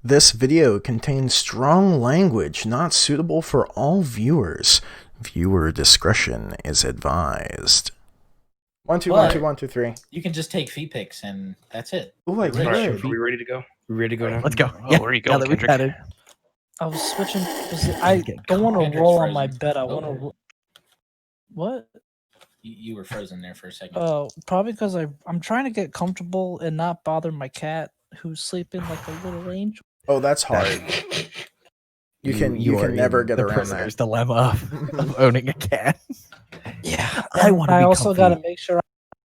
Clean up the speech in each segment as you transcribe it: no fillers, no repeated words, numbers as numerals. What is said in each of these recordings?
This video contains strong language not suitable for all viewers. Viewer discretion is advised. 1, 2, 1, 2, 1, 2, 3. You can just take feet pics and that's it. Oh, I You're could. rich. Are we ready to go? We ready to go now? Let's go. Oh, where are you going, Kendrick? I was switching. I don't want to Kendrick's roll on my frozen. bed. I Oh. want to. What? You were frozen there for a second. Oh, probably because I'm trying to get comfortable and not bother my cat who's sleeping like a little angel. Oh, that's hard. You can never get around prisoner's that. dilemma of owning a cat. Yeah, I want to. I be also got to comfy. make sure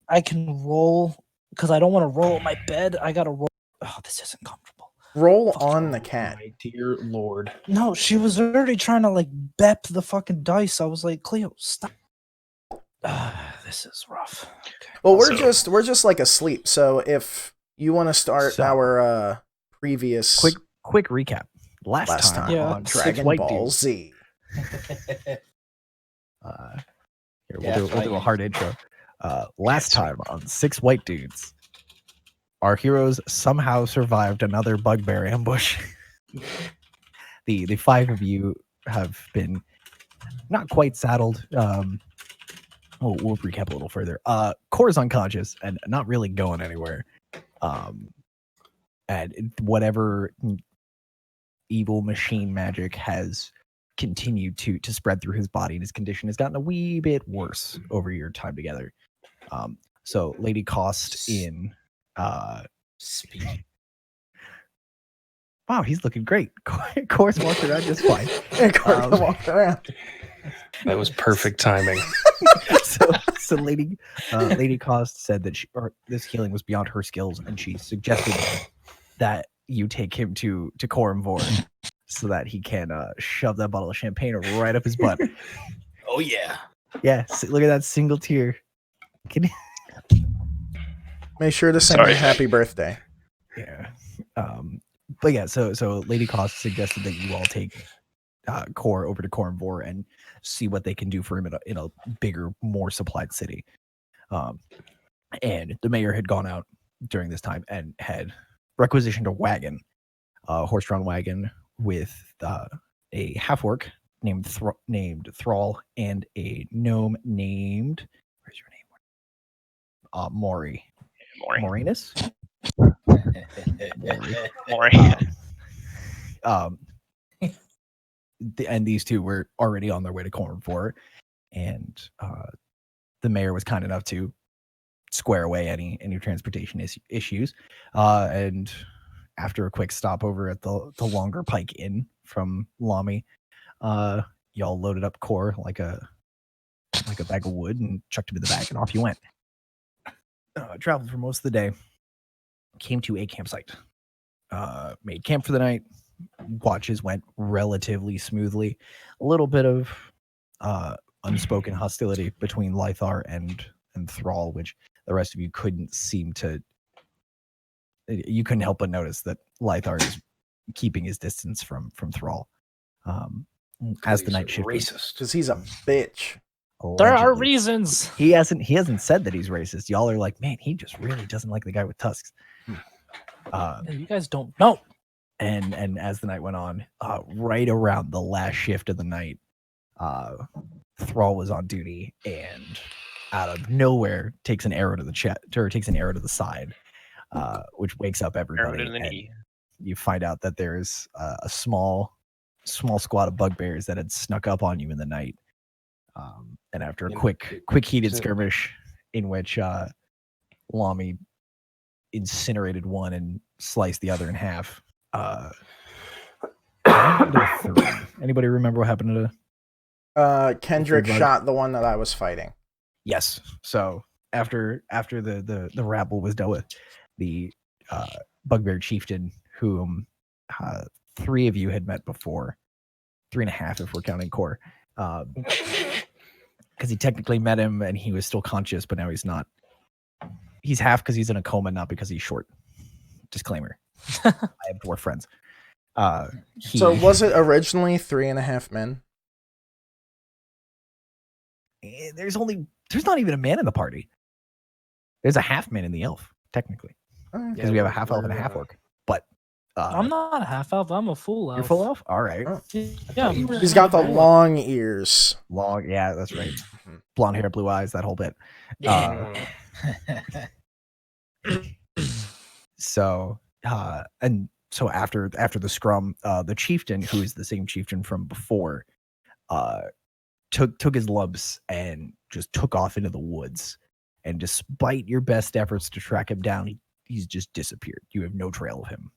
I can roll because I don't want to roll on my bed. I got to roll. Oh, this isn't comfortable. Roll on the cat. My dear Lord. No, she was already trying to like bep the fucking dice. I was like, Cleo, stop. This is rough. Okay. Well, we're just like asleep. So if you want to start So- our previous Quick recap. Last time Yeah. on Six Dragon White Ball Dudes. Z. Here, we'll Yeah, do right. a hard intro. Last time on Six White Dudes, our heroes somehow survived another bugbear ambush. The five of you have been not quite saddled. We'll recap a little further. Core's unconscious and not really going anywhere. And whatever evil machine magic has continued to spread through his body, and his condition has gotten a wee bit worse over your time together. So Lady Cost in Speak. wow, he's looking great. Core's walking around just fine. Walk around. That was perfect timing. so Lady Cost said that this healing was beyond her skills, and she suggested that you take him to Coramvor so that he can shove that bottle of champagne right up his butt. Oh yeah. Yeah, look at that single tear. Can Make sure to sing Sorry. me happy birthday. yeah. But yeah, so Lady Cost suggested that you all take Core over to Coramvor and see what they can do for him in a bigger, more supplied city. And the mayor had gone out during this time and had requisitioned a wagon, a horse-drawn wagon with a half-orc named Thrall and a gnome named, where's your name? Maury. Morinus? Maury. And these two were already on their way to Coramvor, and the mayor was kind enough to square away any transportation issues. And after a quick stopover at the Longer Pike Inn from Lamy, y'all loaded up Core like a bag of wood and chucked him in the bag, and off you went. Traveled for most of the day, came to a campsite, made camp for the night. Watches went relatively smoothly. A little bit of unspoken hostility between Lythar and Thrall, which the rest of you couldn't help but notice that Lythar is keeping his distance from Thrall. As the night shifted, Racist. Because he's a bitch. There are allegedly. reasons. He hasn't said that he's racist. Y'all are like, man, he just really doesn't like the guy with tusks. You guys don't know. And as the night went on, right around the last shift of the night, Thrall was on duty and out of nowhere takes an arrow to the chest, or takes an arrow to the side, which wakes up everybody. Arrow to the and knee. you find out that there's a small squad of bugbears that had snuck up on you in the night. And after a quick heated skirmish in which Lamy incinerated one and sliced the other in half. Anybody remember what happened to Kendrick Bug. shot the one that I was fighting. Yes. So after the rabble was dealt with, the bugbear chieftain, whom 3 of you had met before, 3.5 if we're counting Core, because he technically met him and he was still conscious, but now he's not. He's half because he's in a coma, not because he's short. Disclaimer. I have dwarf friends. So was it originally 3.5 men? There's not even a man in the party. There's a half man in the elf, technically, because we have a half elf and a half orc. But I'm not a half elf. I'm a full elf. You're full elf. All right. Oh. Yeah, He's got the long ears. Long. Yeah, that's right. Blonde hair, blue eyes, that whole bit. Yeah. So after the scrum, the chieftain, who is the same chieftain from before, took his lumps and just took off into the woods. And despite your best efforts to track him down, he's just disappeared. You have no trail of him.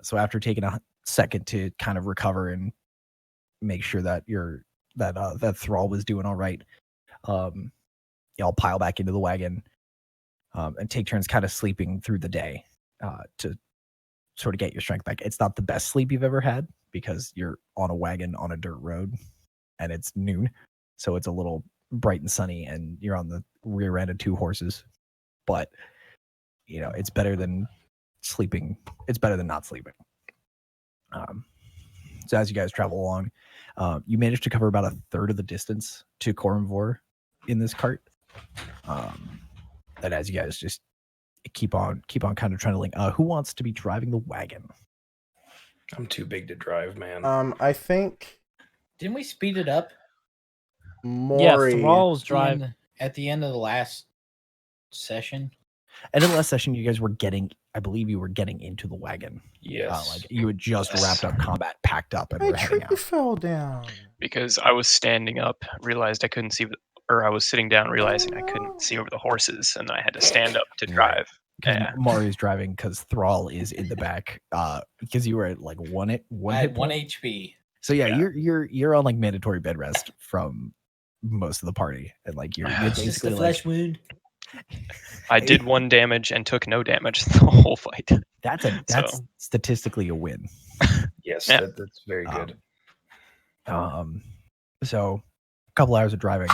So after taking a second to kind of recover and make sure that that thrall was doing all right, y'all pile back into the wagon and take turns kind of sleeping through the day to sort of get your strength back. It's not the best sleep you've ever had because you're on a wagon on a dirt road and it's noon, so it's a little bright and sunny and you're on the rear end of 2 horses. But it's better than sleeping. It's better than not sleeping. So as you guys travel along, you manage to cover about a third of the distance to Corumvor in this cart. And as you guys just keep on kind of trying to link, who wants to be driving the wagon? I'm too big to drive, man. I think Didn't we speed it up? Maury. Yeah, Thrall's drive. At the end of the last session? And in the last session, you guys were I believe you were getting into the wagon. Yes. Like you had just wrapped up combat, packed up, and My were heading tree out. fell down. Because I was standing up, realized I couldn't see, or I was sitting down, realizing I couldn't see over the horses, and I had to stand up to drive. Yeah. Mari's driving because Thrall is in the back. Because you were at like one I hit had 1 point. HP. So yeah, you're on like mandatory bed rest from most of the party, and like you're Just basically the like flesh wound. I did 1 damage and took no damage the whole fight. that's statistically a win. Yes, Yeah. that's very good. So a couple hours of driving.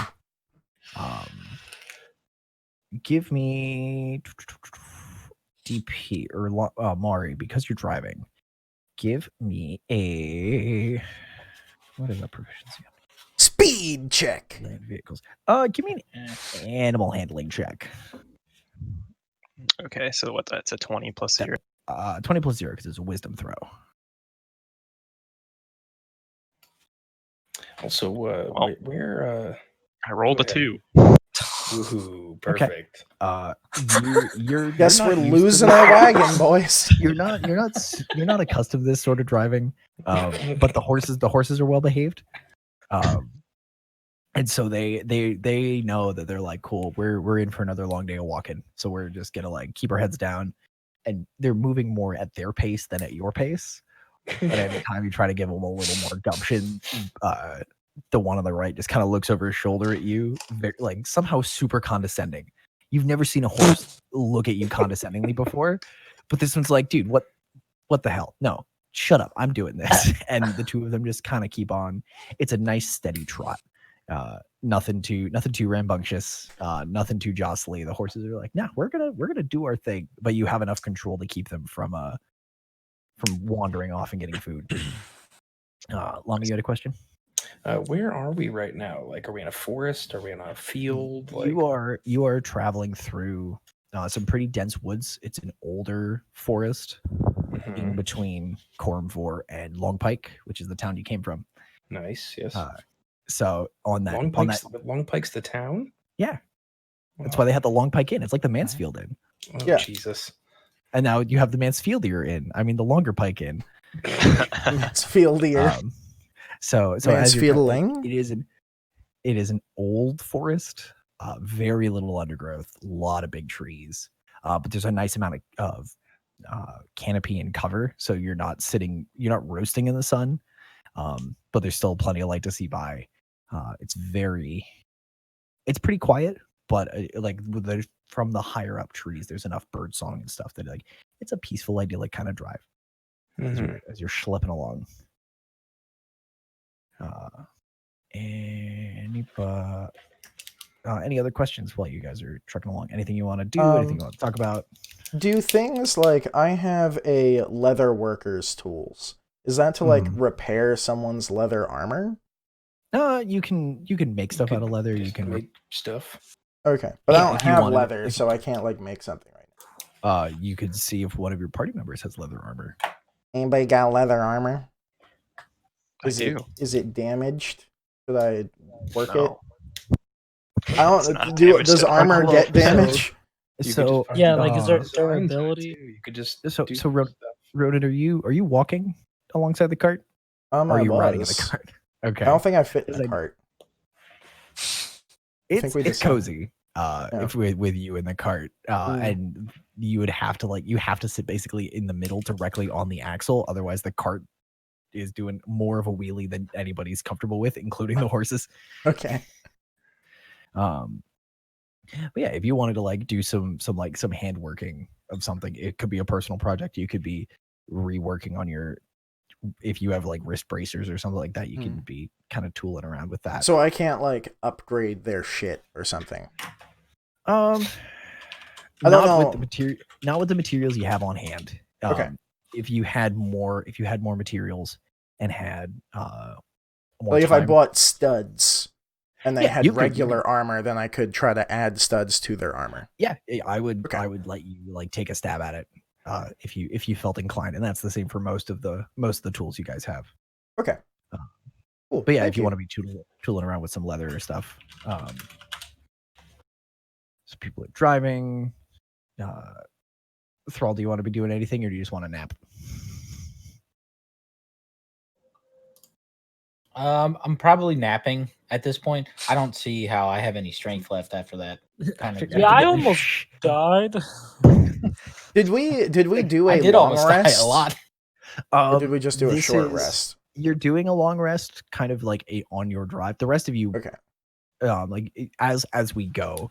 Give me DP or Mari, because you're driving. Give me a what is that proficiency? Speed check. Land vehicles. Give me an animal handling check. Okay, so what? That's a 20 plus 0. 20 plus 0 because it's a wisdom throw. Also, Oh. where I rolled a go ahead. 2. Woohoo! Perfect. You're Guess not we're used to losing this. our wagon, boys. You're not accustomed to this sort of driving, but the horses are well behaved, and so they know that they're like, cool, we're in for another long day of walking, so we're just gonna like keep our heads down, and they're moving more at their pace than at your pace. But every time you try to give them a little more gumption, the one on the right just kind of looks over his shoulder at you, like somehow super condescending. You've never seen a horse look at you condescendingly before, but this one's like, dude, what the hell? No, shut up. I'm doing this. And the two of them just kind of keep on. It's a nice steady trot. Nothing too rambunctious, nothing too jostly. The horses are like, nah, we're gonna do our thing, but you have enough control to keep them from wandering off and getting food. Lama, you had a question? Where are we right now? Like, are we in a forest? Are we in a field? Like, You are traveling through some pretty dense woods. It's an older forest in between Corumvor and Longpike, which is the town you came from. Nice. Yes. So on that, Longpike's the town. Yeah, that's why they had the Longpike Inn. It's like the Mansfield Inn. Oh, Yeah. Jesus. And now you have the Mansfieldier Inn. I mean, the Longer Pike Inn. It's fieldier. So as you're Mansfielding? it is an old forest, very little undergrowth, a lot of big trees, but there's a nice amount of canopy and cover, so you're not roasting in the sun, but there's still plenty of light to see by. It's pretty quiet, but from the higher up trees, there's enough bird song and stuff that like it's a peaceful, idyllic kind of drive as you're schlepping along. Any other questions while you guys are trucking along? Anything you want to do? Anything you want to talk about? Do things like I have a leather worker's tools. Is that to like repair someone's leather armor? You can make stuff out of leather. You can make stuff. Okay, but Yeah, I don't if you have wanted- leather, if- so I can't like make something right You could see if one of your party members has leather armor. Anybody got leather armor? I do. Is it damaged? Should I work No. it? I It's don't. not Do damaged does at all. armor Well, get damage? You So could just find Yeah, like, is there designs on it, durability? too. You could just So do so Ro- stuff. Ronan, are you walking alongside the cart? Or I are you riding in the was. cart? Okay. I don't think I fit in Is the it- cart. It's we it's decided. cozy. Yeah. If with you in the cart, and you would have to sit basically in the middle directly on the axle. Otherwise, the cart is doing more of a wheelie than anybody's comfortable with, including the horses. Okay. But yeah, if you wanted to like do some hand working of something, it could be a personal project. You could be reworking on your, if you have like wrist bracers or something like that, you can be kind of tooling around with that. So I can't like upgrade their shit or something. I don't not know. with the material, not with the materials you have on hand. Okay. If you had more materials and had more Like if I time- bought studs and they Yeah, had you could- regular armor, then I could try to add studs to their armor. yeah, I would Okay. I would let you like take a stab at it if you felt inclined, and that's the same for most of the tools you guys have. Okay. Cool. But yeah, Thank if you want to be tooling around with some leather or stuff, so people are driving. Thrall, do you want to be doing anything, or do you just want to nap? I'm probably napping at this point. I don't see how I have any strength left after that kind of. Yeah, I almost died. Did we do a I did long almost rest? die a lot. Or did we just do a this short is- rest? You're doing a long rest, kind of like on your drive. The rest of you, Okay. As we go,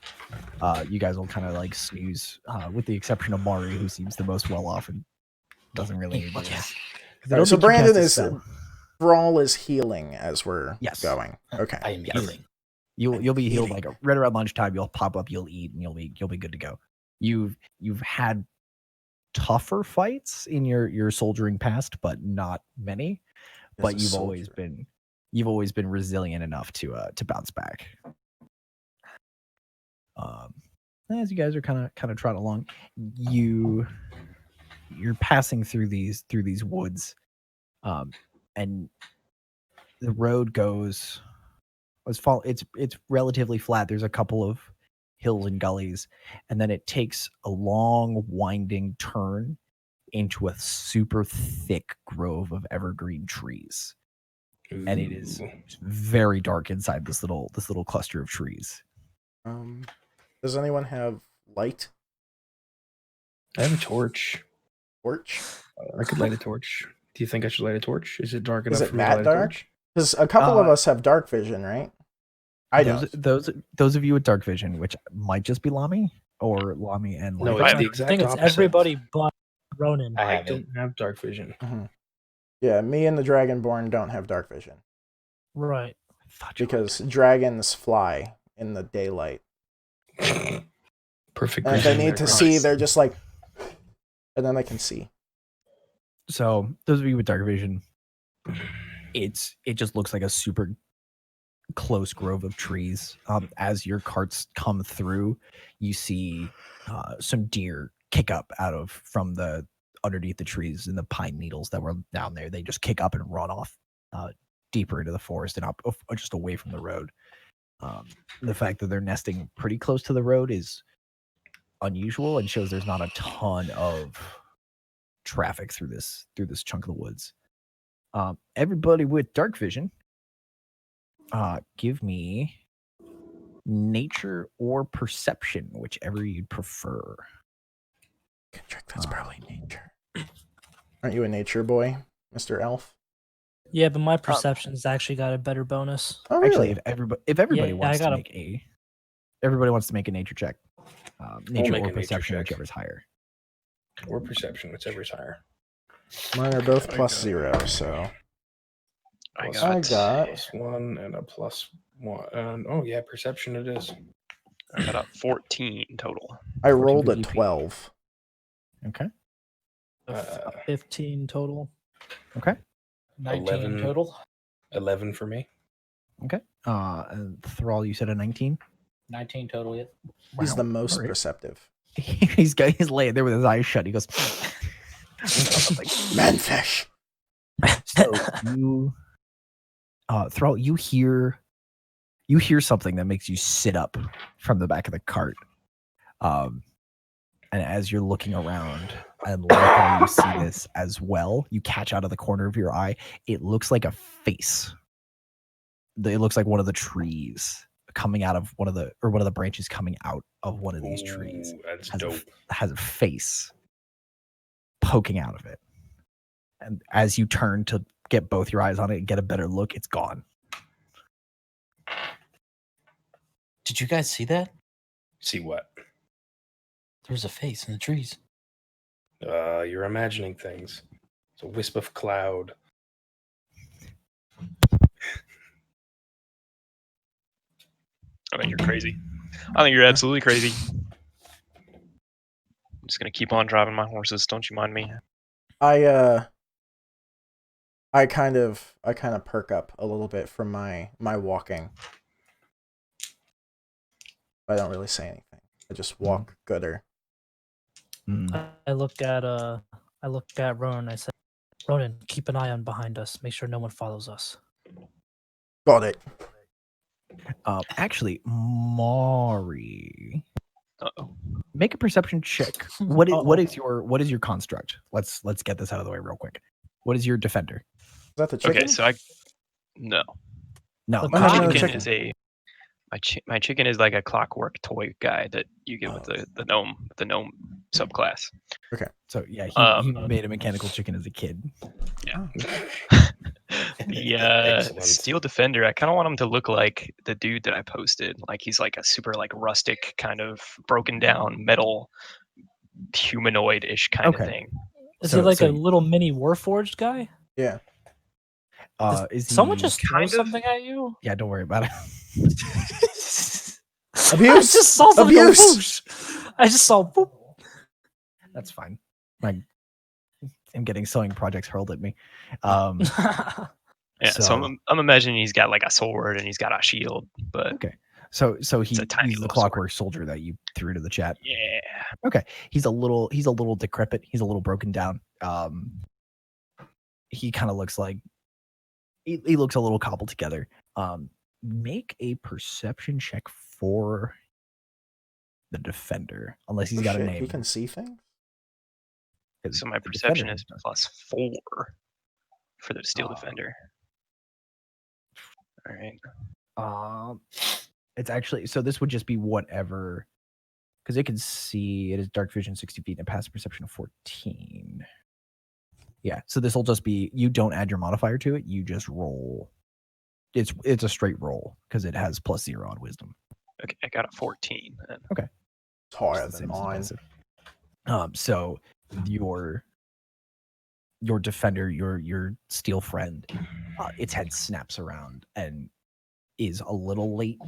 you guys will kind of like snooze, with the exception of Mari, who seems the most well off and doesn't really need Fuck to yeah. rest. 'Cause I All don't right, so think you cast Brandon a is spell. Brawl is healing as we're Yes. going. Okay. I am Yes. healing. You'll be healed Eating. like right around lunchtime. You'll pop up, you'll eat, and you'll be good to go. You've had tougher fights in your soldiering past, but not many. As But a you've soldier. always been resilient enough to bounce back. As you guys are kind of trotting along, you're passing through these woods, and the road goes. It's relatively flat. There's a couple of hills and gullies, and then it takes a long winding turn into a super thick grove of evergreen trees, and it is Ooh. very dark inside this little cluster of trees. Does anyone have light? I have a torch. Torch? I could light a torch. Do you think I should light a torch? Is it dark enough Is it for me to that light a dark? torch? Because a couple of Uh, us have dark vision, right? I don't. Those of you with dark vision, which might just be Lami or Lami and No, Light. it's I the I exact think it's opposite. everybody but Ronan. I I have it. don't have dark vision. Mhm. Yeah, me and the Dragonborn don't have dark vision Right. because dragons fly in the daylight. Perfect. And if they vision need there, to Chris. see, they're just like, and then they can see. So those of you with dark vision, it just looks like a super close grove of trees. As your carts come through, you see some deer kick up from the underneath the trees and the pine needles that were down there. They just kick up and run off deeper into the forest and up just away from the road. The fact that they're nesting pretty close to the road is unusual and shows there's not a ton of traffic through this chunk of the woods. Everybody with dark vision, give me nature or perception, whichever you'd prefer. Kendrick, that's probably nature. Aren't you a nature boy, Mr. Elf? Yeah, but my perception's actually got a better bonus. Oh, Actually, really? if everybody Yeah, wants I got to a- make everybody wants to make a nature check. Nature make or a nature perception, check. whichever's higher. Or perception, whichever's higher. Mine are both I plus got- 0, so I Plus- I got got +1 and a +1. Oh yeah, perception it is. I got a 14 total. I 14 rolled for a DP. 12. Okay. Uh, 15 total. Okay. 19 11. total. 11 for me. Okay. And Thrall, you said a 19. 19 total. Yeah. He's Wow. the most Alright. perceptive. he's laying there with his eyes shut. He goes, Manfish. so you, Thrall, you hear something that makes you sit up from the back of the cart. And as you're looking around, and likely you see this as well, you catch out of the corner of your eye, it looks like a face. It looks like one of the trees coming out of one of the branches coming out of one of these trees. That's has dope. has a face poking out of it. And as you turn to get both your eyes on it and get a better look, it's gone. Did you guys see that? See what? There was a face in the trees. You're imagining things. It's a wisp of cloud. I think you're crazy. I think you're absolutely crazy. I'm just gonna keep on driving my horses. Don't you mind me? I kind of perk up a little bit from my walking. I don't really say anything. I just walk gooder. I looked at Ronan. I said, Ronan, keep an eye on behind us. Make sure no one follows us. Got it. Actually, Mari, Uh-oh. make a perception check. What is your construct? Let's get this out of the way real quick. What is your defender? Is that the chicken? Okay, so no. No, Oh, My no, chicken chicken. is my chicken is like a clockwork toy guy that you get with the gnome subclass. So yeah, he made a mechanical chicken as a kid. Yeah. Oh. The Excellent. steel defender, I kind of want him to look like the dude that I posted. Like he's like a super like rustic kind of broken down metal humanoid-ish kind of thing. Is So- he like so- a little mini Warforged guy? Yeah. Is Someone he- just throw kind of? something at you? Yeah, don't worry about it. I Abuse! just saw something go Abuse! whoosh. I just saw boop. That's fine. I'm getting sewing projects hurled at me. Yeah, so I'm imagining he's got like a sword and he's got a shield, but Okay. So a tiny he's the little clockwork soldier that you threw to the chat. yeah. He's a little decrepit. He's a little broken down. He kind of looks like he looks a little cobbled together. Make a perception check for the defender, unless he's got a Shit, name. He can see things? 'Cause So my the perception defender is does. +4 for the steel defender. All right. It's actually, so this would just be whatever, because it can see, it is dark vision 60 feet and a passive perception of 14. Yeah, so this will just be, you don't add your modifier to it, you just roll. It's a straight roll because it has +0 on wisdom. Okay, I got a 14 then. It's higher It's the than same as mine. passive. So your defender, your steel friend, its head snaps around and is a little late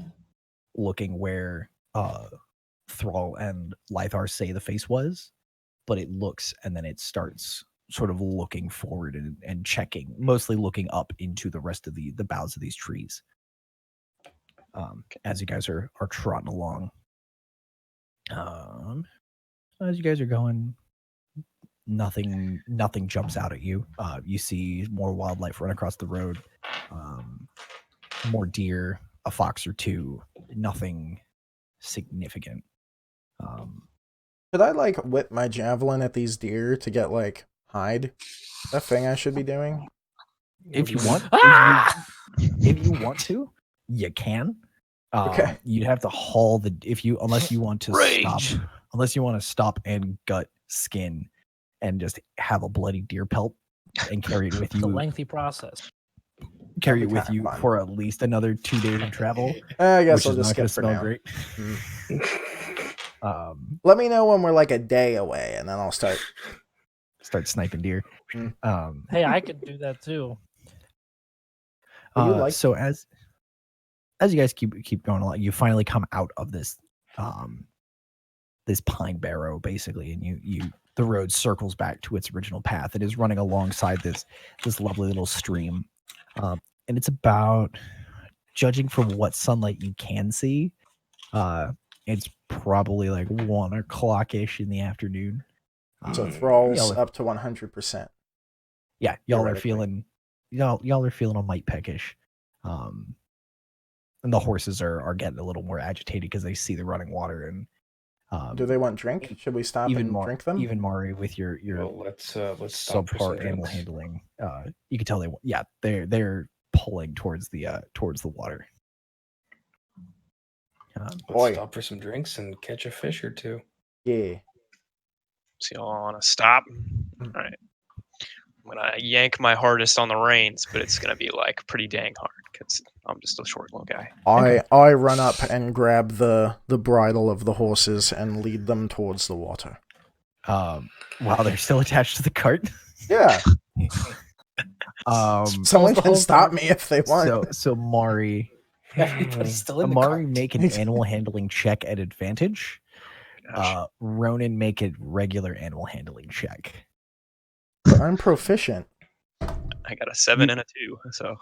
looking where Thrall and Lythar say the face was, but it looks and then it starts sort of looking forward and checking, mostly looking up into the rest of the boughs of these trees. As you guys are trotting along. As you guys are going, nothing jumps out at you. You see more wildlife run across the road, more deer, a fox or two, nothing significant. Could I like whip my javelin at these deer to get like hide? That thing I should be doing? If you want, if you want to, you can. Okay. You'd have to haul unless you want to Rage. stop and gut skin and just have a bloody deer pelt and carry it with It's a you. lengthy process. Carry it That'd be with kinda you fun. for at least another 2 days of travel. I guess which I'll is just not going skip to for smell now. great. Let me know when we're like a day away, and then I'll start. Start sniping deer. Mm. Hey, I could do that too. Would you like- So as you guys keep going along, you finally come out of this this pine barrow basically, and the road circles back to its original path. It is running alongside this lovely little stream, and it's about, judging from what sunlight you can see, It's probably like 1 o'clock ish in the afternoon. So Thrall's y'all are- up to 100%. Yeah, y'all are Theoretically. feeling y'all are feeling a mite peckish. And the horses are getting a little more agitated because they see the running water and Do they want drink? Should we stop and drink them? Even Mari with your Well, let's stop for some subpar animal drinks. handling. You can tell they're pulling towards the water. Let's Boy. stop for some drinks and catch a fish or two. Yeah. So y'all want to stop? All right. I'm gonna yank my hardest on the reins, but it's gonna be like pretty dang hard because I'm just a short little guy. I run up and grab the bridle of the horses and lead them towards the water. While they're still attached to the cart. Yeah. Someone the can whole stop cart. me if they want. So Mari, Everybody's still in the Mari cart. make an animal handling check at advantage. Gosh. Ronan make a regular animal handling check. But I'm proficient. I got a 7 and a 2, so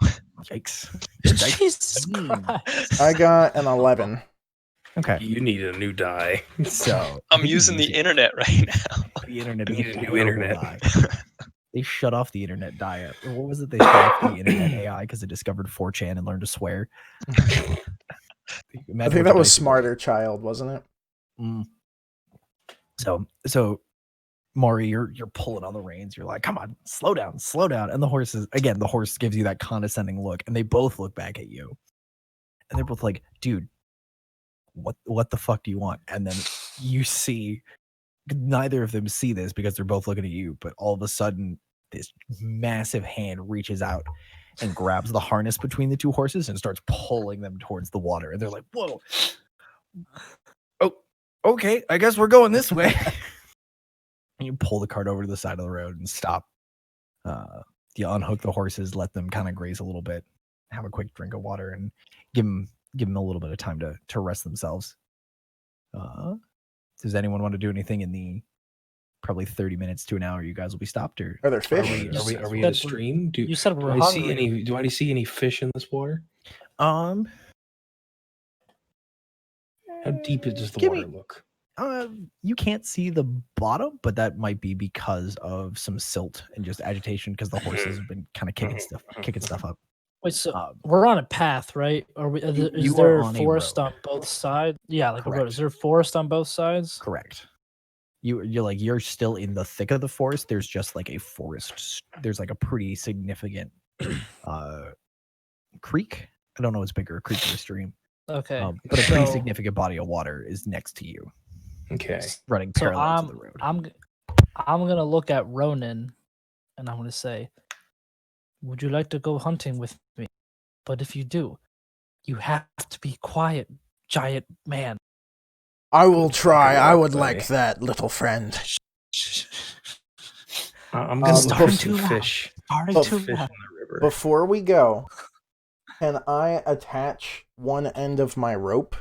Yikes. Jesus Christ. I got an 11. Okay. You need a new die. So I'm using the internet right now. The internet You is need a a new terrible internet. die. They shut off the internet diet. What was it? They shut off the internet AI because it discovered 4chan and learned to swear. I think that was Smarter Child, wasn't it? Mm. So Mari, you're pulling on the reins. You're like, come on, slow down. And the horse gives you that condescending look, and they both look back at you. And they're both like, dude, what the fuck do you want? And then you see, neither of them see this because they're both looking at you, but all of a sudden, this massive hand reaches out and grabs the harness between the two horses and starts pulling them towards the water. And they're like, whoa. Oh, okay, I guess we're going this way. And you pull the cart over to the side of the road and stop. You unhook the horses, let them kind of graze a little bit, have a quick drink of water, and give them a little bit of time to rest themselves. Does anyone want to do anything in the probably 30 minutes to an hour you guys will be stopped? Or Are there Are fish? we in said a stream? You said Do we're I see hungry. do I see any fish in this water? um How deep does the give water me- look? you can't see the bottom, but that might be because of some silt and just agitation because the horses have been kind of kicking stuff up. Wait, so Um, we're on a path, right? Are we? You- Is you are there on a forest road. on both sides? Yeah, like a road. Correct. Is there forest on both sides? Correct. You're still in the thick of the forest. There's just like a forest. There's like a pretty significant creek. I don't know what's bigger, a creek or a stream. Okay, But a pretty so- significant body of water is next to you, Okay. running So parallel to the road. I'm gonna look at Ronan, and I'm gonna say, "Would you like to go hunting with me? But if you do, you have to be quiet, giant man." I will try. Okay, I would buddy. like that, little friend. I'm gonna look starting for too some loud. fish. Starting Oh, to Fish in laugh. the river. Before we go, can I attach one end of my rope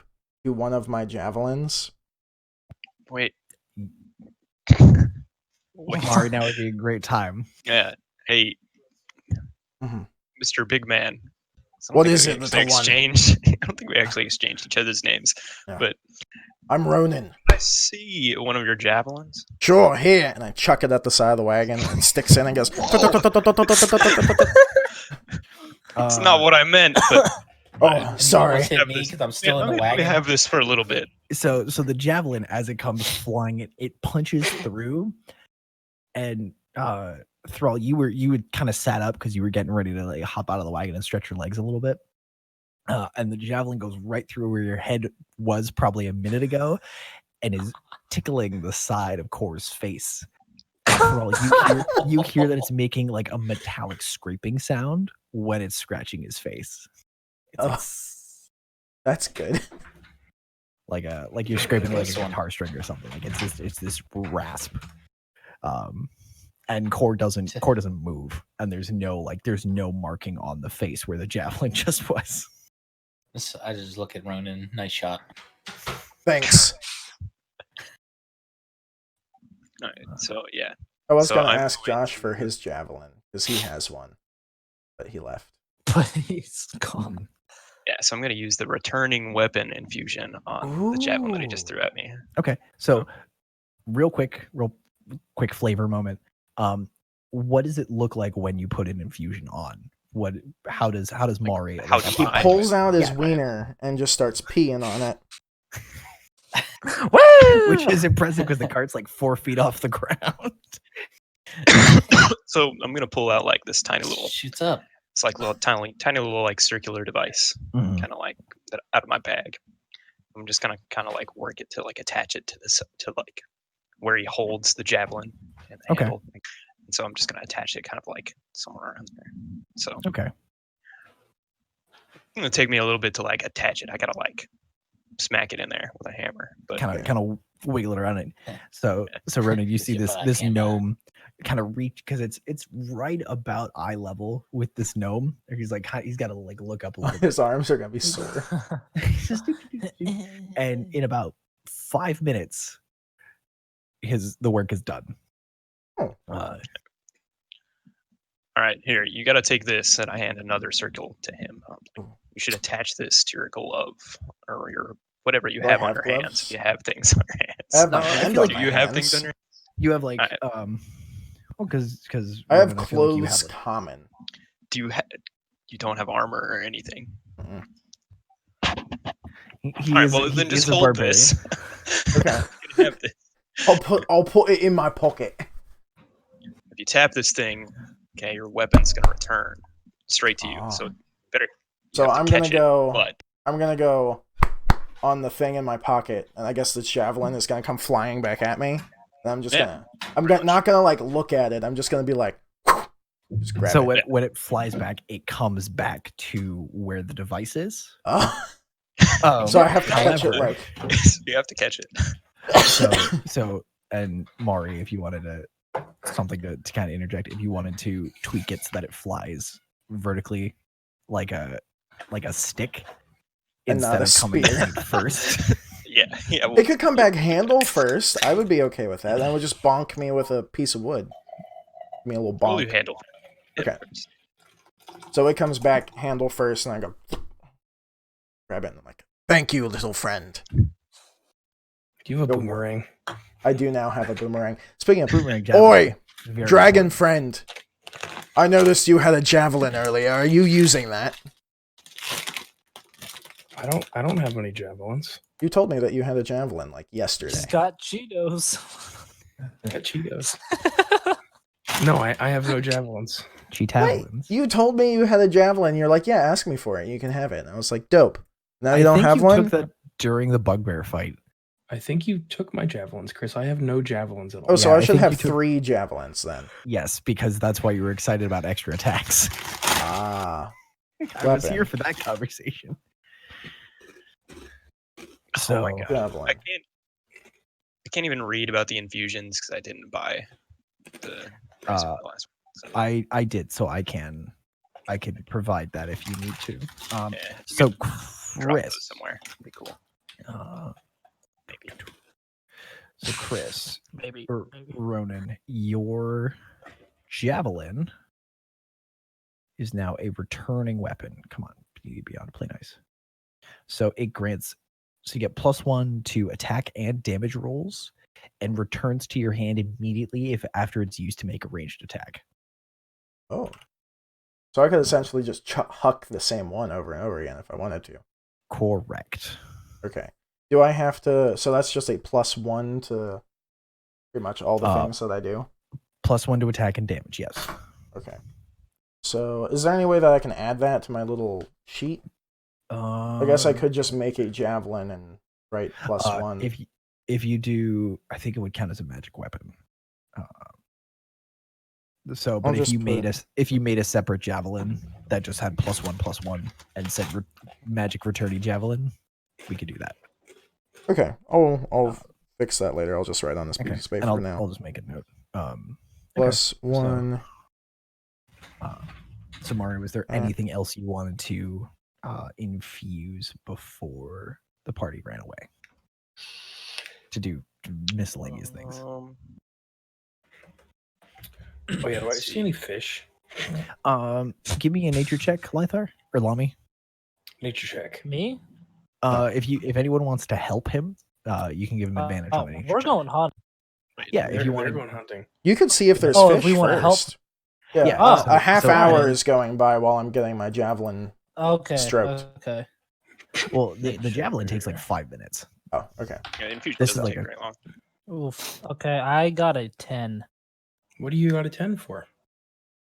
to one of my javelins? Wait. Wait. Mari, now would be a great time. Yeah. Hey, Mhm. Mr. Big Man. I don't What think is we it, actually little one? exchanged. I don't think we actually exchanged each other's names. Yeah. But I'm Ronan. I see one of your javelins. Sure, here. And I chuck it at the side of the wagon and it sticks in and goes. It's not what I meant, but Oh, sorry. Almost hit me because I'm still in the let me wagon. have this for a little bit. So the javelin, as it comes flying, it punches through, and Thrall, you would kind of sat up because you were getting ready to like hop out of the wagon and stretch your legs a little bit, and the javelin goes right through where your head was probably a minute ago, and is tickling the side of Kor's face. Thrall, you hear that it's making like a metallic scraping sound when it's scratching his face. It's like, Oh. That's good. like you're scraping like a This one. guitar string or something. Like it's this rasp. And Kor doesn't move, and there's no marking on the face where the javelin just was. I just look at Ronan. Nice shot. Thanks. All right, so yeah. I was So going to I'm ask going Josh for his javelin because he has one, but he left. Please, come. Yeah, so I'm gonna use the returning weapon infusion on the javelin that he just threw at me. Okay, so real quick flavor moment. What does it look like when you put an infusion on? How does Mari how He I pulls out his Yeah. wiener and just starts peeing on it. Woo! which is impressive because the cart's like 4 feet off the ground. So I'm gonna pull out like this tiny little. Shoots up. It's like little tiny little like circular device, Mhm. kind of like that out of my bag. I'm just gonna kind of like work it to like attach it to this to like where he holds the javelin and the Okay. handle. And so I'm just gonna attach it kind of like somewhere around there. So Okay. it's gonna take me a little bit to like attach it. I gotta like smack it in there with a hammer. But Kind of wiggle it around it. Yeah. So Ronan, you see Yeah, this but I this can't, gnome kind of reach because it's right about eye level with this gnome. He's like he's got to like look up a little bit. His arms are gonna be sore. He's just and in about 5 minutes, the work is done. Oh, all right, here you gotta take this, and I hand another circle to him. You should attach this to your glove or your whatever you Do I have on have your gloves? hands. If you have things on your hands. I have my No, I hand feel on like my Do you have things on hands. your? You have like Alright. because I have Ronan, feel like you clothes it. common. Do you you don't have armor or anything? Mm. He All right, is, well he then is just a hold barbarian. this. Okay. You can have this. I'll put it in my pocket. If you tap this thing, okay, your weapon's gonna return straight to you. Ah. So better. You So have to I'm gonna catch it, go. but I'm gonna go on the thing in my pocket, and I guess the javelin is gonna come flying back at me. And I'm just Yeah, not gonna like look at it. I'm just gonna be like, just grab So it. when it flies back, it comes back to where the device is. Oh, Oh, so I have to catch it however, like. you have to catch it. so and Mari, if you wanted something to kind of interject, if you wanted to tweak it so that it flies vertically like a stick And not instead a of coming spear. point first. Yeah. Well, It could come back handle first. I would be okay with that. That would just bonk me with a piece of wood. Give me a little we'll do bonk. handle. Okay. first. So it comes back handle first, and I go grab it, and I'm like, "Thank you, little friend." Do you have a Go- boomerang? I do now have a boomerang. Speaking of Boomerang javelin. Oi, Very dragon important. friend. I noticed you had a javelin earlier. Are you using that? I don't have any javelins. You told me that you had a javelin like yesterday. He's got Cheetos. I got Cheetos. No, I have no javelins. Wait, Cheetavlins. you told me you had a javelin. You're like, yeah, ask me for it. You can have it. And I was like, dope. Now you I don't think have you one? took that during the bugbear fight. I think you took my javelins, Chris. I have no javelins at all. Oh, so Yeah, I I should think have you took- 3 javelins then. Yes, because that's why you were excited about extra attacks. Ah. I was Weapon. here for that conversation. Oh my So- god. Javelin. I can't even read about the infusions because I didn't buy the last one. So, I did, so I can provide that if you need to. yeah, you So could drop those Chris, somewhere. That'd be cool. maybe. So Chris, Maybe. or Ronan, your javelin is now a returning weapon. Come on, beyond play nice. So it grants, so you get +1 to attack and damage rolls, and returns to your hand immediately if after it's used to make a ranged attack. Oh. So I could essentially just huck the same one over and over again if I wanted to. Correct. Okay. Do I have to... So that's just a +1 to pretty much all the things that I do? +1 to attack and damage. Yes. Okay. So is there any way that I can add that to my little sheet? I guess I could just make a javelin and write +1. If you do, I think it would count as a magic weapon. So, but I'll just if you made a separate javelin that just had +1/+1 and said magic returning javelin, we could do that. Okay. I'll fix that later. I'll just write on this piece of paper and for now. I'll just make a note. +1. So Mario, was there anything else you wanted to infuse before the party ran away? To do miscellaneous things. Oh yeah, do I see any fish? Give me a nature check, Lythar or Lami. Nature check. Me? If anyone wants to help him, you can give him advantage on the nature we're check. going hot. Yeah, if you They're want to. going hunting. You could see if there's Oh, fish if we wanna help? first. Yeah, Yeah, a half so- hour is going by while I'm getting my javelin. Okay. Stroked. Okay. Well, the javelin takes like 5 minutes. Oh, okay. Yeah, infusion This doesn't is like take a- very long. Oof. Okay, I got a 10. What do you got a 10 for?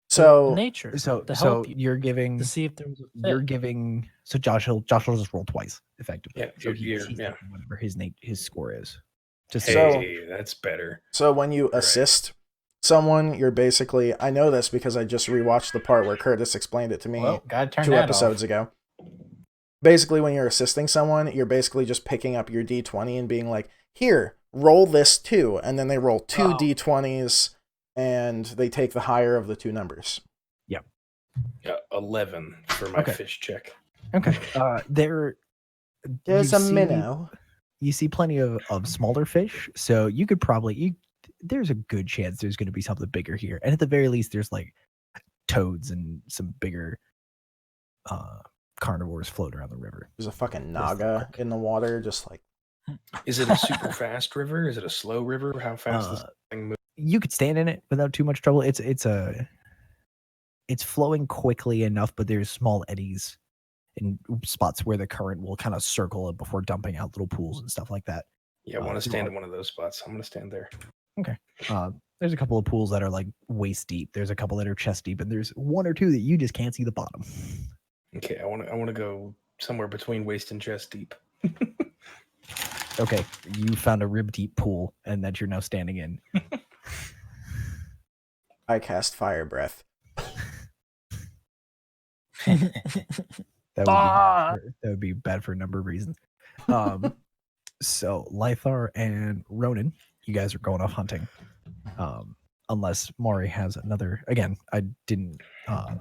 So Nature. So to help you, you're giving to see if there was a fit. you're giving so Josh will just roll twice effectively. Yeah, so you're- he's yeah. taking whatever his score is. Just Hey, that's better. So when you Right. assist someone, you're basically, I know this because I just rewatched the part where Curtis explained it to me Well, gotta turn 2 that episodes ago. Basically, when you're assisting someone, you're basically just picking up your D20 and being like, here, roll this too. And then they roll 2 D20s and they take the higher of the 2 numbers. 11 for my Okay. fish check. okay. There There's you a see- minnow. You see plenty of smaller fish, so you could probably there's a good chance there's going to be something bigger here, and at the very least, there's like toads and some bigger carnivores float around the river. There's a fucking naga in the water, just like, Is it a super fast river? Is it a slow river? How fast does Uh, this thing move? You could stand in it without too much trouble. It's flowing quickly enough, but there's small eddies in spots where the current will kind of circle it before dumping out little pools and stuff like that. Yeah, I want to through stand all- in one of those spots. I'm going to stand there. There's a couple of pools that are like waist deep. There's a couple that are chest deep, and there's 1 or 2 that you just can't see the bottom. Okay, I want to go somewhere between waist and chest deep. Okay, you found a rib deep pool, and that you're now standing in. I cast fire breath. That would be bad for a number of reasons. So Lythar and Ronan, you guys are going off hunting. Unless Mari has another. Again, I didn't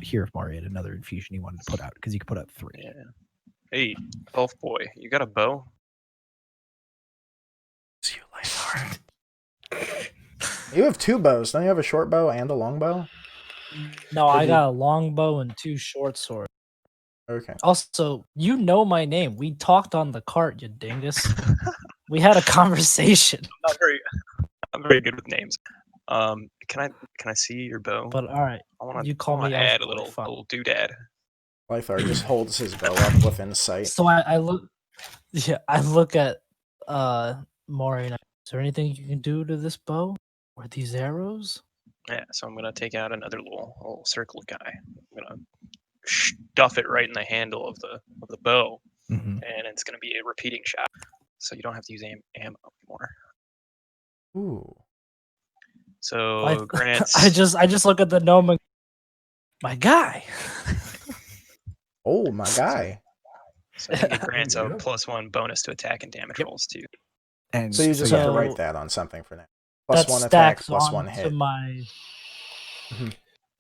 hear if Mari had another infusion he wanted to put out because you could put out 3. Yeah. Hey, elf boy, you got a bow? It's you, Lythar. You have 2 bows. Don't you have a short bow and a long bow? No, I got a long bow and 2 short swords. Okay. Also, you know my name. We talked on the cart, you dingus. We had a conversation. I'm very good with names. Can I see your bow? But all right, I want you to call me add a Elf Boy, little fine. doodad. Lythar just holds his bow up within sight. So I look, yeah, I look at Maury. And is there anything you can do to this bow or these arrows? Yeah, so I'm gonna take out another little circle guy. I'm gonna stuff it right in the handle of the bow, Mhm. and it's gonna be a repeating shot, so you don't have to use ammo anymore. Ooh. So grants. I just look at the gnome. And, my guy. Oh, my guy. So I think it grants a Yeah. +1 bonus to attack and damage rolls too. And So you just So- have to write that on something for now. That +1 attack, stacks +1 on hit. to my.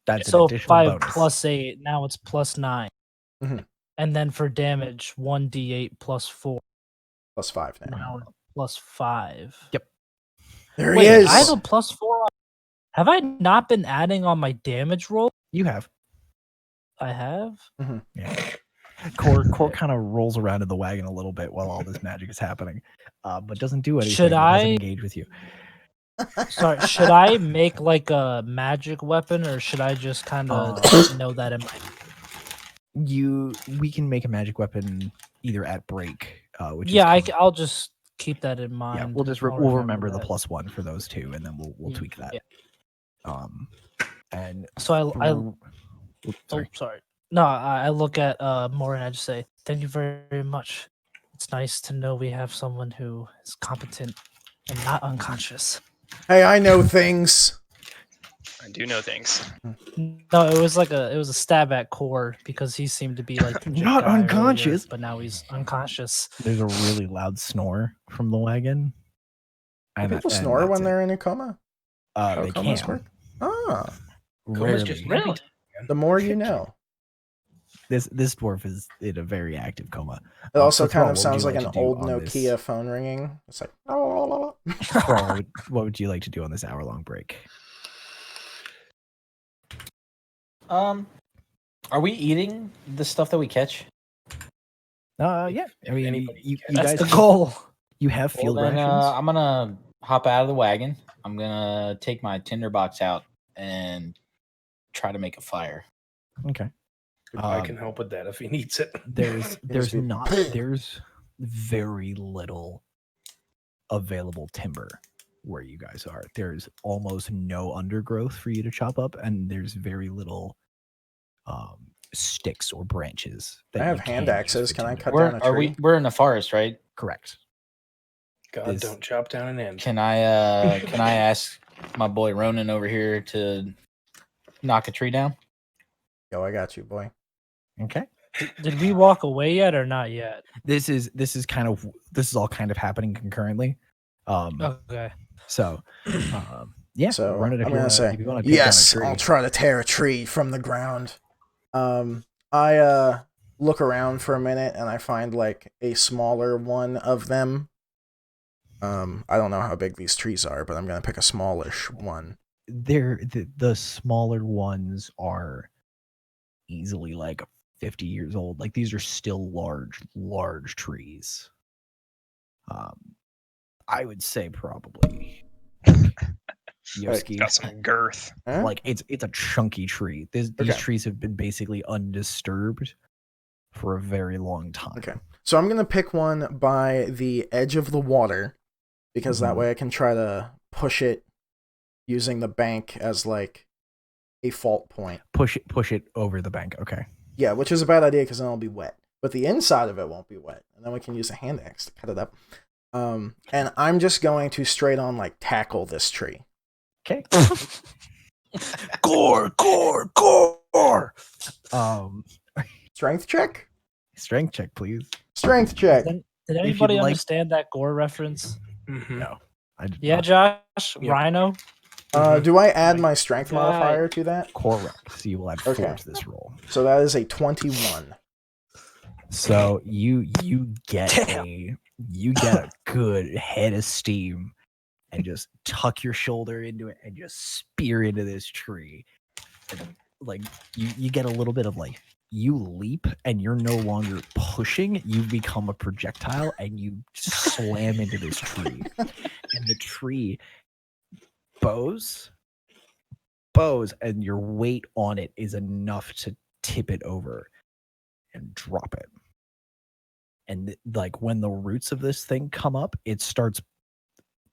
that's an So additional 5 bonus. +8. Now it's +9. Mhm. And then for damage, 1d8 +4. +5 now. Now it's +5. Yep. There Wait, he is. I have a +4. Have I not been adding on my damage roll? You have. I have. Yeah. Core kind of rolls around in the wagon a little bit while all this magic is happening, but doesn't do anything. Should It doesn't I- engage with you? Sorry, should I make like a magic weapon, or should I just kind of know that in my? We can make a magic weapon either at break, which Yeah, is I'll just keep that in mind. yeah. We'll just I'll we'll remember the that. +1 for those 2, and then we'll tweak that. Yeah. And So I oops, sorry. Oh, sorry. No, I look at Maura and I just say, "Thank you very much. It's nice to know we have someone who is competent and not unconscious." Hey, I know things. I do know things. No, it was a stab at Core because he seemed to be like the Not guy earlier, unconscious. but now he's unconscious. There's a really loud snore from the wagon. Do people snore when they're in a coma? How They comas can. work? Ah, Coma's just Rarely. really? the more you know. This dwarf is in a very active coma. It also So kind Thrall, of what would sounds you like like an to do old on Nokia this? phone ringing. It's like, oh, Thrall, what would you like to do on this hour-long break? Are we eating the stuff that we catch? Yeah. I mean, Anybody you can. That's guys, the goal. you have Well, field then rations. I'm gonna hop out of the wagon. I'm gonna take my tinderbox out and try to make a fire. Okay. I can help with that if he needs it. There's just be- there's very little available timber where you guys are. There's almost no undergrowth for you to chop up, and there's very little sticks or branches. I That have you hand can use axes. for Can I tinder. cut down a tree? We're in the forest, right? Correct. God, This- don't chop down an end. Can I ask my boy Ronan over here to knock a tree down? Yo, I got you, boy. Okay. Did we walk away yet or not yet? This is all kind of happening concurrently. Okay. So, yeah. So run it if I'm you gonna wanna, say if you want to take yes. down a I'll tree. try to tear a tree from the ground. I look around for a minute and I find like a smaller one of them. I don't know how big these trees are, but I'm gonna pick a smallish one. The smaller ones are easily like 50 years old. Like these are still large trees. I would say probably Yoski, Got some girth. Huh? like it's a chunky tree. These Okay. trees have been basically undisturbed for a very long time. Okay. So I'm gonna pick one by the edge of the water because that Mhm. way I can try to push it using the bank as like a fault point. Push it over the bank. Okay. Yeah, which is a bad idea because then it'll be wet. But the inside of it won't be wet, and then we can use a hand axe to cut it up. And I'm just going to straight on like tackle this tree. Okay. Gore. Strength check. Strength check, please. Strength check. Did you'd anybody like- understand that gore reference? Mhm. No, I did Yeah, not. Josh? Yep. Rhino? Do I add my strength God. modifier to that? Correct. So you will add 4 Okay. to this roll. So that is a 21. So you get a good head of steam and just tuck your shoulder into it and just spear into this tree. And, like you get a little bit of like you leap and you're no longer pushing, you become a projectile and you slam into this tree. And the tree bows and your weight on it is enough to tip it over and drop it. And like when the roots of this thing come up, it starts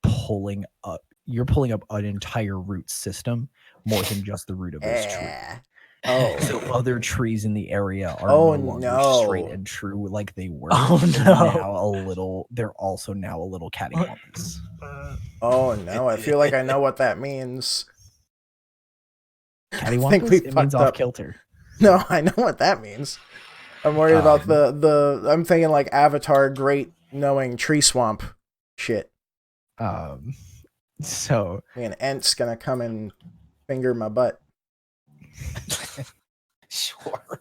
pulling up. You're pulling up an entire root system more than just the root of this tree. Oh. So other trees in the area are Oh, no longer no. straight and true like they were. Oh, no. They're also now a little cattywampus. Oh no, I feel like I know what that means. Cattywampus? think we It means fucked off up. kilter. No, I know what that means. I'm worried about the I'm thinking like Avatar great knowing tree swamp shit. So Me and Ent's gonna come and finger my butt. Sure.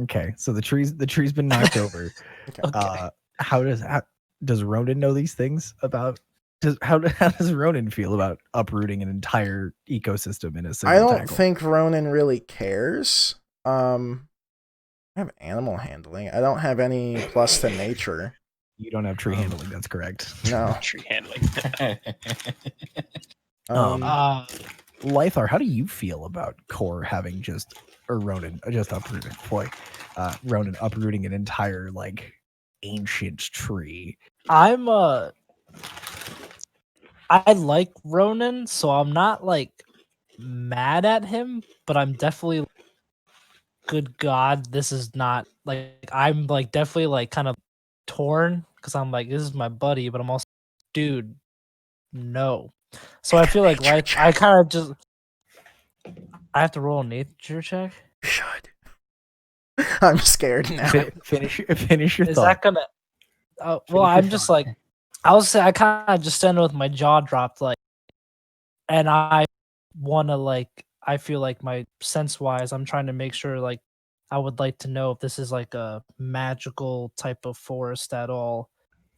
okay, so the tree's been knocked over. Okay. How does Ronan know these things about? How does Ronan feel about uprooting an entire ecosystem in a single I don't tackle? think Ronan really cares. I have animal handling. I don't have any plus to nature. You don't have tree handling. That's correct. No. Tree handling. Lythar, how do you feel about Core having Ronan uprooting? Boy, Ronan uprooting an entire like ancient tree. I like Ronan, so I'm not like mad at him, but I'm definitely good God, this is not like I'm like definitely like kind of torn because I'm like, this is my buddy, but I'm also dude, no. So I feel like I kind of just I have to roll a nature check. You should. I'm scared now. Finish your Is thought. that gonna well, Finish your I'm just thought. like I'll say I kind of just stand with my jaw dropped, like, and I want to like I feel like my sense wise, I'm trying to make sure like I would like to know if this is like a magical type of forest at all,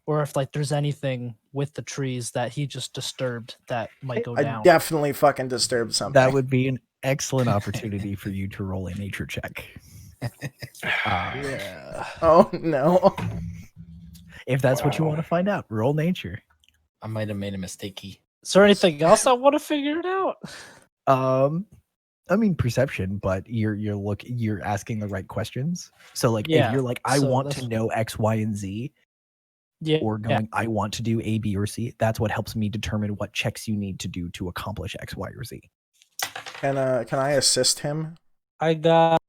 or if like there's anything with the trees that he just disturbed that might go I down. definitely fucking disturbed something. That would be an excellent opportunity for you to roll a nature check. Yeah. Oh no. If that's what you want to find out, roll nature. I might have made a mistake. Is there anything else I want to figure it out? I mean perception, but you're asking the right questions. So like Yeah, if you're like, I so want that's- to know X, Y, and Z, Yeah. or going, I want to do A, B, or C, that's what helps me determine what checks you need to do to accomplish X, Y, or Z. Can I assist him? I got.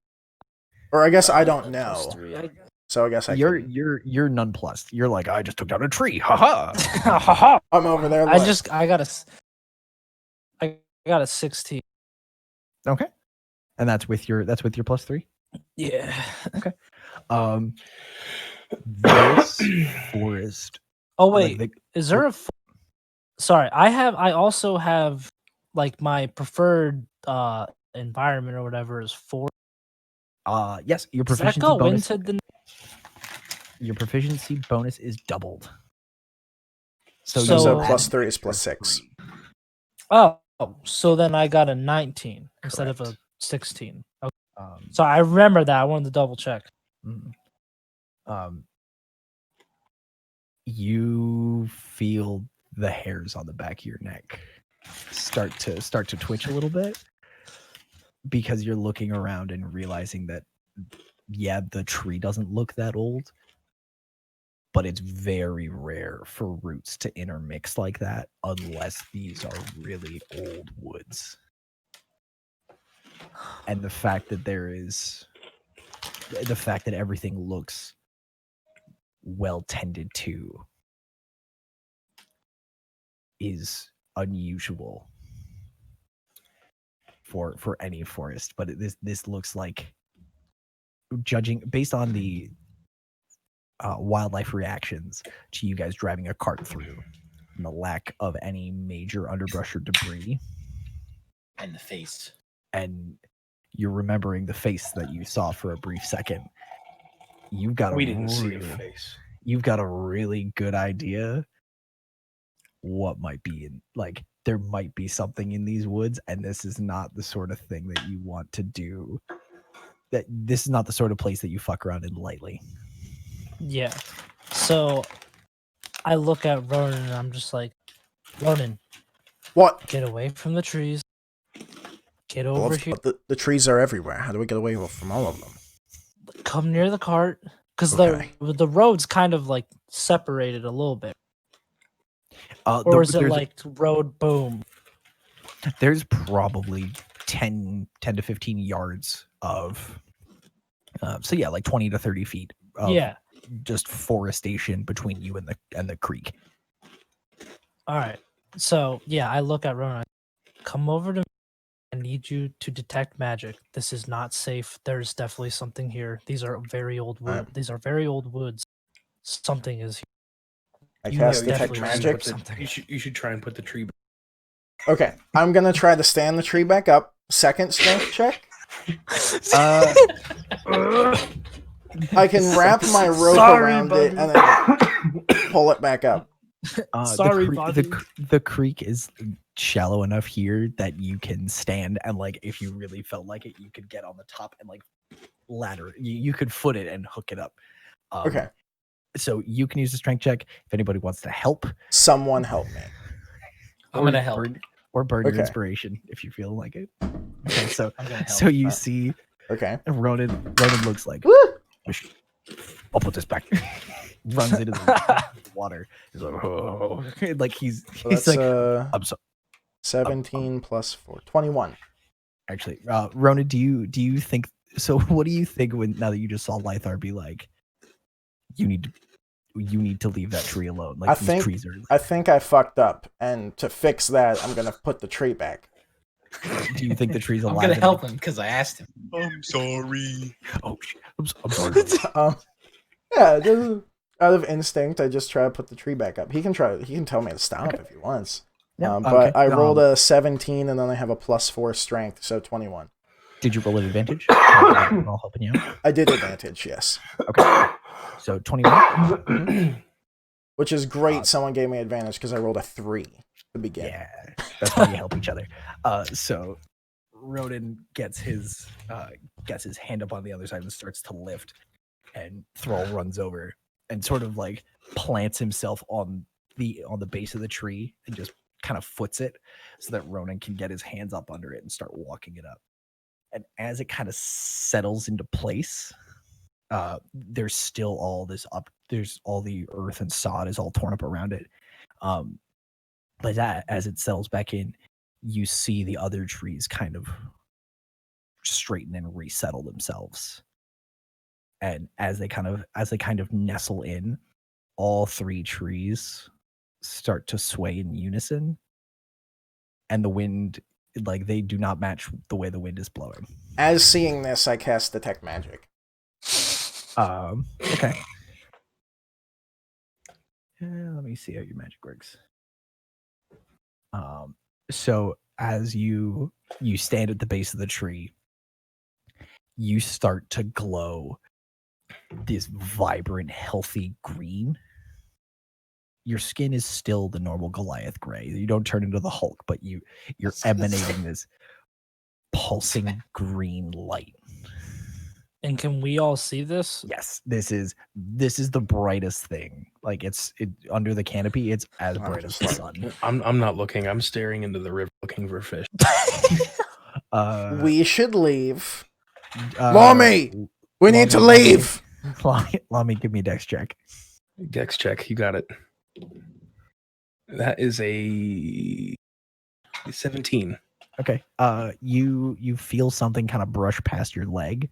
Or I guess I don't plus know. 3. So I guess You're nonplussed. You're like, I just took down a tree. Haha. I'm over there. I Like, got a 16. Okay. And that's with your plus 3? Yeah. This forest. Oh like, wait, is there a? Sorry, I also have like my preferred environment or whatever is 4. Yes, your Does that proficiency go bonus. into the? Your proficiency bonus is doubled. So- so So- plus 3 is plus 6. Oh, so then I got a 19 instead of a Correct. 16. Okay. So I remember that. I wanted to double check. Mhm. You feel the hairs on the back of your neck start to twitch a little bit because you're looking around and realizing that the tree doesn't look that old, but it's very rare for roots to intermix like that unless these are really old woods. And the fact that everything looks well tended to is unusual for any forest, but this looks like, judging based on the wildlife reactions to you guys driving a cart through and the lack of any major underbrush or debris, And the face. and you're remembering the face that you saw for a brief second, you've got We didn't see a face. you've got a really good idea what might be in, like, there might be something in these woods, and this is not the sort of thing that you want to do. That this is not the sort of place that you fuck around in lightly. Yeah. So I look at Ronan and I'm just like, Ronan, What? get away from the trees. Get Well, over here. but the trees are everywhere. How do we get away from all of them? Come near the cart. Because Okay. the road's kind of like separated a little bit. Or There- is it there's- like road boom? there's probably 10 to 15 yards of like 20 to 30 feet of Yeah. just forestation between you and the creek. All right. So yeah, I look at Ronan. Come over to me. I need you to detect magic. This is not safe. There's definitely something here. These are very old wood. Alright. These are very old woods. Something is here. I You cast know, detect definitely magic. something. You should try and put the tree back. Okay, I'm gonna try to stand the tree back up. Second strength check. I can wrap my rope Sorry, around buddy. it and then pull it back up. Sorry, the creek is shallow enough here that you can stand, and like if you really felt like it, you could get on the top and like ladder. You could foot it and hook it up. Okay, So you can use a strength check if anybody wants to help. someone help me. I'm gonna help. Burn your Okay. inspiration if you feel like it. Okay, so I'm gonna help. so you see Okay. Ronan looks like, I'll put this back. Runs into the water. He's like, oh. Like he's So that's like, I'm sorry. 17 plus 4, 21. Actually, Ronan, do you think so? What do you think when, now that you just saw Lythar be like, you need to leave that tree alone? Like, these trees are. I think I fucked up, and to fix that, I'm gonna put the tree back. Do you think the tree's alive? I'm gonna and, help like, him because I asked him. I'm sorry. Oh shit! I'm sorry. Yeah, just out of instinct, I just try to put the tree back up. He can tell me to stop if he wants. Yeah, But okay. I rolled a 17, and then I have a +4 strength, so 21. Did you roll an advantage? I'm all helping you out. I did advantage, yes. Okay. So 21. Which is great. Someone gave me advantage because I rolled a 3 to begin. Yeah, that's why we help each other. So Ronan gets his hand up on the other side and starts to lift, and Thrall runs over and sort of like plants himself on the base of the tree and just kind of foots it so that Ronan can get his hands up under it and start walking it up. And as it kind of settles into place, there's still all this up. There's all the earth and sod is all torn up around it. But that, as it settles back in, you see the other trees kind of straighten and resettle themselves. And as they kind of nestle in, all three trees start to sway in unison. And the wind, like, they do not match the way the wind is blowing. As seeing this, I cast Detect Magic. Okay. Let me see how your magic works. So as you stand at the base of the tree, you start to glow this vibrant, healthy green. Your skin is still the normal Goliath gray. You don't turn into the Hulk, but you're emanating this pulsing green light. And can we all see this? Yes, this is the brightest thing. Like it under the canopy, it's as bright as the sun. I'm not looking. I'm staring into the river looking for fish. We should leave. Lami! We need to leave! Lami, give me a dex check. Dex check. You got it. That is a 17. Okay. You feel something kind of brush past your leg.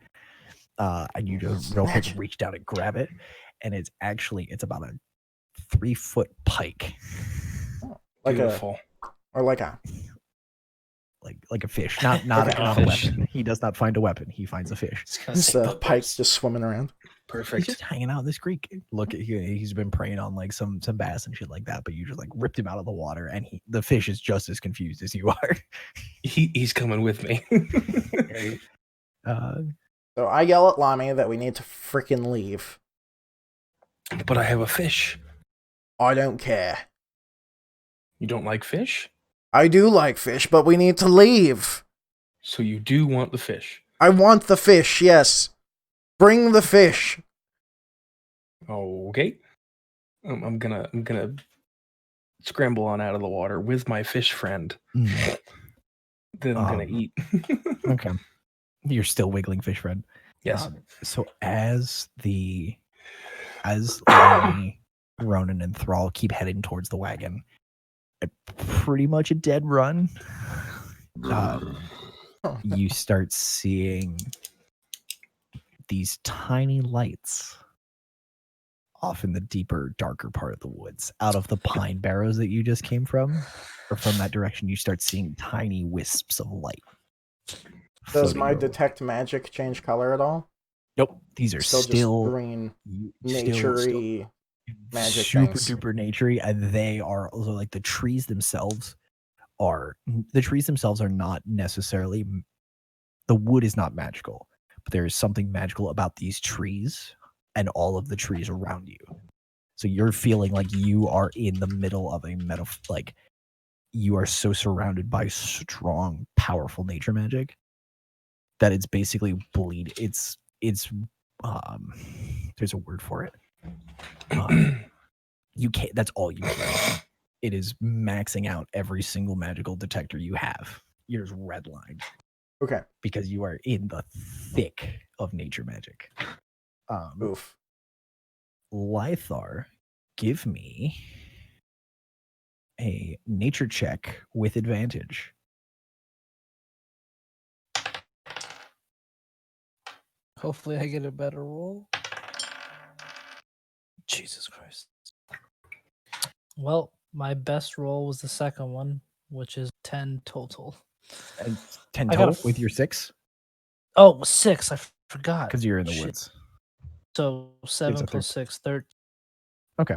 And you just real quick reach down and grab it, and it's about a 3-foot pike. Like Beautiful. like a fish, not a weapon. He does not find a weapon. He finds a fish. Just the pike's just swimming around. Perfect. He's just hanging out in this creek. Look at he's been preying on like some bass and shit like that, but you just like ripped him out of the water, and the fish is just as confused as you are. He's coming with me. So I yell at Lami that we need to freaking leave. But I have a fish. I don't care. You don't like fish? I do like fish, but we need to leave. So you do want the fish? I want the fish, yes. Bring the fish. Okay. I'm gonna scramble on out of the water with my fish friend. Then I'm gonna eat. Okay. You're still wiggling, fish friend. Yes. So as Lami, Ronan, and Thrall keep heading towards the wagon, at pretty much a dead run, you start seeing these tiny lights off in the deeper, darker part of the woods. Out of the pine barrows that you just came from, or from that direction, you start seeing tiny wisps of light. Does my Detect Magic change color at all? Nope. These are still just green, nature-y magic super things. duper nature-y, and they are also like the trees themselves are not necessarily, the wood is not magical, but there is something magical about these trees and all of the trees around you. So you're feeling like you are in the middle of like you are so surrounded by strong, powerful nature magic that it's basically it's there's a word for it. You can't, that's all you can. It is maxing out every single magical detector you have. You're just redlined. Okay. Because you are in the thick of nature magic. Oof. Lythar, give me a nature check with advantage. Hopefully I get a better roll. Jesus Christ. Well, my best roll was the second one, which is 10 total. And 10 I got total with your 6? Oh, 6. I forgot. Because you're in the Shit. woods. So 7 It's a plus 6, 13. Okay.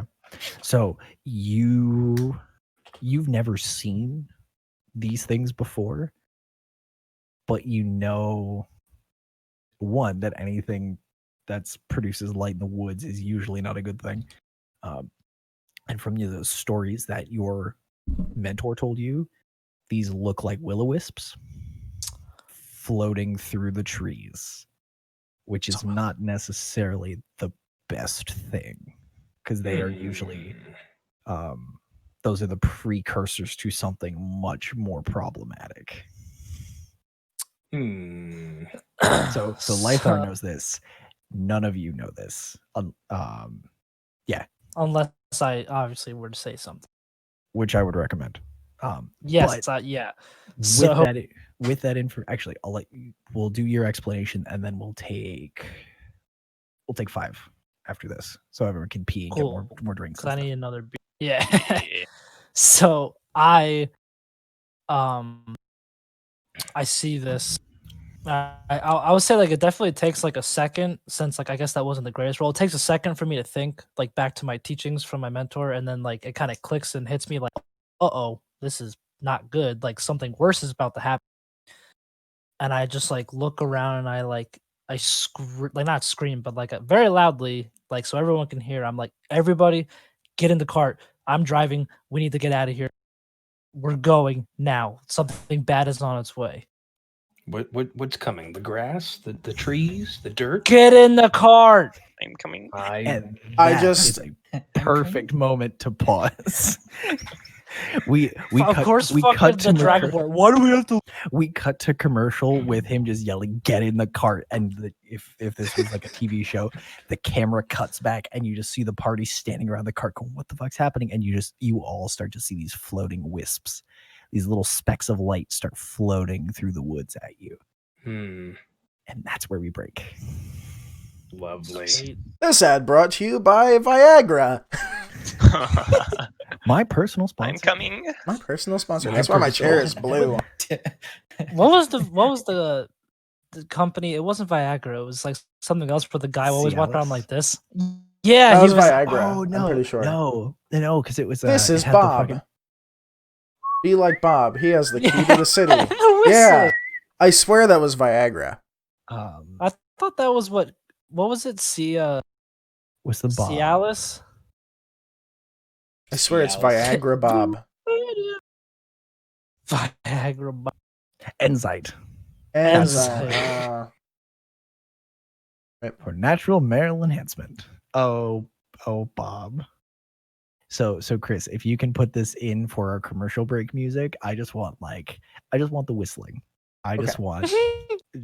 So you've never seen these things before, but you know, one, that anything that produces light in the woods is usually not a good thing. And from those stories that your mentor told you, these look like will-o-wisps. floating through the trees, which is not necessarily the best thing, because they are usually those are the precursors to something much more problematic. So Lythar knows this. None of you know this. Unless I obviously were to say something. Which I would recommend. Yes, but yeah. With So that info, actually, I'll let you. We'll do your explanation, and then we'll take 5 after this, so everyone can pee and cool. get more drinks. Because I And need stuff. another beer. Yeah. Yeah. So I see this. I would say like it definitely takes like a second, since like I guess that wasn't the greatest role. It takes a second for me to think like back to my teachings from my mentor, and then like it kind of clicks and hits me like, oh, this is not good. Like something worse is about to happen. And I just like look around and I like not scream, but like very loudly, like so everyone can hear. I'm like, everybody, get in the cart. I'm driving. We need to get out of here. We're going now. Something bad is on its way. What's coming? The grass, the trees, the dirt. Get in the cart. I'm coming. And I that just- is a perfect moment to pause. we Of cut, course, we fucking cut the to Dragon Board. Why do we have to? we cut to commercial with him just yelling, "Get in the cart!" And if this was like a TV show, the camera cuts back and you just see the party standing around the cart going, "What the fuck's happening?" And you all start to see these floating wisps, these little specks of light start floating through the woods at you, and that's where we break. Lovely. Sweet. This ad brought to you by Viagra. My personal I'm sponsor. coming. My personal sponsor. My That's why my chair is personal- blue. What was the company? It wasn't Viagra. It was like something else for the guy who always walked around Cialis? like this. Yeah, That he was was. Viagra. Oh no, I'm pretty sure. no, because it was. This it is had the Bob. fucking- Be like Bob. He has the key to the city. Who is Yeah. it? I swear that was Viagra. I thought that was what was it? was the Bob. Cialis? I swear it's Cialis. Viagra Bob. Viagra. Enzyte Enzyme. for natural mineral enhancement. Oh, Bob. So Chris, if you can put this in for our commercial break music, I just want the whistling. I just want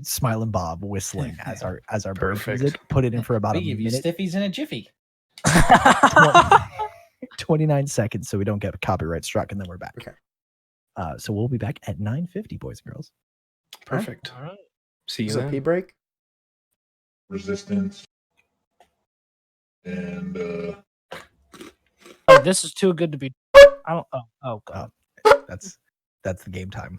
Smiling Bob whistling as our break Perfect. music. Put it in for about We a give you minute, stiffies in a jiffy. 29 seconds, so we don't get copyright struck, and then we're back. Okay. So we'll be back at 9:50, boys and girls. Perfect. All right. See you Is it then. pee break? Resistance. And Oh, this is too good to be. I don't. Oh god. That's the game time.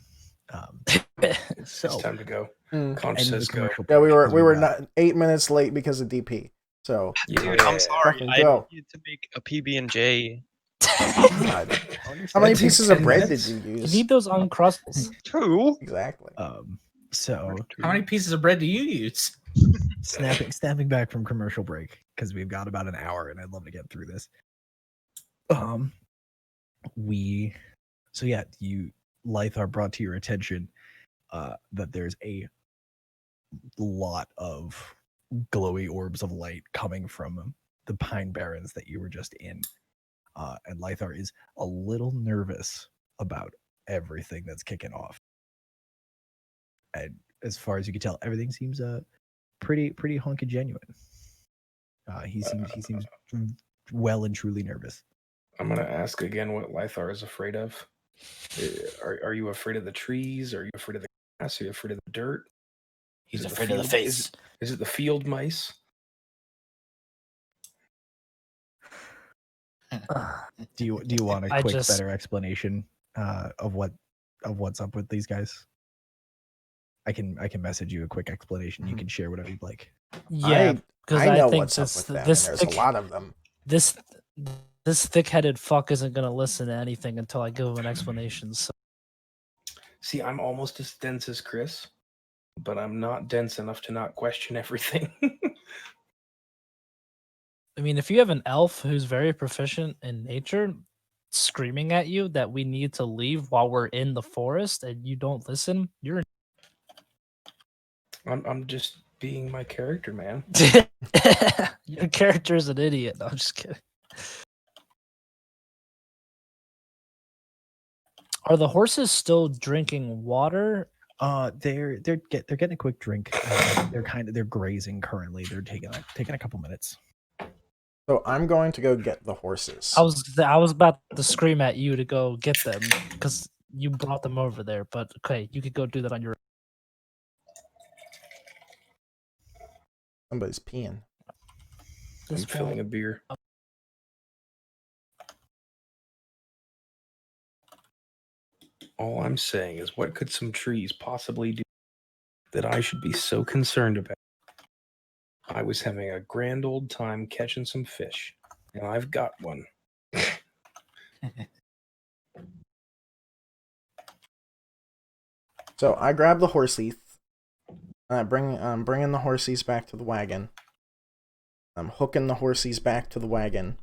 So It's time to go. Mm. Conch end the says go. commercial Yeah, we break, were 'cause we were got- not 8 minutes late because of DP. So Dude, I'm sorry. Fucking I go. needed to make a PB&J. God. How many That takes pieces of 10 bread minutes. did you You use? need those uncrustables. Two. Exactly. So How many pieces of bread do you use? snapping back from commercial break, because we've got about an hour and I'd love to get through this. Lythar brought to your attention that there's a lot of glowy orbs of light coming from the Pine Barrens that you were just in. And Lythar is a little nervous about everything that's kicking off. And as far as you can tell, everything seems pretty hunky genuine. He seems well and truly nervous. I'm gonna ask again what Lythar is afraid of. Are you afraid of the trees? Are you afraid of the grass? Are you afraid of the dirt? He's Is it afraid of the field- face. Is it the field mice? Do you want a I quick, just- better explanation of what's up with these guys? I can message you a quick explanation. You can share whatever you'd like. Yeah, because I know think what's up this with them. And this there's thick, a lot of them. this thick-headed fuck isn't gonna listen to anything until I give him an explanation. So See, I'm almost as dense as Chris, but I'm not dense enough to not question everything. I mean, if you have an elf who's very proficient in nature screaming at you that we need to leave while we're in the forest and you don't listen, you're I'm just being my character, man. Your character's an idiot. No, I'm just kidding. Are the horses still drinking water? They're getting a quick drink. They're grazing currently. They're taking a couple minutes. So I'm going to go get the horses. I was about to scream at you to go get them because you brought them over there. But okay, you could go do that on your. Somebody's peeing. I'm filling a beer. All I'm saying is, what could some trees possibly do that I should be so concerned about? I was having a grand old time catching some fish, and I've got one. So I grab the horsies, and I'm bringing the horsies back to the wagon. I'm hooking the horsies back to the wagon,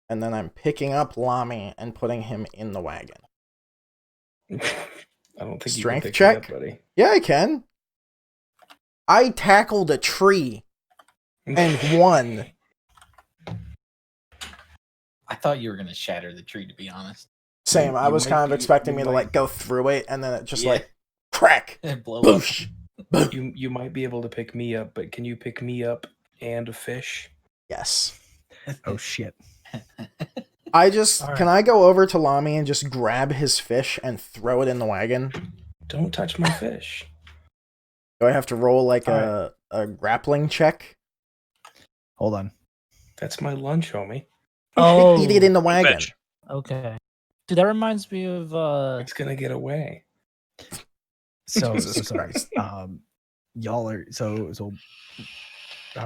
and then I'm picking up Lami and putting him in the wagon. I don't think Strength you can pick check? me up, buddy. Yeah, I can. I tackled a tree and won. I thought you were gonna shatter the tree, to be honest. Same. I You was might kind of be- expecting you me to might- like go through it, and then it just Yeah. like crack, Blow up. boosh. You might be able to pick me up, but can you pick me up and a fish? Yes. Oh shit! I just All right. can I go over to Lami and just grab his fish and throw it in the wagon? Don't touch my fish. Do I have to roll like All a grappling check? Hold on. That's my lunch, homie. Oh, Eat it in the wagon. Veg. okay. Dude, that reminds me of It's gonna get away. So Jesus sorry. Christ. Y'all are so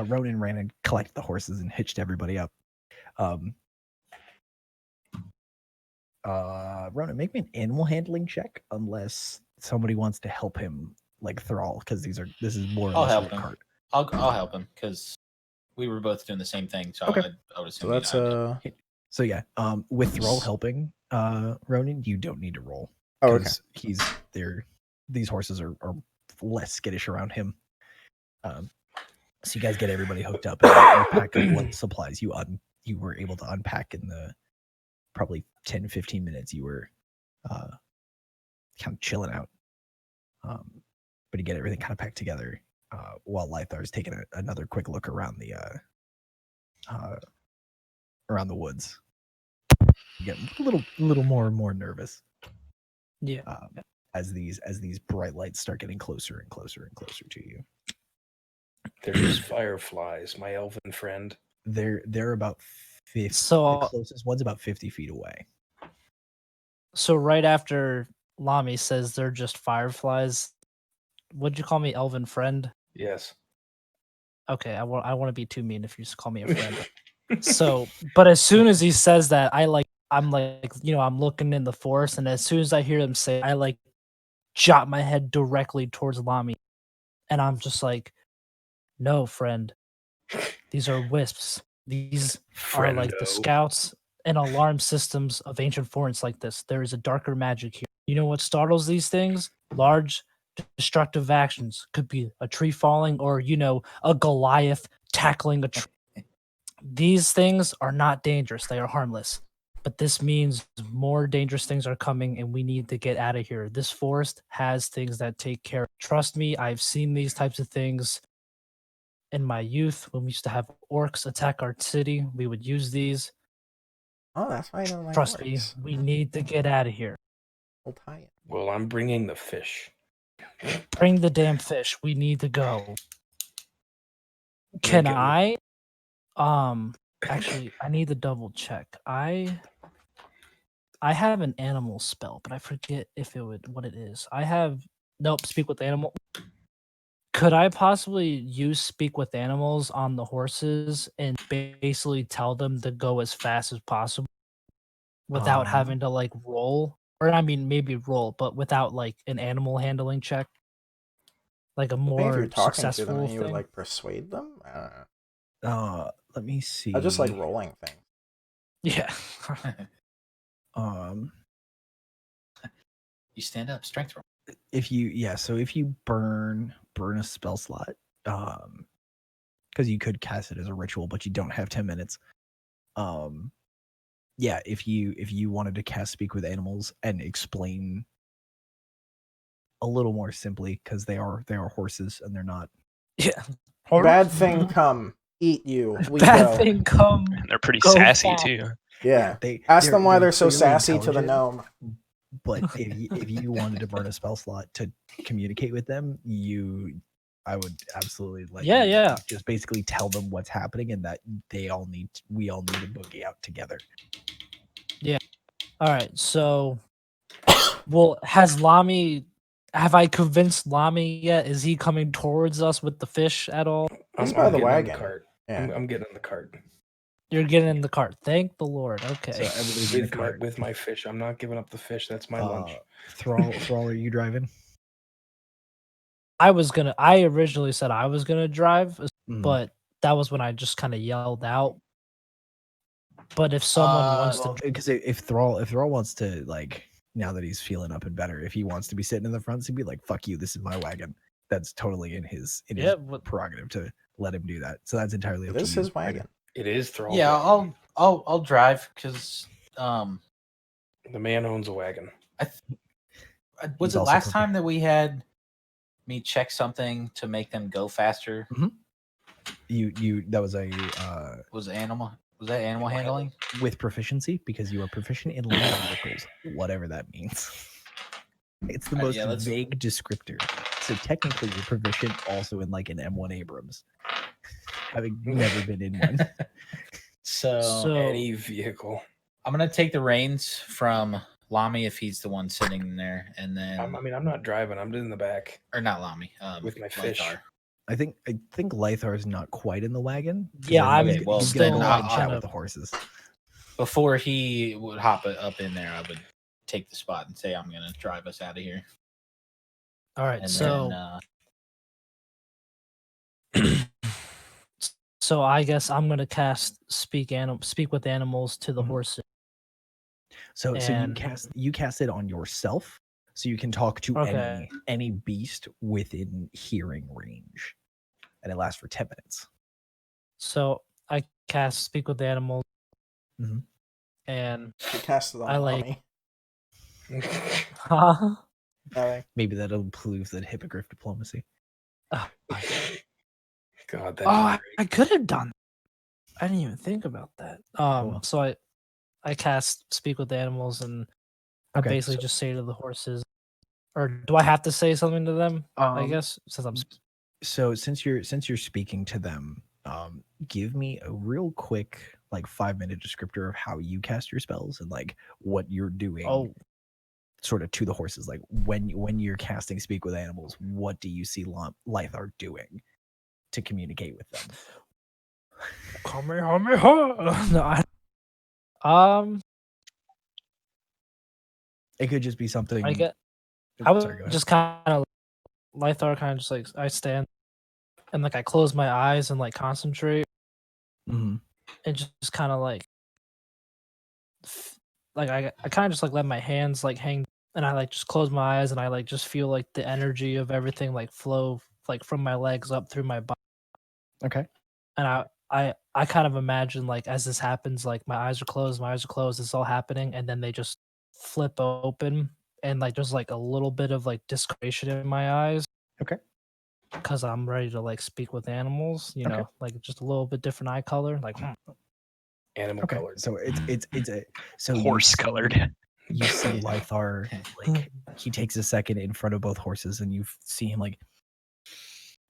Ronan ran and collected the horses and hitched everybody up. Ronan, make me an animal handling check unless somebody wants to help him like thrall, because this is more or I'll less help your him. cart. I'll help him because we were both doing the same thing. So Okay. I would So assume that's So yeah, with thrall helping Ronan, you don't need to roll. oh, okay. Because he's there. These horses are less skittish around him. So you guys get everybody hooked up, and your pack of blood supplies you were able to unpack in the probably 10-15 minutes you were kind of chilling out. But you get everything kind of packed together while Lythar's taking another quick look around the woods. You get a little more and more nervous. yeah. As these bright lights start getting closer and closer and closer to you. They're just fireflies, my elven friend. They're about 50. So- the closest one's about 50 feet away. So right after Lami says they're just fireflies, what'd you call me, elven friend? Yes. Okay, I want to be too mean if you just call me a friend. So, but as soon as he says that, I'm looking in the forest, and as soon as I hear him say, I like jot my head directly towards Lami, and I'm just like, no, friend, these are wisps. These are like the Friendo. scouts and alarm systems of ancient forests like this. There is a darker magic here. You know what startles these things? Large, destructive actions. Could be a tree falling, or a Goliath tackling a tree. These things are not dangerous. They are harmless. But this means more dangerous things are coming, and we need to get out of here. This forest has things that take care. Trust me, I've seen these types of things in my youth when we used to have orcs attack our city. We would use these. Oh, that's why I don't like Trust me, orcs. we need to get out of here. We'll tie it. Well, I'm bringing the fish. Bring the damn fish. We need to go. Can Make it- I? Actually, I need to double check. I have an animal spell, but I forget what it is. Nope, speak with animal. Could I possibly use speak with animals on the horses and basically tell them to go as fast as possible without having to like roll? Or I mean maybe roll, but without like an animal handling check? Like a I think if more you're talking to successful them, you would thing? like persuade them. I don't know. Let me see. I just like rolling things. Yeah. You stand up, strength roll. if you burn a spell slot, because you could cast it as a ritual, but you don't have 10 minutes. Yeah, if you wanted to cast Speak with Animals and explain a little more simply, because they are horses and they're not. Yeah. Bad thing come, eat you. We Bad go. thing come. And they're pretty Go sassy fast. too. Yeah. Ask them why they're so clearly sassy to the intelligent, gnome. But if you wanted to burn a spell slot to communicate with them, I would absolutely like just basically tell them what's happening and that we all need to boogie out together. Yeah. All right. So, well, have I convinced Lamy yet? Is he coming towards us with the fish at all? He's by the getting on wagon. cart. Yeah. I'm getting on the cart. You're getting in the cart. Thank the Lord. Okay. So everybody's in the With cart. with my fish. I'm not giving up the fish. That's my lunch. Thrall, are you driving? I originally said I was gonna drive, but that was when I just kind of yelled out. But if someone wants to, because if Thrall wants to, like, now that he's feeling up and better, if he wants to be sitting in the front, he'd be like, "Fuck you, this is my wagon." That's totally in his prerogative to let him do that. So that's entirely up to you. This is his wagon. It is Thrall. Yeah, I'll drive because the man owns a wagon. was He's it also last prepared. time that we had me check something to make them go faster? That was a Was that animal handling? with proficiency, because you are proficient in land vehicles, whatever that means. It's the most vague descriptor. So technically, you're proficient also in like an M1 Abrams, having never been in one. So Any vehicle. I'm gonna take the reins from Lamy if he's the one sitting in there, and then I'm not driving. I'm in the back or not Lamy with my fish. Lythar. I think Lythar's not quite in the wagon. Yeah, I'm Okay, well, he's still gonna go then and I'll- chat with the horses. Before he would hop up in there, I would take the spot and say I'm gonna drive us out of here. all right. And So, then, so I guess I'm gonna cast speak with animals to the horses. So And- you cast it on yourself, so you can talk to Okay. any beast within hearing range, and it lasts for 10 minutes. So I cast speak with animals, Mhm. and He cast it on I like- Mommy. huh? Nothing. Maybe that'll prove that hippogriff diplomacy. Oh, God, that's I could have done. I didn't even think about that. Cool. So I cast speak with animals, and I Okay, basically so- just say to the horses, or do I have to say something to them? I Um, guess since I'm So since you're speaking to them, give me a real quick, like, 5-minute descriptor of how you cast your spells and like what you're doing. Sort of to the horses, like when you're casting speak with animals, what do you see Lythar doing to communicate with them? No, It could just be something. I get. Oh, I would sorry, go ahead. just kind of Lythar kind of just like I stand and like I close my eyes and like concentrate Mhm. and just kind of like I kind of just like let my hands like hang and I like just close my eyes and I like just feel like the energy of everything like flow like from my legs up through my body. Okay. And I kind of imagine like as this happens, like my eyes are closed, it's all happening, and then they just flip open and like there's like a little bit of like discoloration in my eyes. Okay. Because I'm ready to like speak with animals, you Okay. know, like just a little bit different eye color, like animal Okay. colored. So it's a so Horse colored. You see Lythar, like, he takes a second in front of both horses, and you see him like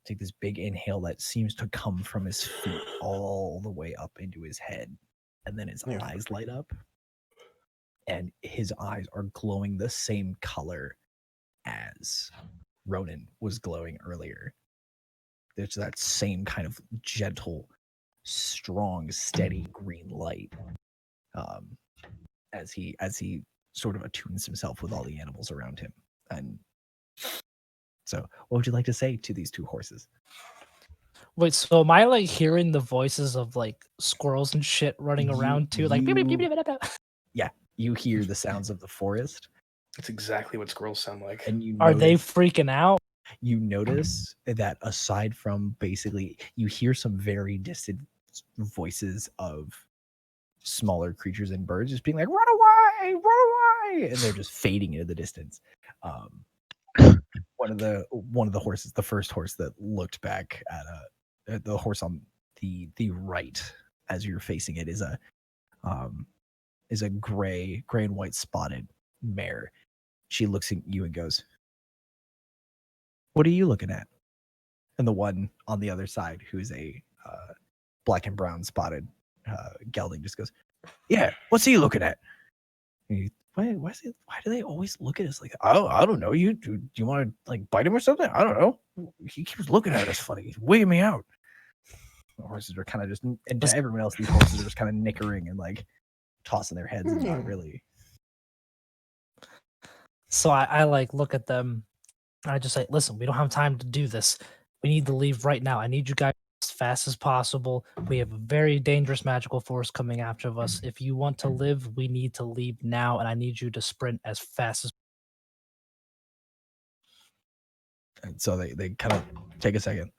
take this big inhale that seems to come from his feet all the way up into his head, and then his Yeah. eyes light up, and his eyes are glowing the same color as Ronan was glowing earlier. There's that same kind of gentle, strong, steady green light, as he sort of attunes himself with all the animals around him. And so, what would you like to say to these two horses? wait, so am I like hearing the voices of like squirrels and shit running around too? Like beep, beep, beep, beep, beep, beep. Yeah, you hear the sounds of the forest, That's exactly what squirrels sound like. And you Are they notice, freaking out? you notice that aside from basically, you hear some very distant voices of smaller creatures and birds just being like, "Run away, run away!" and they're just fading into the distance. One of the horses, the first horse that looked back at the horse on the right as you're facing it is a gray and white spotted mare. She looks at you and goes, "What are you looking at?" And the one on the other side, who is a black and brown spotted gelding, just goes, "Yeah, what's he looking at?" And you, why do they always look at us like that? I don't know. Do you want to like bite him or something? I don't know. He keeps looking at us funny. He's wigging me out. The horses are kind of just, and to everyone else, these horses are just kind of nickering and like tossing their heads and not really. So I like look at them and I just say, listen, we don't have time to do this. We need to leave right now. I need you guys as fast as possible. We have a very dangerous magical force coming after us. If you want to live, we need to leave now, and I need you to sprint as fast as. And so they kind of take a second,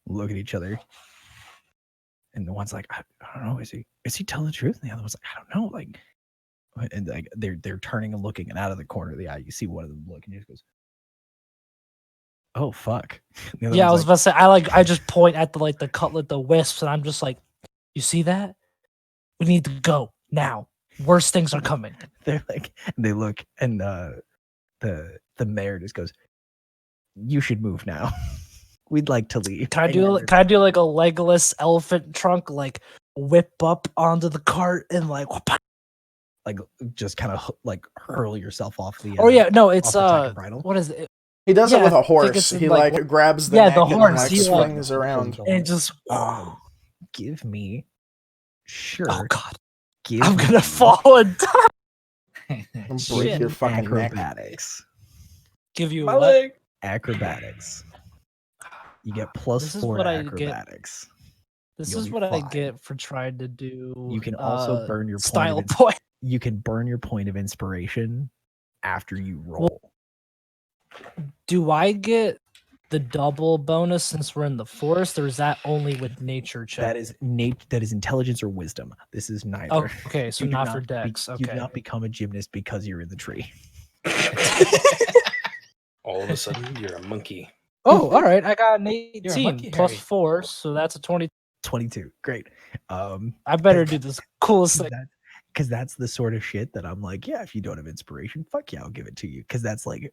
look at each other, and the one's like, I don't know, is he telling the truth? And the other one's like, I don't know, like, and like they're turning and looking, and out of the corner of the eye, you see one of them look, and he just goes, "Oh fuck!" Yeah, I was about to say, I just point at the cutlet, the wisps, and I'm just like, you see that? We need to go now. Worst things are coming. They're like, they look, and the mayor just goes, "You should move now. We'd like to leave." Can I do like a Legolas elephant trunk, like whip up onto the cart and like just kind of like hurl yourself off the? Oh yeah, no, it's off the bridle? what is it? He does Yeah, it with I a think horse. it's in, He like, like grabs the yeah, neck the and then horse, like he, like, swings around. And just give me, sure. oh god, Give I'm gonna me fall and die. And break your fucking neck. acrobatics. Give you My what? leg. Acrobatics. You get This is +4 what I get. acrobatics. This You'll is be what I fine. get for trying to do. You can also burn your style point. point. You can burn your point of inspiration after you roll. Do I get the double bonus since we're in the forest, or is that only with nature check? That is intelligence or wisdom. This is neither. Okay, so You do not for dex. You do Okay. not become a gymnast because you're in the tree. All of a sudden, you're a monkey. Oh, all right. I got an monkey, 18 plus Harry. 4, so that's a 20. 22. Great. I better do this coolest thing. Because that's the sort of shit that I'm like, yeah, if you don't have inspiration, fuck yeah, I'll give it to you. Because that's like,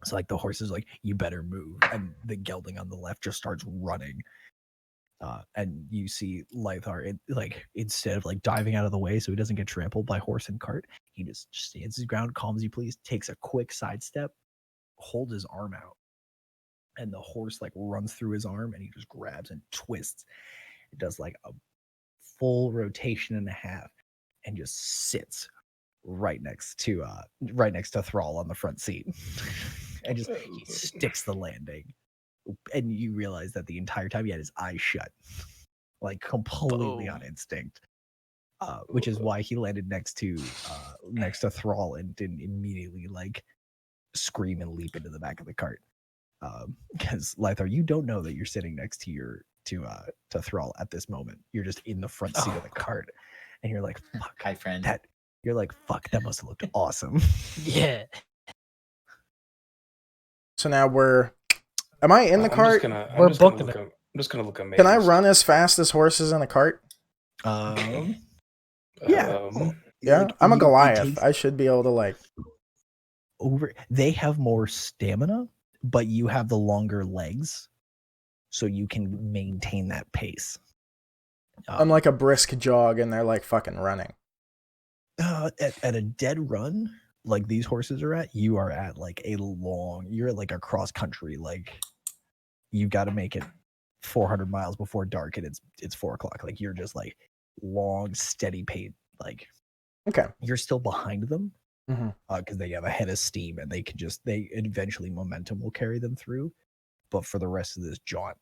it's like the horse is like, you better move. And the gelding on the left just starts running. And you see Lythar, like, instead of like diving out of the way so he doesn't get trampled by horse and cart, he just stands his ground, calm as you please, takes a quick sidestep, holds his arm out. And the horse like runs through his arm and he just grabs and twists. It does like a full rotation and a half and just sits right next to Thrall on the front seat. And just he sticks the landing. And you realize that the entire time he had his eyes shut. Like completely on instinct. Which is why he landed next to Thrall and didn't immediately like scream and leap into the back of the cart. Because Lythar, you don't know that you're sitting next to to Thrall at this moment. You're just in the front seat of the cart, and you're like, "Fuck, Hi, friend." You're like, "Fuck, that must have looked awesome." Yeah. So now am I in the cart? We're booking it. I'm just gonna look amazed. Can I run as fast as horses in a cart? Yeah. Yeah, Like, I'm a it Goliath. takes I should be able to like. They have more stamina, but you have the longer legs, so you can maintain that pace. I'm like a brisk jog, and they're like fucking running. At a dead run, like these horses are at, you are at like you're at like a cross country. Like you got to make it 400 miles before dark, and it's 4:00. Like you're just like long, steady pace. Like Okay, you're still behind them. Mm-hmm. Because they have a head of steam and they eventually momentum will carry them through. But for the rest of this jaunt,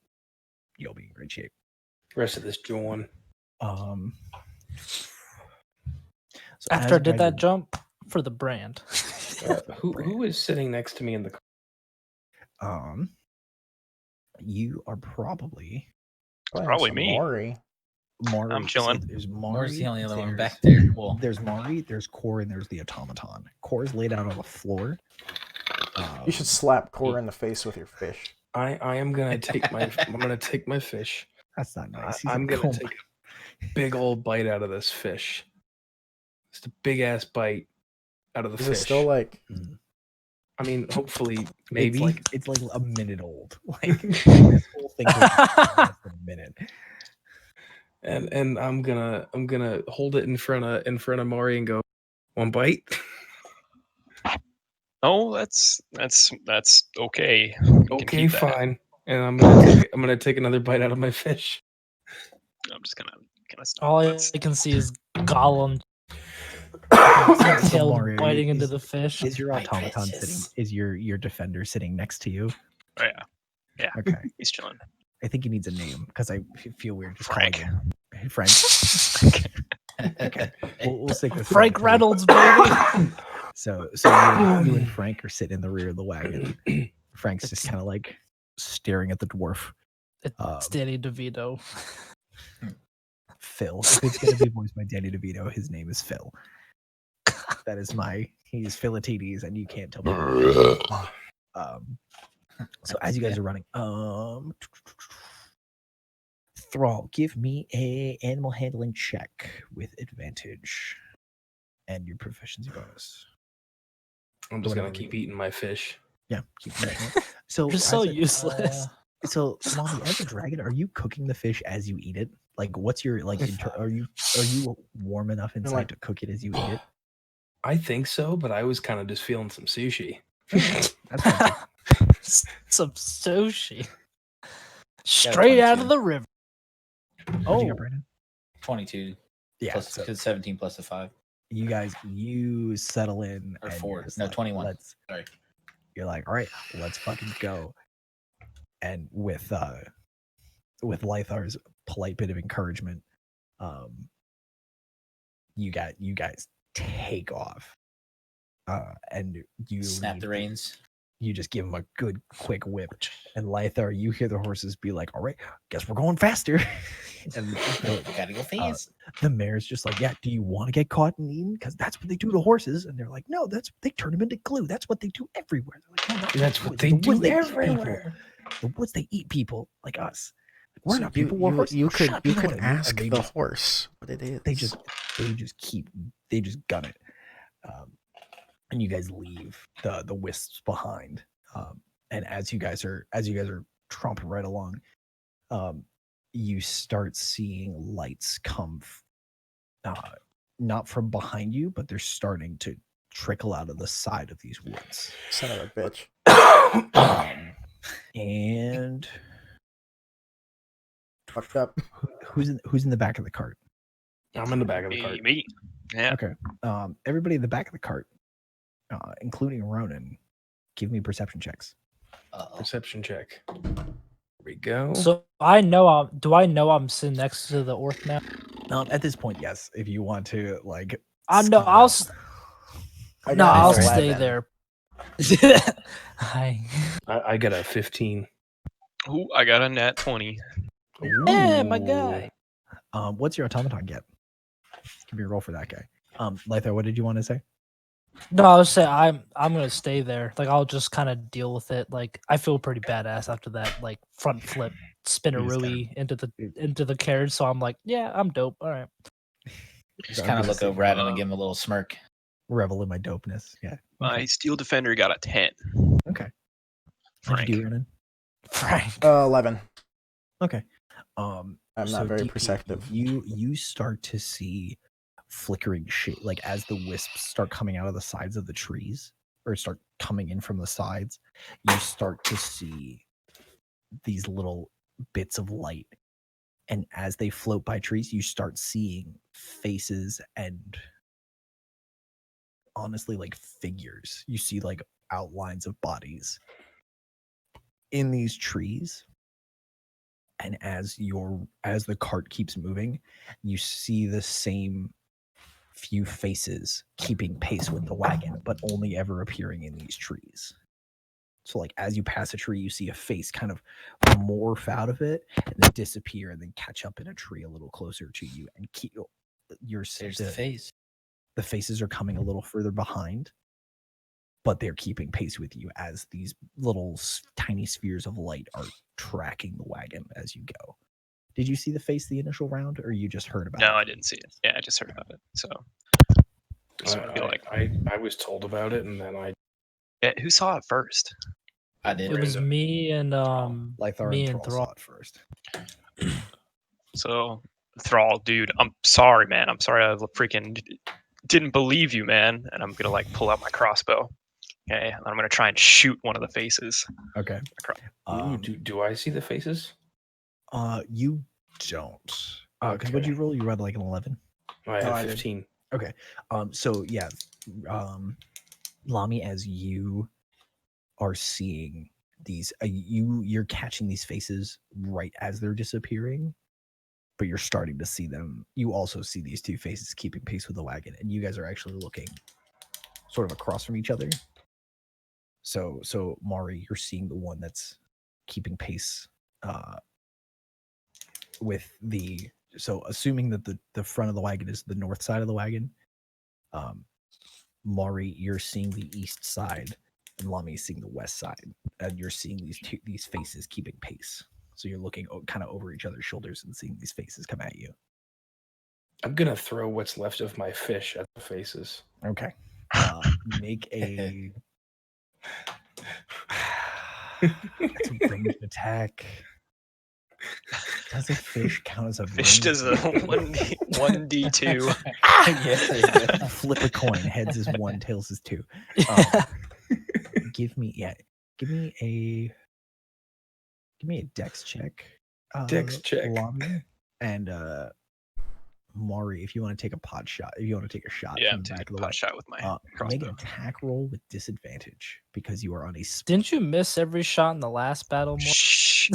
you'll be in great shape. Rest of this John. So After I as did guys that jump for the brand. Who is sitting next to me in the car? You are probably Playing Probably some me. Maury. Maury. I'm chilling. So there's Maury. Moore's the only other one there's- back there. Well, There's Maury, there's Core, and there's the automaton. Core's laid out on the floor. You should slap Core in the face with your fish. I am gonna take my fish. That's not nice. He's I'm like, gonna "Oh take a big old bite out of this fish. Just a big ass bite out of the Is fish. it still like I mean, hopefully, maybe. It's like a minute old. Like this whole thing takes less than a minute. And I'm gonna hold it in front of Maury and go, one bite. Oh, that's okay. You can Okay, keep that. fine. And I'm gonna take another bite out of my fish. I'm just gonna All I that's- can see is Gollum So tail Mario, biting into is- the fish. Is your My automaton precious. sitting? Is your defender sitting next to you? Oh yeah, Okay. he's chilling. I think he needs a name because I feel weird just Frank. calling him Hey, Frank. Okay, we'll stick with Frank Frank. Reynolds, baby. So you and Frank are sitting in the rear of the wagon. Frank's just kind of like staring at the dwarf. It's Danny DeVito. Phil. If it's gonna be voiced by Danny DeVito, his name is Phil. That is he's Philatides, and you can't tell me. So as you guys are running, Thrall, give me a animal handling check with advantage and your proficiency bonus. I'm just gonna Whatever keep you- eating my fish. Yeah, keep doing it. So You're so as a- useless. So, Mommy, as a dragon, are you cooking the fish as you eat it? Like, what's your like? Are you warm enough inside like- to cook it as you eat it? I think so, but I was kind of just feeling some sushi. That's fine. Some sushi. Straight out of 22. the river. What'd you get, Brandon? 22 Yeah, plus so 17 plus the 5 you guys, you settle in or and 4. you're just No, like, 21. Sorry. You're like, all right, let's fucking go. And with Lythar's polite bit of encouragement, you guys take off. And you Snap lead the reins. You just give him a good quick whip, and Lythar, you hear the horses be like, all right, guess we're going faster. And Gotta go fast. the mayor's just like, yeah, do you want to get caught and eaten? Because that's what they do to horses. And they're like, no, they turn them into glue. That's what they do everywhere. They're like, no, That's the what woods. they The woods, do eat people. everywhere. The woods, they eat people like us. We're So not people. We're horses. you Shut could up, you know could what I mean? And ask they the just- horse what it is. they just gun it. And you guys leave the wisps behind. And as you guys are tromping right along, you start seeing lights come not from behind you, but they're starting to trickle out of the side of these woods. Son of a bitch. And Fucked up. who's in the back of the cart? I'm in the back of the cart. Me. Yeah. Okay. Everybody in the back of the cart, including Ronan, give me perception checks. Uh-oh. Perception check. Here we go. So I know do I know I'm sitting next to the orc now? At this point, yes. If you want to, like, I know skew I'll out. I no, got I'll an stay 11. there. I got a 15. Ooh, I got a nat 20. Yeah, my Ooh. guy. What's your automaton get? Give me a roll for that guy. Lythar, what did you want to say? No, I was saying I'm gonna stay there. Like I'll just kind of deal with it. Like I feel pretty badass after that. Like front flip, spinneroo into the carriage. So I'm like, yeah, I'm dope. All right. Just I'm kind of gonna look say, over at him and give him a little smirk. revel in my dopeness. Yeah. My steel defender got a 10. Okay. Frank. What'd you do, Ronan? Frank. 11. Okay. I'm So not very DP, perceptive. You start to see flickering shape, like as the wisps start coming out of the sides of the trees, or start coming in from the sides. You start to see these little bits of light, and as they float by trees, you start seeing faces and honestly, like figures. You see like outlines of bodies in these trees. And as the cart keeps moving, you see the same few faces keeping pace with the wagon, but only ever appearing in these trees. So like as you pass a tree, you see a face kind of morph out of it and then disappear and then catch up in a tree a little closer to you and keep There's the face. The faces are coming a little further behind, but they're keeping pace with you as these little tiny spheres of light are tracking the wagon as you go. Did you see the face the initial round, or you just heard about it? No, I didn't see it. Yeah, I just heard about it. So just want to be like, I was told about it, and then yeah, who saw it first? I did. It was me and Lythar me and and Thrall Thrall. saw it first. So Thrall, dude, I'm sorry, man. I'm sorry. I freaking didn't believe you, man. And I'm gonna like pull out my crossbow. Okay, and I'm gonna try and shoot one of the faces. Okay. do I see the faces? You don't. Because what'd you roll? You rolled like an 11. I No, I have did. 15. Okay. So yeah, Lami, as you are seeing these, you're catching these faces right as they're disappearing, but you're starting to see them. You also see these two faces keeping pace with the wagon, and you guys are actually looking sort of across from each other. So Mari, you're seeing the one that's keeping pace with the. So assuming that the front of the wagon is the north side of the wagon, Mari, you're seeing the east side, and Lami is seeing the west side, and you're seeing these faces keeping pace. So you're looking kind of over each other's shoulders and seeing these faces come at you. I'm gonna throw what's left of my fish at the faces. Okay. Make a. It's a ranged attack. Does a fish count as a Fish does a 1d2. Yeah. Flip a coin. Heads is 1, tails is 2. Give me a dex check. Dex check. Lami. And Mari, if you want to take a pot shot, if you want to take a shot Yeah, from I'm the back taking of a the pot shot with my make an crossbow. attack roll with disadvantage because you are on a Didn't you miss every shot in the last battle? Shh.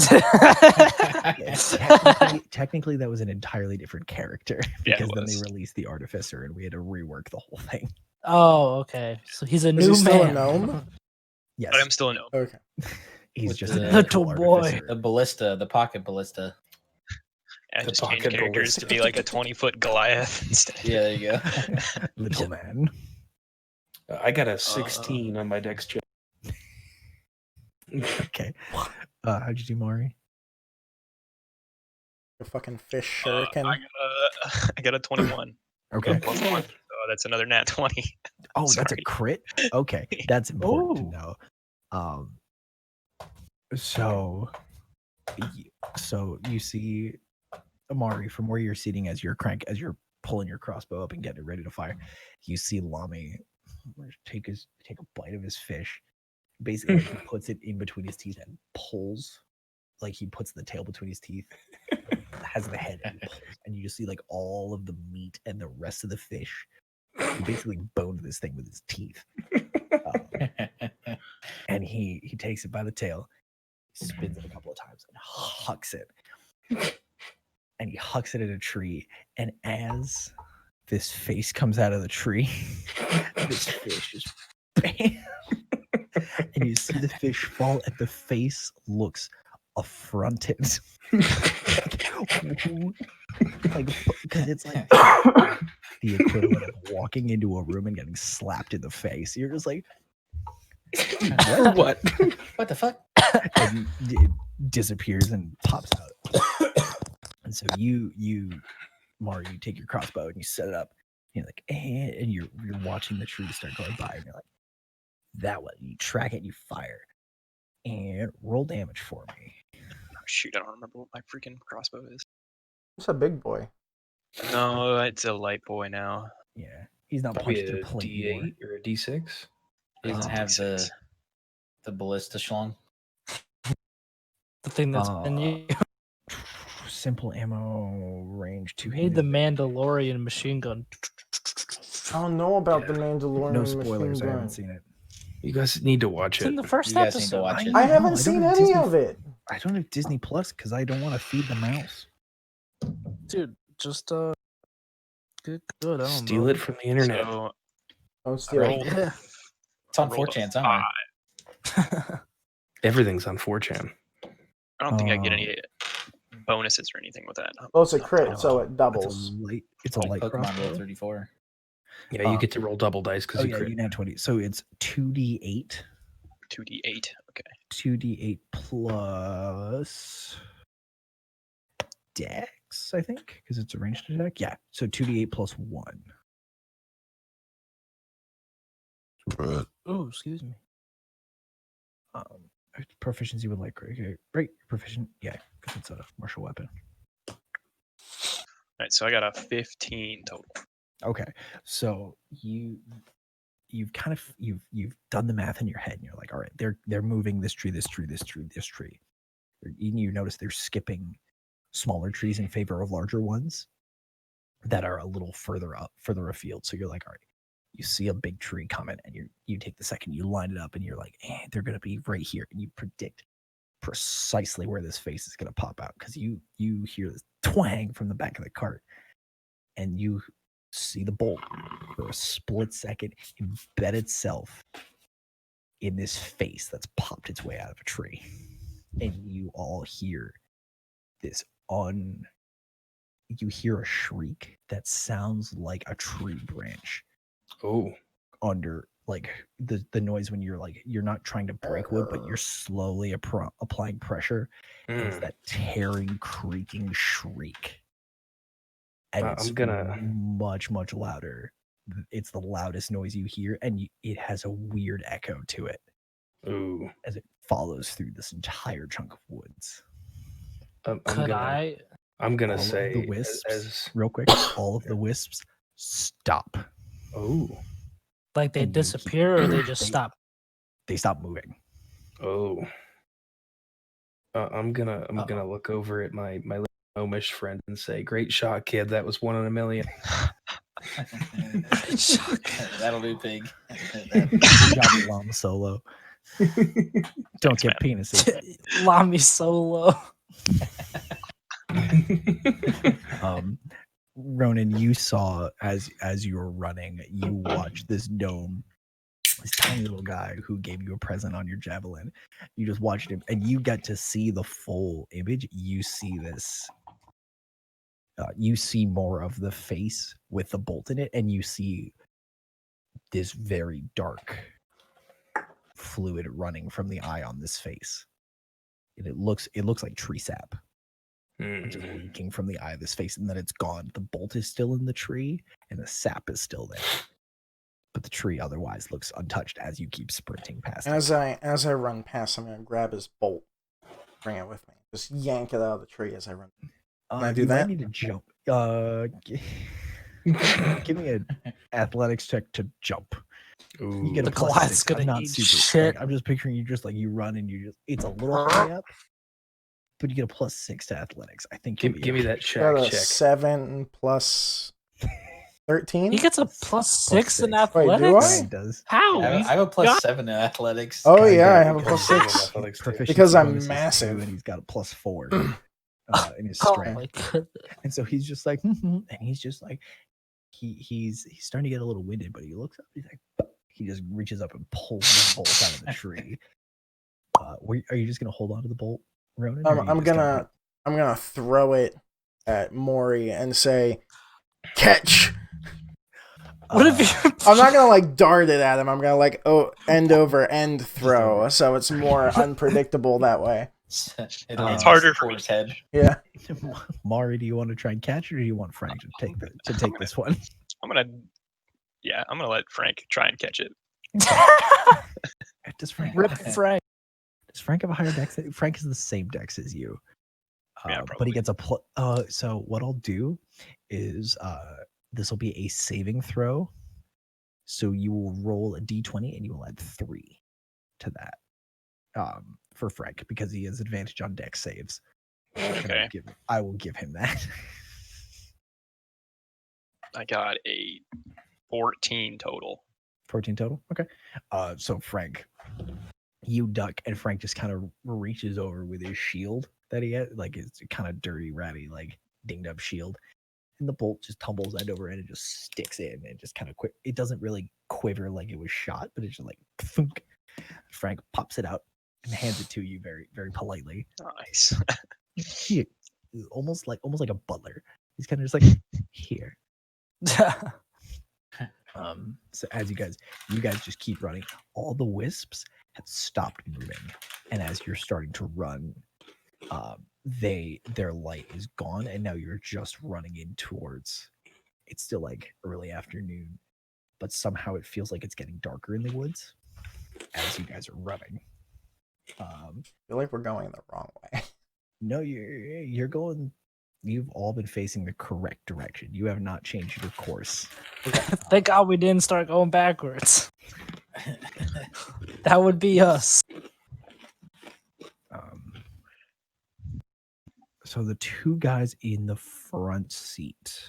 Technically, that was an entirely different character Yeah, it because then they was. released the artificer and we had to rework the whole thing. Oh, okay. So he's a Is new he still a man. gnome? Yes, But I'm still a gnome. Okay. he's With just the an little actual boy. artificer. The ballista, the pocket ballista. I The just changed pocket characters to ballista. be like a 20-foot Goliath instead. Yeah, there you go. Little man. I got a 16 on my dex check. Okay. How'd you do, Mari? A fucking fish I shuriken. got a 21. Okay. Plus 1. Oh, that's another nat 20. Oh, that's a Sorry. crit? Okay. That's important to Ooh. know. So you see Amari from where you're sitting as you're pulling your crossbow up and getting it ready to fire. You see Lami take a bite of his fish. Basically, like, he puts it in between his teeth and pulls. Like he puts the tail between his teeth, has the head, and pulls, and you just see like all of the meat and the rest of the fish. He basically boned this thing with his teeth. And he takes it by the tail, spins it a couple of times, and hucks it. And he hucks it at a tree. And as this face comes out of the tree, this fish is bam. And you see the fish fall, and the face looks affronted. Like, because it's like the equivalent of walking into a room and getting slapped in the face. You're just like, For what? What the fuck? and it disappears and pops out. And so you Mari, you take your crossbow and you set it up. And you're like, and you're watching the tree start going by, and you're like, that one. You track it, and you fire, and roll damage for me. Oh, shoot, I don't remember what my freaking crossbow is. It's a big boy. No, it's a light boy now. Yeah, he's not Probably punched a through plate anymore. D8 or a D6. He doesn't Oh, have D6. the ballista schlong. The thing that's in you Simple ammo range made the 2-handed. Mandalorian machine gun. I don't know about the Yeah. Mandalorian No machine spoilers. I gun. haven't seen it. You guys need to watch It's in it. the first You guys need to episode. watch it. I know, haven't don't seen have any Disney- of it. I don't have Disney Plus because I don't want to feed the mouse. Dude, just Good. I don't Steal know. it from the internet. So Don't I steal it. rolled, Yeah. It's on I rolled a 4chan somewhere. 5. Everything's on 4chan. I don't think I get any bonuses or anything with that. Well, it's a Not that I crit, know so of. it It's doubles. a Like light Pokemon crossbow. Rule 34. Yeah, you get to roll double dice because Oh you yeah, crit. you nat 20. So it's 2d8. 2d8. Okay. 2d8 plus dex, I think, because it's a ranged attack. Yeah, so 2d8 plus 1. Oh, excuse me. Proficiency with light crit. Okay, right, proficient. Yeah, because it's a martial weapon. All right. So I got a 15 total. Okay, so you've kind of you've done the math in your head, and you're like, all right, they're moving this tree, this tree, this tree, this tree. You notice they're skipping smaller trees in favor of larger ones that are a little further afield. So you're like, all right, you see a big tree coming, and you take the second, you line it up, and you're like, they're gonna be right here, and you predict precisely where this face is gonna pop out because you hear this twang from the back of the cart, and you see the bolt for a split second embed itself in this face that's popped its way out of a tree, and you all hear this you hear a shriek that sounds like a tree branch Oh, under, like, the noise when you're not trying to break wood, but you're slowly applying pressure, and it's that tearing, creaking shriek, and I'm it's gonna- much louder. It's the loudest noise you hear, and it has a weird echo to it ooh. as it follows through this entire chunk of woods. I'm Could gonna, I? I'm gonna All of say the wisps, as real quick, all of the wisps stop. oh, Like they And you disappear or they just they- stop? They stop moving. oh. I'm gonna look over at my little gnomish friend and say, "Great shot, kid. That was 1 in a million." That'll be big. Good job, Llama Solo. Don't Thanks, get penises. Lami Solo. Ronan, you saw as you were running, you watched this gnome, this tiny little guy who gave you a present on your javelin. You just watched him, and you got to see the full image. You see this. You see more of the face with the bolt in it, and you see this very dark fluid running from the eye on this face. And it looks like tree sap, just leaking from the eye of this face, and then it's gone. The bolt is still in the tree, and the sap is still there, but the tree otherwise looks untouched as you keep sprinting past it. As I run past, I'm gonna grab his bolt, bring it with me, just yank it out of the tree as I run. Can I do you that? might need to jump. Give me an athletics check to jump. You get a The plus glad's 6. gonna I'm not eat super. shit. I'm just picturing you just like you run and it's a little high up, but you get a plus 6 to athletics. I think. Give me that Got a check. 7 plus 13. He gets a plus 6 in 6. Wait, do athletics? I? He does. How? I have a plus 7 in athletics. Oh Kinda yeah, I good have a because plus he's 6. Athletics too. Proficiency Because I'm bonus is 2, massive. and he's got a plus 4 in his Oh strength. my goodness. And so he's just like, and he's just like, he's starting to get a little winded, but he looks up. He's like, he just reaches up and pulls the bolt out of the tree. Are you just gonna hold on to the bolt, Ronan? or are you I'm just gonna throw it at Maury and say, "Catch!" What if you? I'm not gonna like dart it at him. I'm gonna like end over end throw, so it's more unpredictable that way. It It's lands harder for for his head. Yeah. Mari, do you want to try and catch it, or do you want Frank to take this one? I'm gonna let Frank try and catch it. Does Frank Rip Frank. Does Frank have a higher dex? Frank is the same dex as you. Yeah, But probably. he gets a so what I'll do is this will be a saving throw. So you will roll a d20 and you will add 3 to that for Frank because he has advantage on dex saves. And Okay. I will give him that. I got a 14 total. 14 total. Okay. So Frank, you duck, and Frank just kind of reaches over with his shield that he had, like it's kind of dirty, ratty, like dinged up shield, and the bolt just tumbles end over end and just sticks in and just kind of quick. It doesn't really quiver like it was shot, but it's just like thunk. Frank pops it out and hands it to you very, very politely. Nice. Here, almost like a butler. He's kind of just like, here. So as you guys just keep running, all the wisps have stopped moving, and as you're starting to run, their light is gone, and now you're just running in towards. It's still like early afternoon, but somehow it feels like it's getting darker in the woods as you guys are running. I feel like we're going the wrong way. No, you're going. You've all been facing the correct direction. You have not changed your course. Thank God we didn't start going backwards. That would be us. So the two guys in the front seat.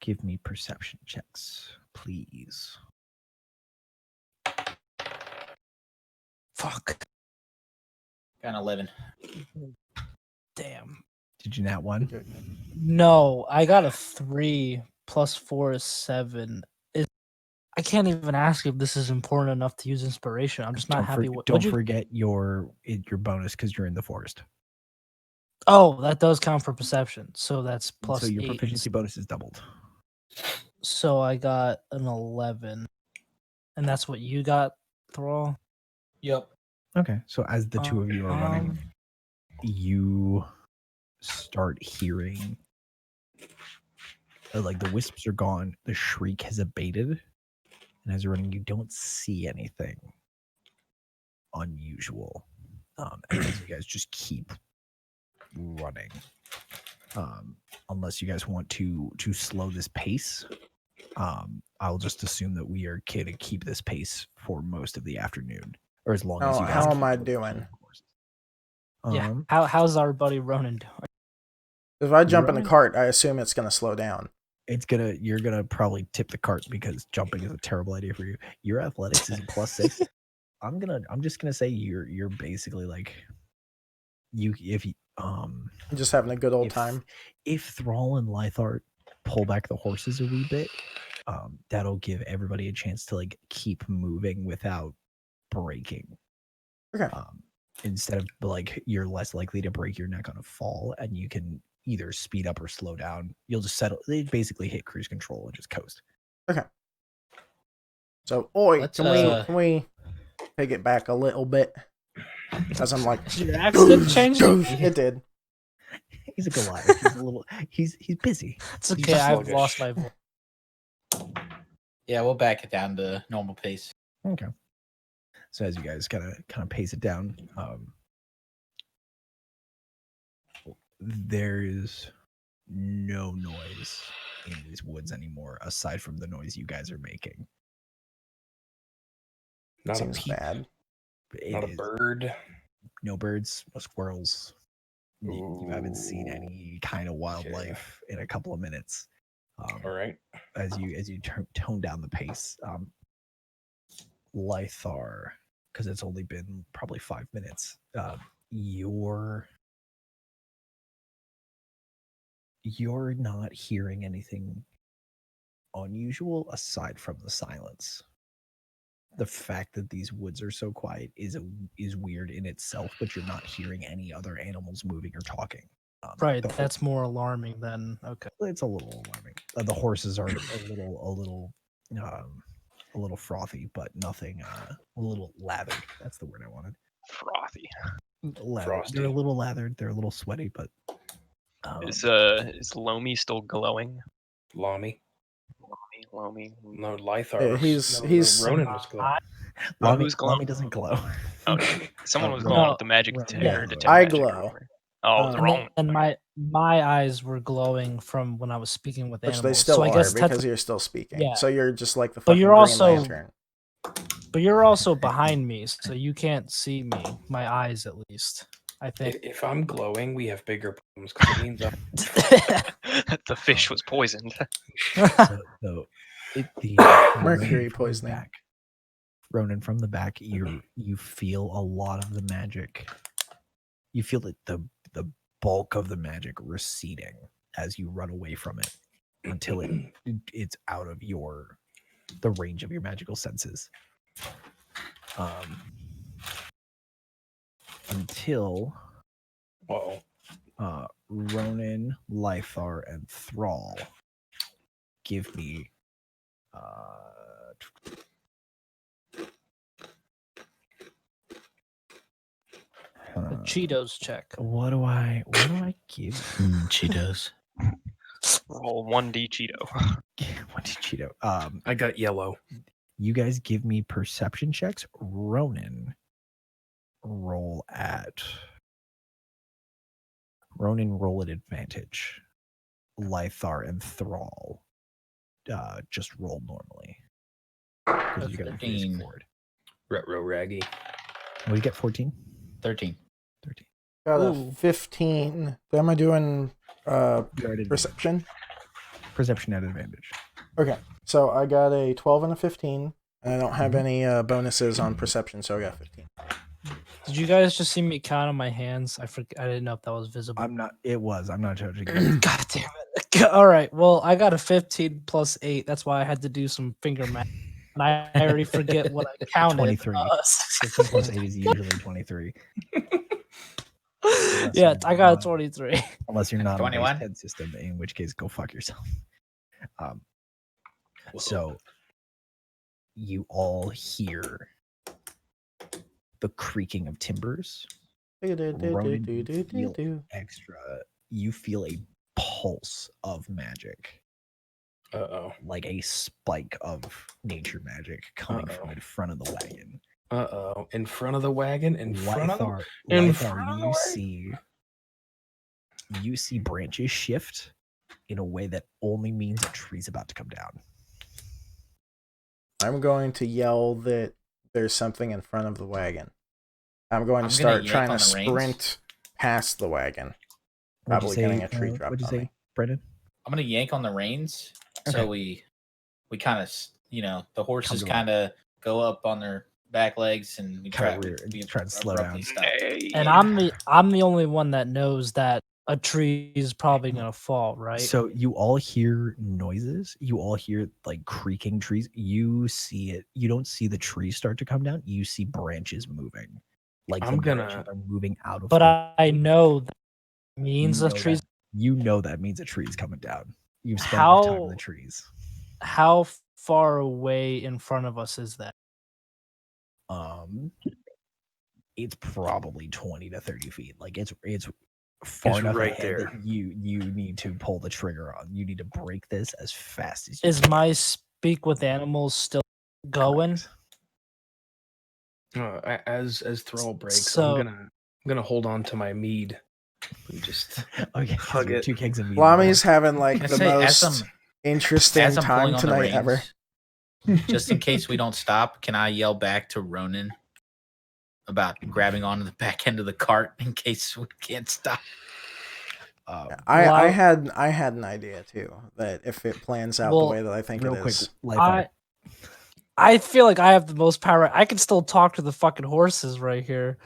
Give me perception checks, please. Fuck. Got an 11. Damn. Did you nat one? No, I got a 3 plus 4 is 7. I can't even ask if this is important enough to use inspiration. I'm just not happy with. Don't forget your bonus because you're in the forest. Oh, that does count for perception. So that's plus. So your 8. proficiency bonus is doubled. So I got an 11, and that's what you got, Thrall. Yep. Okay, so as the two of you are running, you start hearing like the wisps are gone, the shriek has abated, and as you're running, you don't see anything unusual. And as you guys just keep running, unless you guys want to slow this pace, I'll just assume that we are going to keep this pace for most of the afternoon, or as long as you guys. How am I doing? Yeah. How's our buddy Ronan doing? If I jump in the cart, I assume it's going to slow down. You're gonna probably tip the cart because jumping is a terrible idea for you. Your athletics is a +6. I'm just gonna say you're basically like I'm just having a good old time. If Thrall and Lythart pull back the horses a wee bit, that'll give everybody a chance to like keep moving without breaking. Okay. Instead of like you're less likely to break your neck on a fall, and you can either speed up or slow down. You'll just settle. They basically hit cruise control and just coast. Okay. So, can we take it back a little bit? Because I'm like, did your accent change? It did. He's a Goliath. He's a little. He's busy. It's okay. I've lost my voice. Yeah, we'll back it down to normal pace. Okay. So as you guys kind of pace it down, there's no noise in these woods anymore aside from the noise you guys are making. Not Seems a peep, bad. not a bird. No birds, no squirrels. You haven't seen any kind of wildlife in a couple of minutes. All right. As you tone down the pace, Lythar, because it's only been probably 5 minutes. You're not hearing anything unusual aside from the silence. The fact that these woods are so quiet is weird in itself, but you're not hearing any other animals moving or talking. Right, that's more alarming than okay. It's a little alarming. The horses are a little frothy, but nothing. A little lathered. That's the word I wanted. Frothy. Frosty. They're a little lathered. They're a little sweaty, but Is Lomi still glowing? Lomi. Lomi. No, Lythar. He's Ronan was glowing. Who's glowing? Lomi doesn't glow. Okay. Someone was Ronan. glowing with the magic Ronan. detect I magic or glow. whatever. Oh, the wrong. And my eyes were glowing from when I was speaking with which animals. they still so I are guess because you're still speaking. Yeah. So you're just like the But fucking you're Green also- Lantern. But you're also behind me, so you can't see me. My eyes, at least. I think. If I'm glowing, we have bigger problems because it means The fish was poisoned. The Mercury Ronan from the poisoning. back- Ronan, from the back, you feel a lot of the magic you feel that the bulk of the magic receding as you run away from it until it's out of the range of your magical senses. Until Ronan, Lythar, and Thrall give me The Cheetos check. what do I give? Cheetos. Roll 1d Cheeto. What did Cheeto? I got yellow. You guys give me perception checks. Ronan, roll at advantage. Lythar and Thrall, just roll normally. Because you got to face 13. forward. Retro raggy. What do you get? 14? 13. 13. Got a Ooh. 15. Am I doing You're at advantage. perception? Perception at advantage. Okay, so I got a 12 and a 15, and I don't have any bonuses on perception, so I got 15. Did you guys just see me count on my hands? I didn't know if that was visible. I'm not judging you. God damn it. All right. Well, I got a 15 plus 8. That's why I had to do some finger math. And I already forget what I counted. 23. 15 plus 8 is usually 23. Yeah, I got a 23. Unless you're not on 21? base 10 system, in which case go fuck yourself. So you all hear the creaking of timbers. Ronan, you feel a pulse of magic. Like a spike of nature magic coming from in front of the wagon. In front of the wagon? You see branches shift in a way that only means a tree's about to come down. I'm going to yell that there's something in front of the wagon. I'm going to start trying to sprint past the wagon. Probably getting a tree dropped What'd you on say, me. Brendan? I'm gonna yank on the reins, Okay. so we kind of, the horses kind of go up on their back legs, and we try to slow down. stop. And I'm the only one that knows that a tree is probably gonna fall, right? So you all hear noises. You all hear like creaking trees. You see it. You don't see the trees start to come down. You see branches moving. Like branches are moving out of. But I know that means the trees. You know that means a tree's coming down. You've spent enough time in the trees. How far away in front of us is that? It's probably 20 to 30 feet. Like it's far enough right ahead there. that you need to pull the trigger on. You need to break this as fast as you Is can. my speak with animals still going? As Thrall breaks, So- I'm gonna hold on to my mead and just hug it. 2 kegs of meat. Lami's having like I the say, most interesting As I'm time pulling on the tonight reins, ever. just in case we don't stop, can I yell back to Ronan about grabbing onto the back end of the cart in case we can't stop? I had an idea too, that if it plans out the way that I think real it quick, is. I feel like I have the most power. I can still talk to the fucking horses right here.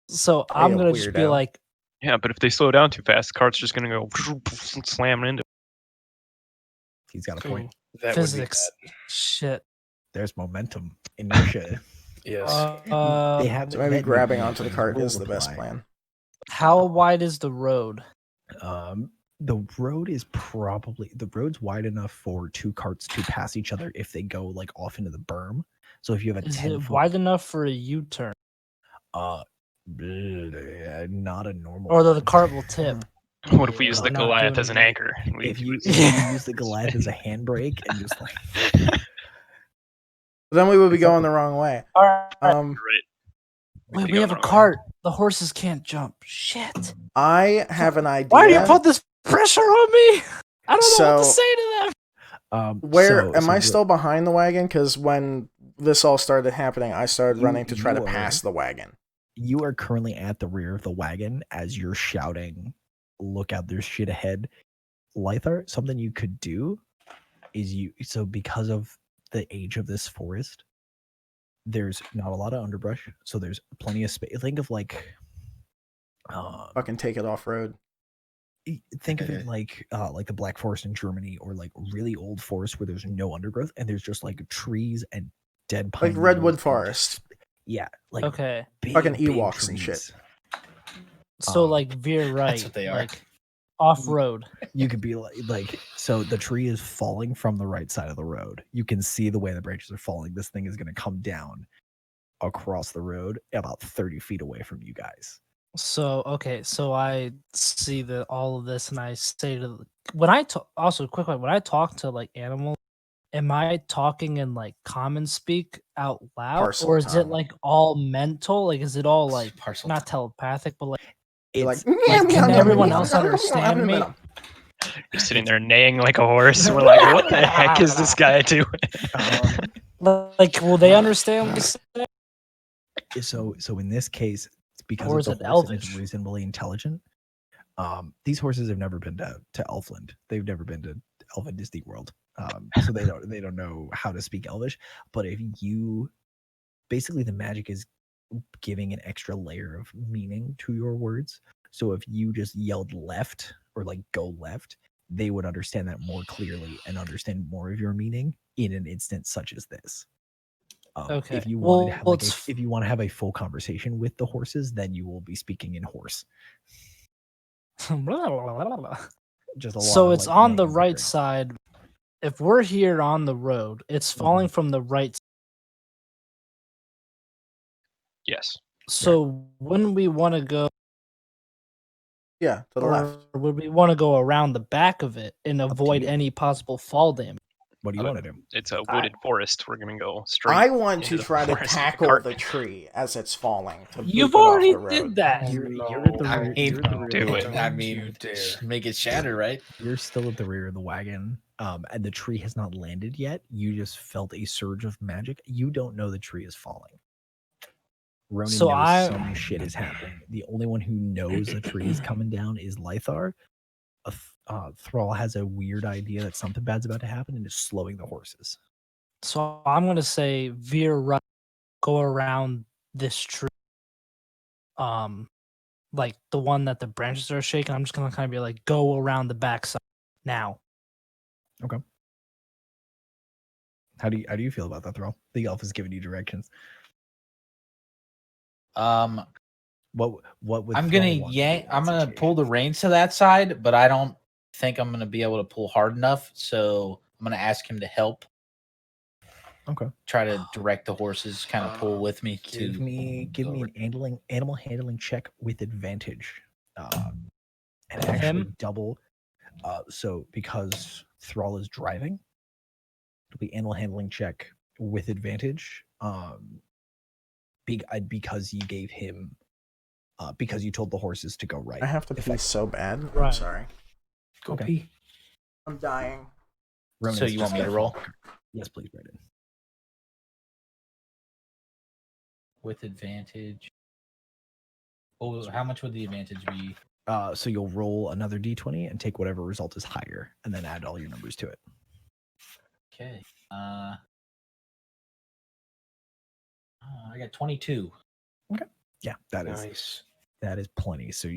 So I'm gonna just be weirdo. like, Yeah, but if they slow down too fast, the cart's just gonna go slamming into. He's got a point. That physics. Shit. There's momentum, inertia. Yes. They have So maybe grabbing onto the cart is the best plan. How wide is the road? The road's wide enough for 2 carts to pass each other if they go like off into the berm. So if you have a Is 10 it foot, wide enough for a U-turn? not a normal. Or the cart will tip? What if we use the I'm not Goliath doing as an it. anchor? If you use the Goliath as a handbrake and just like Then we would be going the wrong way. All right. Right. Wait, we have a cart. The horses can't jump. Shit. I have an idea. Why do you put this pressure on me? I don't know what to So- say to them. Where am I still behind the wagon? Because when this all started happening, I started running to try to pass the wagon. You are currently at the rear of the wagon as you're shouting, "Look out, there's shit ahead." Lythar, something you could do is because of the age of this forest, there's not a lot of underbrush, so there's plenty of space. Think of like Fucking take it off road. Think of it like the Black Forest in Germany, or like really old forest where there's no undergrowth and there's just like trees and dead pine Like redwood needles and forest. just- yeah, like Okay. big, Fucking big Ewoks and trees. shit. So Um, like veer right, what they are. like off road. You could be like so the tree is falling from the right side of the road. You can see the way the branches are falling. This thing is going to come down across the road about 30 feet away from you guys. So okay, so I see that all of this, and I say to when I talk. Also, quick one: when I talk to like animals, am I talking in like common speak out loud, Parcel or is it tongue. like all mental? Like, is it all like Parcel not tongue. telepathic, but like You're It's like, can everyone else understand me? You're sitting there neighing like a horse. We're like, what the heck is this guy doing? Like, will they understand what you say? So in this case, it's because Or it's is a it horse and it's Elvish? reasonably intelligent. These horses have never been to Elfland. They've never been to Elven Disney World. So they don't know how to speak Elvish. But if you basically, the magic is giving an extra layer of meaning to your words. So if you just yelled left or like go left, they would understand that more clearly and understand more of your meaning in an instance such as this. Okay. If you wanted to Well, have like it's- if you want to have a full conversation with the horses, then you will be speaking in horse. Just a lot So of, it's like, on the neighing right bickering. side. If we're here on the road, it's falling from the right. Yes. So when we want to go, Yeah, to the or left. would we want to go around the back of it and to avoid you. any possible fall damage? What do you want to do? It's a wooded forest. We're gonna go straight. I want to into the try to forest with the tackle cart. the tree as it's falling. To You've boop it off already the road. did that. You're at the I rear. mean, You're at the rear do of the it. wagon. I You mean, dare. make it shatter, right? You're still at the rear of the wagon, and the tree has not landed yet. You just felt a surge of magic. You don't know the tree is falling. Ronan So knows some shit is happening. The only one who knows the tree is coming down is Lythar. Thrall has a weird idea that something bad's about to happen and is slowing the horses. So I'm gonna say veer right, go around this tree. Like the one that the branches are shaking. I'm just gonna kind of be like, go around the backside now. How do you feel about that, Thrall? The elf is giving you directions. Um, What would I'm Thrall gonna want to do yank. in I'm that gonna pull situation? the reins to that side, but I don't think I'm gonna be able to pull hard enough. So I'm gonna ask him to help. Okay. Try to direct the horses, kind of pull with me to. Give me an animal handling check with advantage, and actually Him? double. So because Thrall is driving, it'll be animal handling check with advantage. Because you gave him, because you told the horses to go right. I have to pee so bad. I'm Right. sorry. Go Okay. pee. I'm dying. Ronan's So you want just me to got- roll? Yes, please, Brandon. With advantage. Oh, how much would the advantage be? So you'll roll another d20 and take whatever result is higher, and then add all your numbers to it. Okay. I got 22. Yeah, Nice. that is plenty. So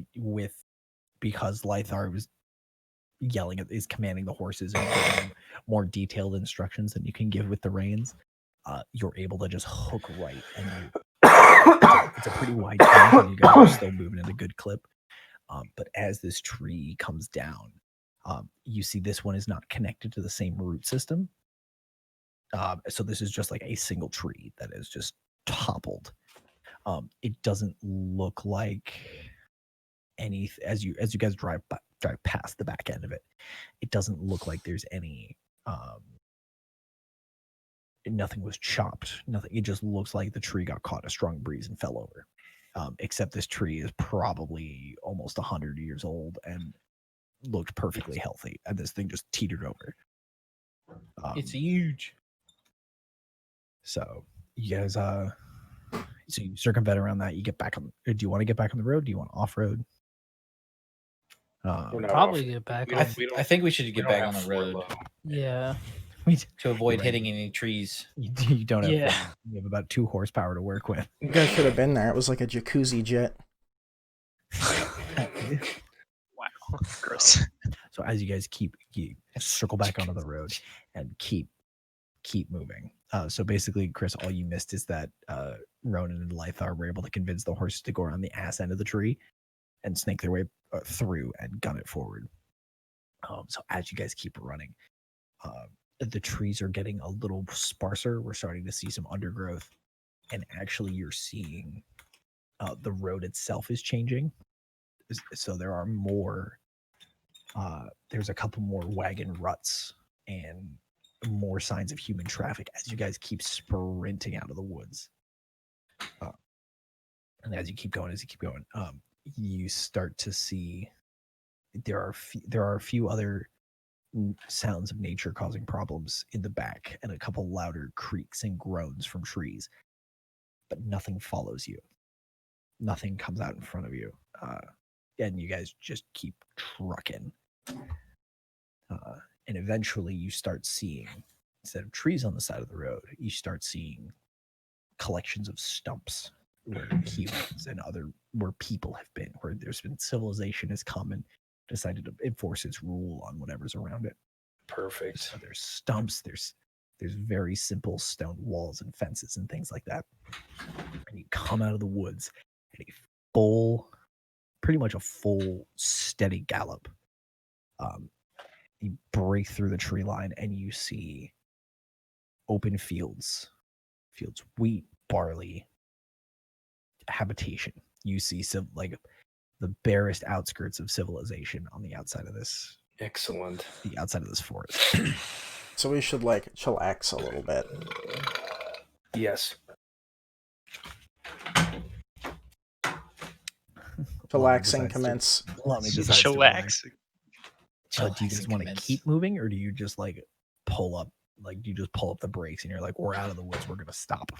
because Lythar was is commanding the horses and giving them more detailed instructions than you can give with the reins, you're able to just hook right, and it's a pretty wide turn, and you guys are still moving at a good clip. But as this tree comes down, you see this one is not connected to the same root system. So this is just like a single tree that is just toppled. It doesn't look like any as you guys drive past the back end of it. It doesn't look like there's any. Nothing was chopped. Nothing. It just looks like the tree got caught in a strong breeze and fell over. Except this tree is probably almost 100 years old and looked perfectly healthy, and this thing just teetered over. It's huge. So you guys, so you circumvent around that. You get back on. Do you want to get back on the road? Do you want off road? We're not Probably off- get back we on. don't- I think we should we get don't back have on the four road low. Yeah. to avoid Right. hitting any trees. You don't have. Yeah. You have about 2 horsepower to work with. You guys should have been there. It was like a jacuzzi jet. Wow, gross. So as you guys you circle back onto the road and keep moving. So basically, Chris, all you missed is that Ronan and Lythar were able to convince the horses to go around the ass end of the tree and snake their way through and gun it forward. So as you guys keep running, the trees are getting a little sparser. We're starting to see some undergrowth, and actually you're seeing the road itself is changing. So there are more, there's a couple more wagon ruts and more signs of human traffic as you guys keep sprinting out of the woods. And as you keep going, you start to see there are a few other sounds of nature causing problems in the back, and a couple louder creaks and groans from trees, but nothing follows you. Nothing comes out in front of you, and you guys just keep trucking. And eventually, you start seeing, instead of trees on the side of the road, you start seeing collections of stumps where humans and where people have been, where there's been civilization has come and decided to enforce its rule on whatever's around it. Perfect. So there's stumps, there's very simple stone walls and fences and things like that. And you come out of the woods at pretty much a full steady gallop. You break through the tree line and you see open fields, wheat, barley, habitation. You see like the barest outskirts of civilization on the outside of this. Excellent. The outside of this forest. So we should like chillax a little bit. Yes. Chillaxing commence. Lummy decides to relax. Chillax. Do you guys want to keep moving, or do you just like pull up? Like, do you just pull up the brakes and you're like, we're out of the woods, we're gonna stop?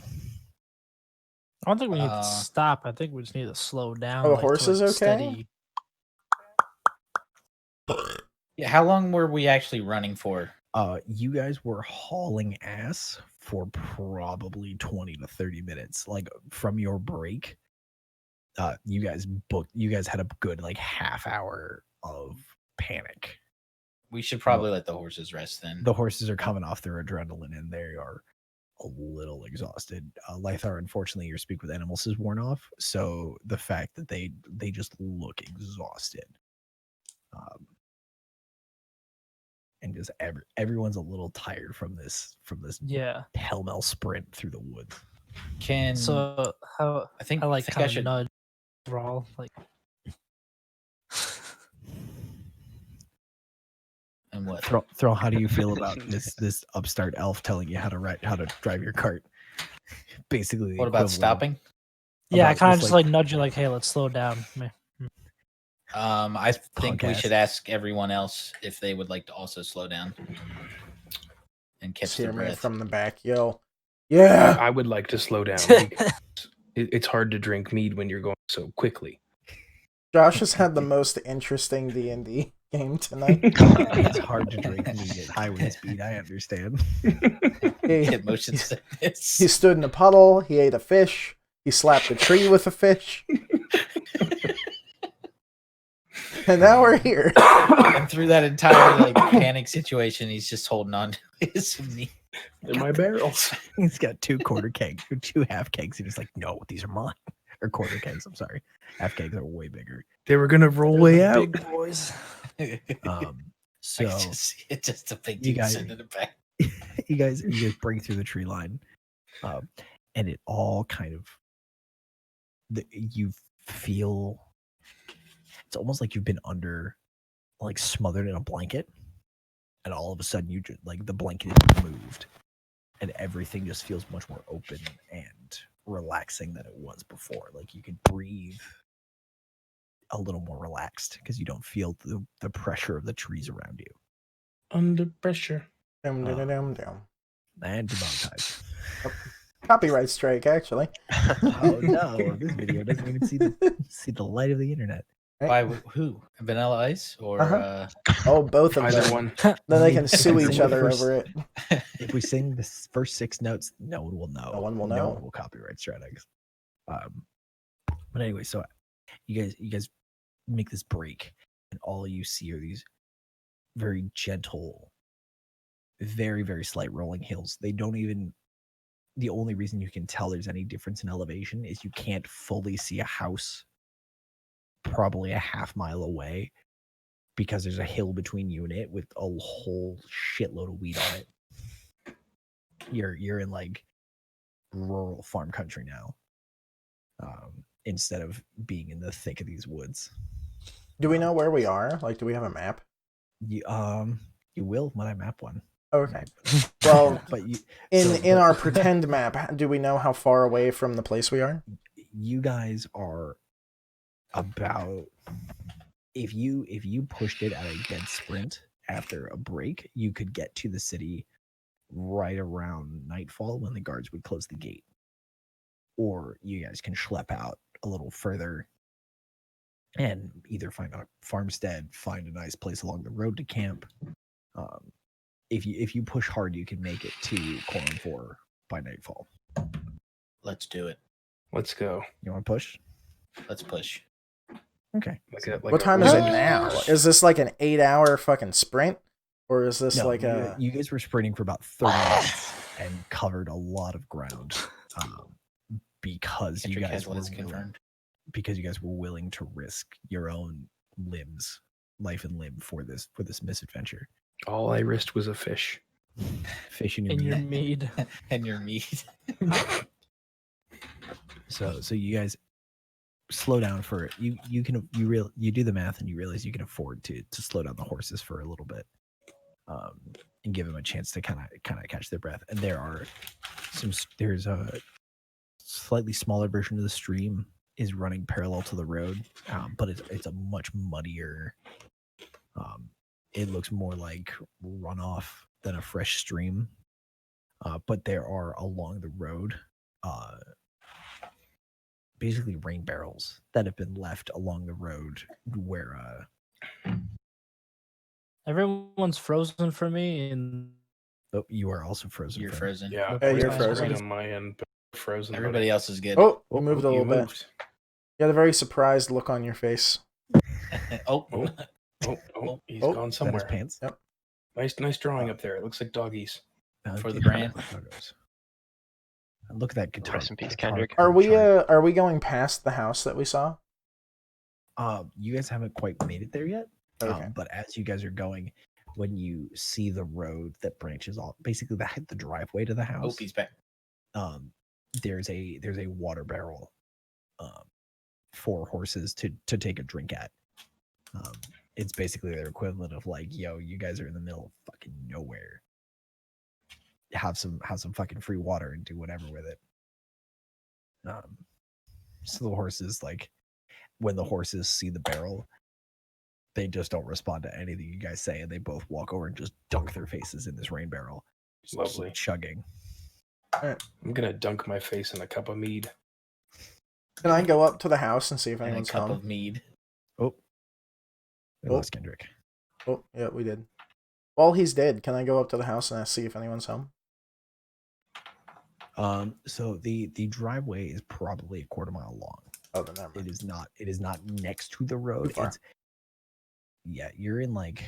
I don't think we need to stop. I think we just need to slow down. Oh, the like, horse to, is like, okay? Steady. Yeah, how long were we actually running for? You guys were hauling ass for probably 20 to 30 minutes. Like from your break, you guys had a good like half hour of panic. We should probably let the horses rest then. The horses are coming off their adrenaline and they are a little exhausted. Lythar, unfortunately, your speak with animals is worn off, so the fact that they just look exhausted. And just everyone's a little tired from this pell-mell sprint through the woods. So how I think I like think I kind should of nudge Brawl like. And what? Throw. How do you feel about this upstart elf telling you how to drive your cart? Basically, What about stopping? Yeah, I kind of just like nudge you, like, hey, let's slow down. I think we Punk-ass. should ask everyone else if they would like to also slow down and catch Just their hear me breath. from the back yell, yeah! I would like to slow down because it's hard to drink mead when you're going so quickly. Josh has had the most interesting D&D game tonight. It's hard to drink meat at highway speed. I understand. Get motion sickness. He stood in a puddle. He ate a fish. He slapped a tree with a fish. And now we're here. And through that entire like panic situation, he's just holding on to his meat. They're my barrels. He's got 2 quarter kegs or 2 half kegs, and he's like, "No, these are mine." Or quarter kegs. I'm sorry, half kegs are way bigger. They were gonna roll way out. Big boys. So I can just see it, just a big you dude guys- sitting in the back. you guys break through the tree line, and it all kind of you feel. It's almost like you've been smothered in a blanket, and all of a sudden you just like the blanket is moved, and everything just feels much more open and relaxing than it was before. Like you could breathe a little more relaxed because you don't feel the pressure of the trees around you. Under pressure. Dum, dum, dum, dum, dum. And demonetized. Copyright strike, actually. Oh no! This video doesn't even see the light of the internet. By who? Vanilla Ice or Oh, both of Either them. one. Then they can sue Sing each the other first- over it. If we sing the first 6 notes, no one will know. No one will No know. one will copyright strike us. But anyway, so you guys make this break, and all you see are these very gentle, very, very slight rolling hills. They don't even, the only reason you can tell there's any difference in elevation is you can't fully see a house probably a half mile away because there's a hill between you and it with a whole shitload of weed on it. You're in like rural farm country now, instead of being in the thick of these woods. Do we know where we are? Like, do we have a map? You will when I map one. Okay. Well, but you in our pretend map, do we know how far away from the place we are? You guys are about, if you pushed it at a dead sprint after a break, you could get to the city right around nightfall when the guards would close the gate. Or you guys can schlep out a little further and either find a farmstead, find a nice place along the road to camp. If you push hard, you can make it to Quorum 4 by nightfall. Let's do it. Let's go. You want to push? Let's push. Okay. What time is it now? Is this like an 8-hour fucking sprint? Or is this No, like you guys were sprinting for about 30 minutes and covered a lot of ground, because Kendrick you guys has were what is willing, confirmed. because you guys were willing to risk your own life and limb for this misadventure. All I risked was a fish. Fish in In your meat. mead. And your meat. So you guys slow down for you do the math and you realize you can afford to slow down the horses for a little bit, and give them a chance to kind of catch their breath. And there's a slightly smaller version of the stream is running parallel to the road, but it's a much muddier, it looks more like runoff than a fresh stream, but there are along the road basically rain barrels that have been left along the road where Everyone's frozen for me, and you are also frozen. You're Finn. frozen. Yeah, Hey, you're it's frozen. on my end, but frozen. Everybody else is good. Oh, you moved a you little bit. moved. You had a very surprised look on your face. Oh. Oh, he's Oh, gone Is that his somewhere. pants? Yep. Nice drawing up there. It looks like doggies. For the it brand. looks like photos. And look at that guitar. Rest in peace, guitar Kendrick. Are we chart. are we going past the house that we saw? You guys haven't quite made it there yet. Okay. But as you guys are going, when you see the road that branches off, basically the driveway to the Oh, house, he's back. there's a water barrel, for horses to take a drink at. It's basically their equivalent of like, yo, you guys are in the middle of fucking nowhere. Have some fucking free water and do whatever with it. So the horses, like, when the horses see the barrel, they just don't respond to anything you guys say, and they both walk over and just dunk their faces in this rain barrel. Just Lovely. keep chugging. I'm gonna dunk my face in a cup of mead. Can I go up to the house and see if And a anyone's cup home? of mead. Oh, we Oh. lost Kendrick. Oh, yeah, we did. While he's dead, can I go up to the house and see if anyone's home? So the driveway is probably a quarter mile long. Oh, then never mind. It is not next to the road. Too far. Yeah, you're in, like,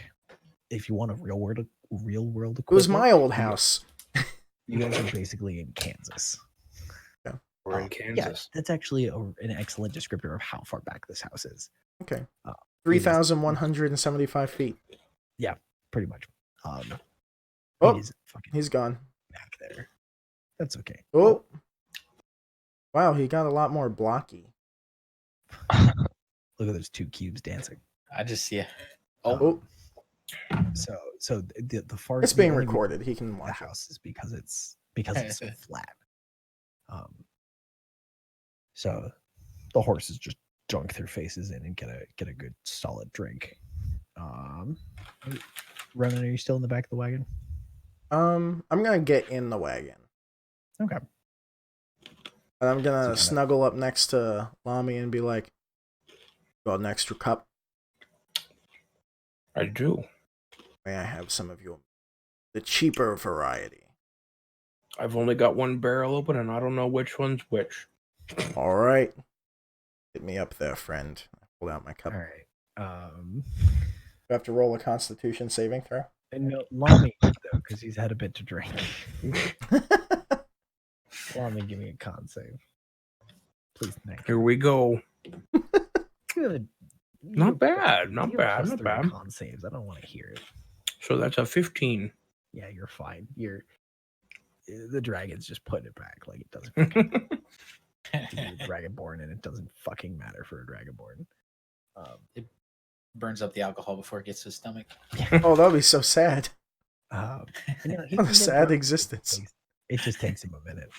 if you want a real world It was equivalent, my old house. you guys are basically in Kansas. We're in Yeah, Kansas. that's actually an excellent descriptor of how far back this house is. Okay. Uh, 3,175 feet. Pretty much. Oh, it is fucking he's gone. back there. That's okay. Oh. Wow, he got a lot more blocky. Look at those two cubes dancing. I just, yeah. Oh, So the far it's the being only reason recorded. He can the watch it. house is because it's so flat. So the horses just dunk their faces in and get a good solid drink. Ronan, are you still in the back of the wagon? I'm gonna get in the wagon. Okay. And I'm gonna So kinda- snuggle up next to Lamy and be like, got an extra cup? I do. May I have some of the cheaper variety? I've only got one barrel open, and I don't know which one's which. All right. Hit me up there, friend. I pulled out my cup. All right. You have to roll a Constitution saving throw. And no, Lami though, because he's had a bit to drink. Lami, give me a con save, please. Thank Here you. we go. Good. Not bad. Not You're bad. plus Not 3 bad. con saves. I don't want to hear it. So that's a 15. Yeah, you're fine. The dragon's just putting it back like it doesn't fucking you're a dragonborn, and it doesn't fucking matter for a dragonborn. It burns up the alcohol before it gets to his stomach. Oh, that would be so sad. He What can a get sad drunk. existence. It just takes him a minute,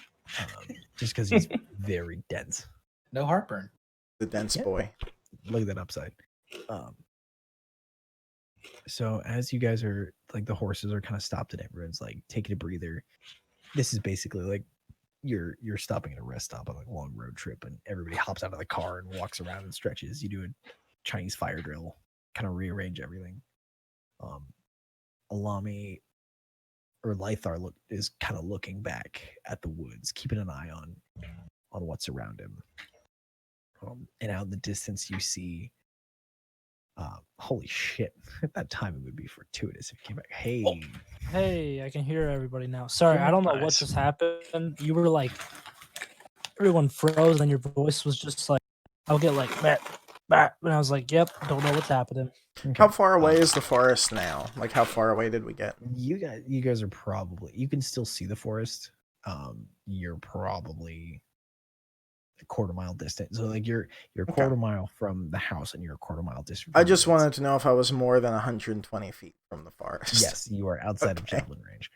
just because he's very dense. No heartburn. The dense Yeah. boy. Look at that upside. So as you guys are like, the horses are kind of stopped and everyone's like taking a breather. This is basically like you're stopping at a rest stop on like a long road trip, and everybody hops out of the car and walks around and stretches. You do a Chinese fire drill, kind of rearrange everything. Alami or Lythar is kind of looking back at the woods, keeping an eye on what's around him. And out in the distance, you see. Holy shit! At that time, it would be fortuitous if you came back. Hey, Hey, I can hear everybody now. Sorry, Yeah, I don't know what nice. just happened. You were like, everyone froze, and your voice was just like, I'll get like, and I was like, yep, don't know what's happening. okay. How far away is the forest now? Like, how far away did we get? You guys are probably, you can still see the forest. You're probably a quarter mile distant. So like you're a Okay. quarter mile from the house, and you're a quarter mile distant. I from the just woods. wanted to know if I was more than 120 feet from the forest. Yes, you are outside of Okay. javelin range.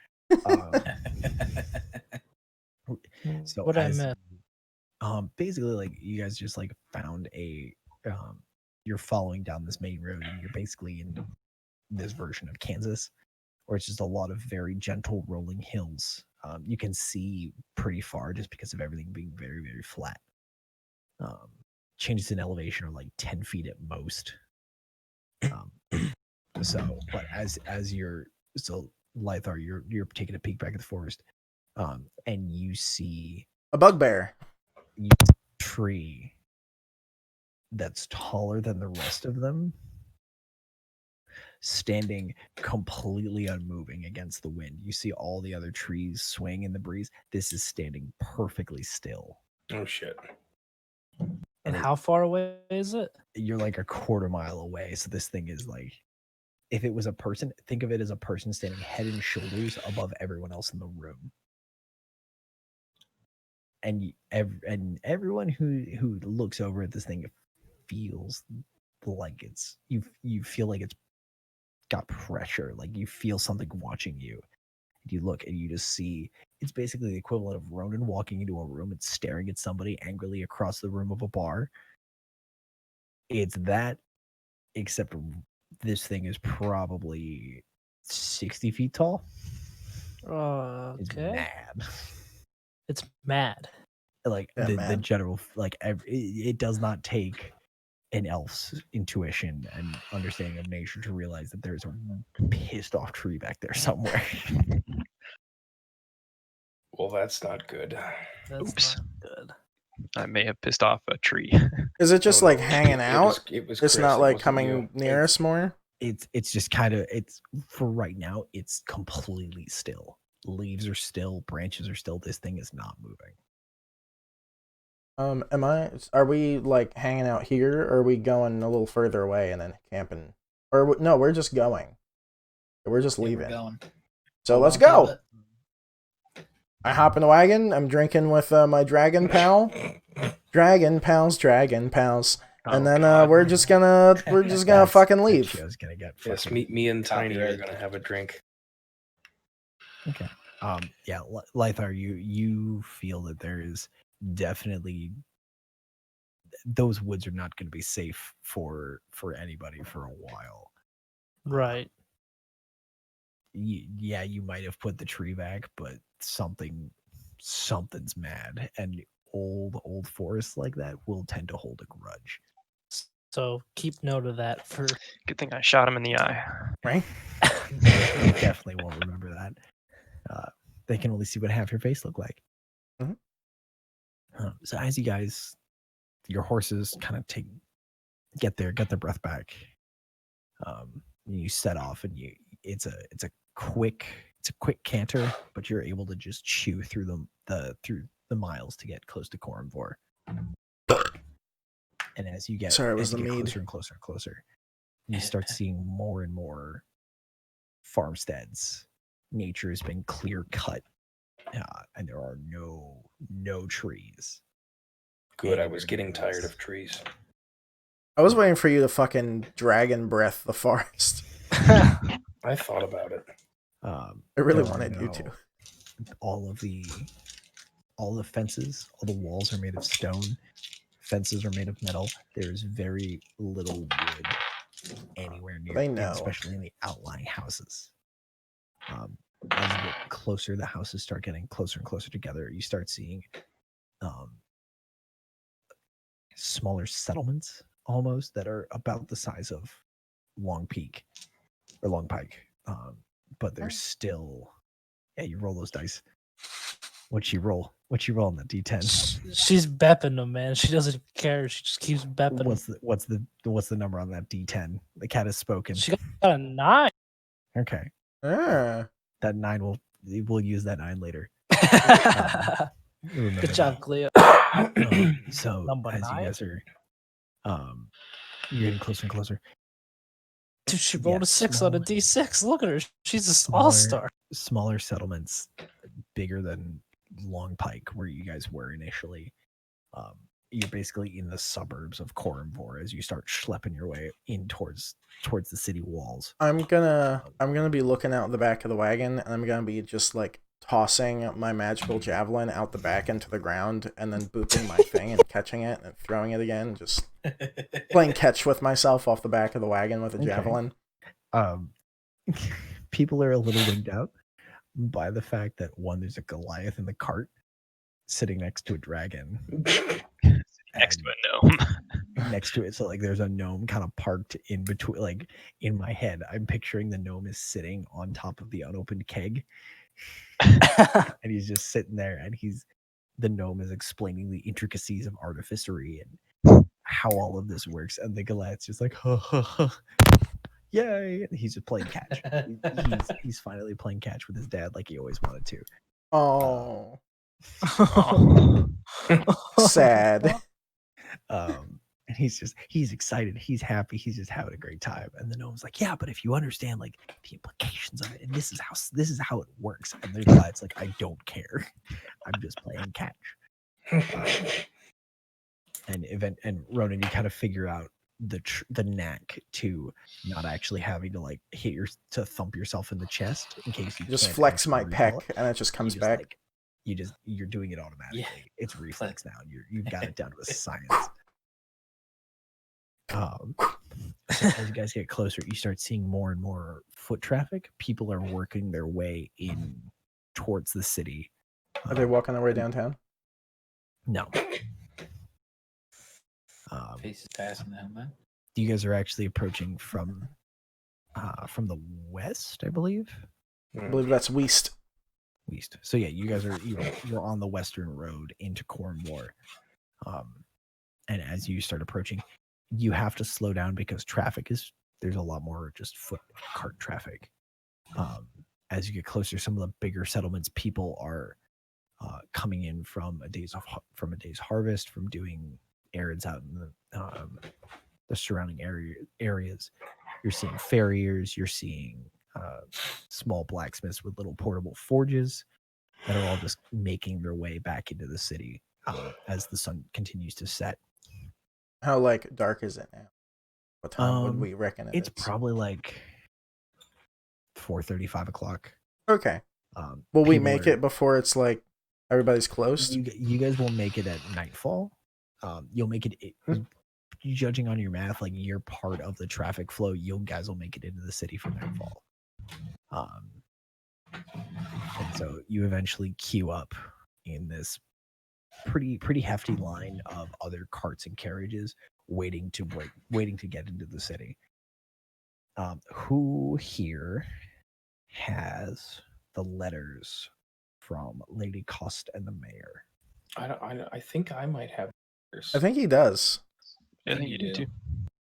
So What I as meant. basically, like, you guys just like found you're following down this main road, and you're basically in this version of Kansas, where it's just a lot of very gentle rolling hills. You can see pretty far just because of everything being very, very flat. Changes in elevation are like 10 feet at most. But as you're Lythar, you're taking a peek back at the forest, and you see A bugbear. a tree that's taller than the rest of them, standing completely unmoving against the wind. You see all the other trees swing in the breeze. This is standing perfectly still. Oh shit. And how far away is it? You're like a quarter mile away. So this thing is like, if it was a person, think of it as a person standing head and shoulders above everyone else in the room. And everyone who looks over at this thing feels like you feel like it's got pressure, like you feel something watching you. You look and you just see it's basically the equivalent of Ronan walking into a room and staring at somebody angrily across the room of a bar. It's that, except this thing is probably 60 feet tall. It's Okay. mad. It's mad. Like Yeah, the mad. general, like it does not take an elf's intuition and understanding of nature to realize that there's a pissed off tree back there somewhere. Well, that's not good. That's Oops. not good. I may have pissed off a tree. Is it just Oh, like no, hanging out? It was It's Chris, not it like wasn't coming you. near us more? It's just kind of, it's for right now, it's completely still. Leaves are still, branches are still. This thing is not moving. Are we like hanging out here, or are we going a little further away and then camping? Or no, we're just going. We're just Yeah, we're leaving. going. So Hold let's on to go. it. I hop in the wagon. I'm drinking with my dragon pal. Dragon pals, and then God. we're just gonna That's fucking that leave. show's gonna get Yes, fucking- me and Tiny are Copyright. gonna have a drink. Okay. Yeah, Lythar, you feel that there is definitely, those woods are not going to be safe for anybody for a while. Right. You might have put the tree back, but something's mad, and old forests like that will tend to hold a grudge. So keep note of that for Good thing I shot him in the eye. Right? They definitely won't remember that. They can only see what half your face look like. Mhm. So as you guys, your horses kind of get their breath back, You set off, and it's a quick canter, but you're able to just chew through the miles to get close to Korumvor. And as you get, Sorry, it was as you the get mead. closer and closer and closer, you start seeing more and more farmsteads. Nature has been clear cut, and there are no trees. Good, I was getting tired of trees. I was waiting for you to fucking dragon breath the forest. I thought about it. I really there are wanted you now- to. all the fences, all the walls are made of stone. Fences are made of metal. There's very little wood anywhere near, They know. especially in the outlying houses. As you get closer, the houses start getting closer and closer together. You start seeing smaller settlements almost that are about the size of Long Peak or Long Pike. But there's still, yeah, you roll those dice. What you roll on the D10? She's bepping them, man. She doesn't care. She just keeps bepping them. What's the number on that D10? The cat has spoken. She got a 9. Okay. Ah. That 9 we'll use that 9 later. Remember Good job, that. Cleo. So Number as 9? you guys are you're getting closer and closer. Dude, she rolled Yeah, a 6 on a smaller- D6. Look at her. She's an smaller- all-star. Smaller settlements, bigger than Long Pike, where you guys were initially. You're basically in the suburbs of Korumvor as you start schlepping your way in towards the city walls. I'm gonna be looking out the back of the wagon, and I'm gonna be just like tossing my magical javelin out the back into the ground, and then booping my thing and catching it and throwing it again, just playing catch with myself off the back of the wagon with a Okay. javelin. People are a little wigged out by the fact that one, there's a Goliath in the cart sitting next to a dragon. Next and to a gnome. next to it, so like there's a gnome kind of parked in between. Like in my head, I'm picturing the gnome is sitting on top of the unopened keg, and he's just sitting there, and the gnome is explaining the intricacies of artificery and how all of this works, and the Goliath's just like, ha, ha, ha. Yay! And he's just playing catch. He's finally playing catch with his dad like he always wanted to. Oh, Aw. sad. And he's excited, he's happy, he's just having a great time. And the gnome's like, yeah, but if you understand like the implications of it, and this is how it works. And the guy's like, I don't care. I'm just playing catch. And Ronan, you kind of figure out the knack to not actually having to like to thump yourself in the chest in case you Just can't flex my actually recall peck, it. and it just You comes just, back. like, you're doing it automatically. It's reflex now. You've got it down to a science. So as you guys get closer, you start seeing more and more foot traffic. People are working their way in towards the city. Are they walking their way downtown? No. Faces passing them, man. You guys are actually approaching from the west, I believe. I believe that's west. East. So yeah, you guys you're on the western road into Korumvor. And as you start approaching, you have to slow down because there's a lot more just foot cart traffic. As you get closer, some of the bigger settlements, people are coming in from a day's harvest, from doing errands out in the surrounding areas. You're seeing farriers, you're seeing small blacksmiths with little portable forges that are all just making their way back into the city as the sun continues to set. How like dark is it now? What time would we reckon it It's is? probably like 4:30, 5 o'clock. Okay. Will we people make it before it's like everybody's closed? You guys will make it at nightfall. You'll make it, judging on your math, like you're part of the traffic flow. You guys will make it into the city for nightfall. And so you eventually queue up in this pretty hefty line of other carts and carriages waiting to get into the city. Who here has the letters from Lady Cost and the mayor? I think I might have. I think he does. I think you do too.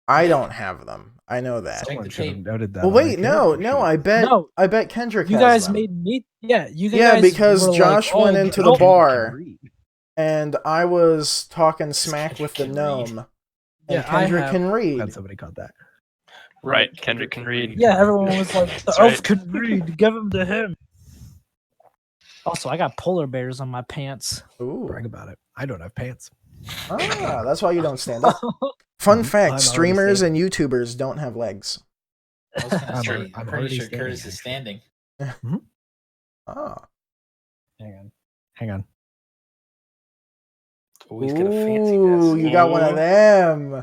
I don't have them. I know that. Check Someone the should have tape. noted that. Well, on their wait, no, character no. sheet. I bet Kendrick You has guys them. made me. Yeah, you guys. Yeah, because were Josh like, went "Oh, into the help." Kendrick can bar read. and I was talking This smack with the Kendrick can read. gnome. Yeah, And I Kendrick have. can Glad read. somebody caught that. Right, Kendrick can read. Yeah, everyone was like, "The That's elf right. can read. Give him to him." Also, I got polar bears on my pants. Ooh. Brag about it. I don't have pants. Ah, that's why you don't stand up. Fun fact, I'm already streamers and standing. YouTubers don't have legs. I was gonna I'm say, already- I'm I'm pretty already sure standing, Curtis is actually. standing. Ah. Hang on. Always get a fancy Ooh, desk. you got one of Ooh. them.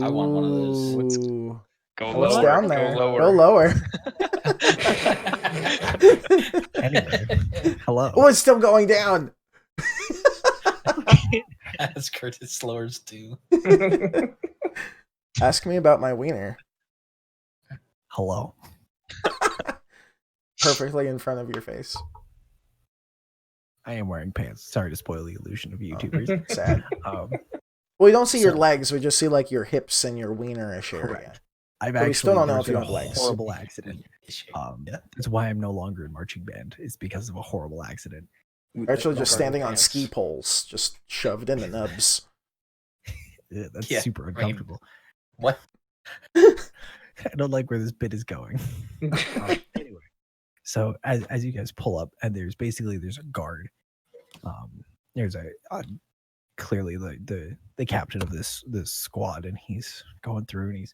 I want one of those. Ooh. Go What's lower. down Go there? lower. Go lower. Anyway, hello. Oh, it's still going down. As Curtis lowers too. Ask me about my wiener. Hello. Perfectly in front of your face. I am wearing pants. Sorry to spoil the illusion of YouTubers. Sad. Um, Well, we don't see your So- legs. We just see like your hips and your wienerish area. Correct. I've But we actually still don't know there's if you been have a legs. horrible accident. Yeah. That's why I'm no longer in marching band. It's because of a horrible accident. You're actually just standing on ski poles, just shoved in the nubs. Yeah, that's Yeah, super right. uncomfortable. What? I don't like where this bit is going. Anyway, so as you guys pull up, and there's a guard. There's a clearly the captain of this squad, and he's going through and he's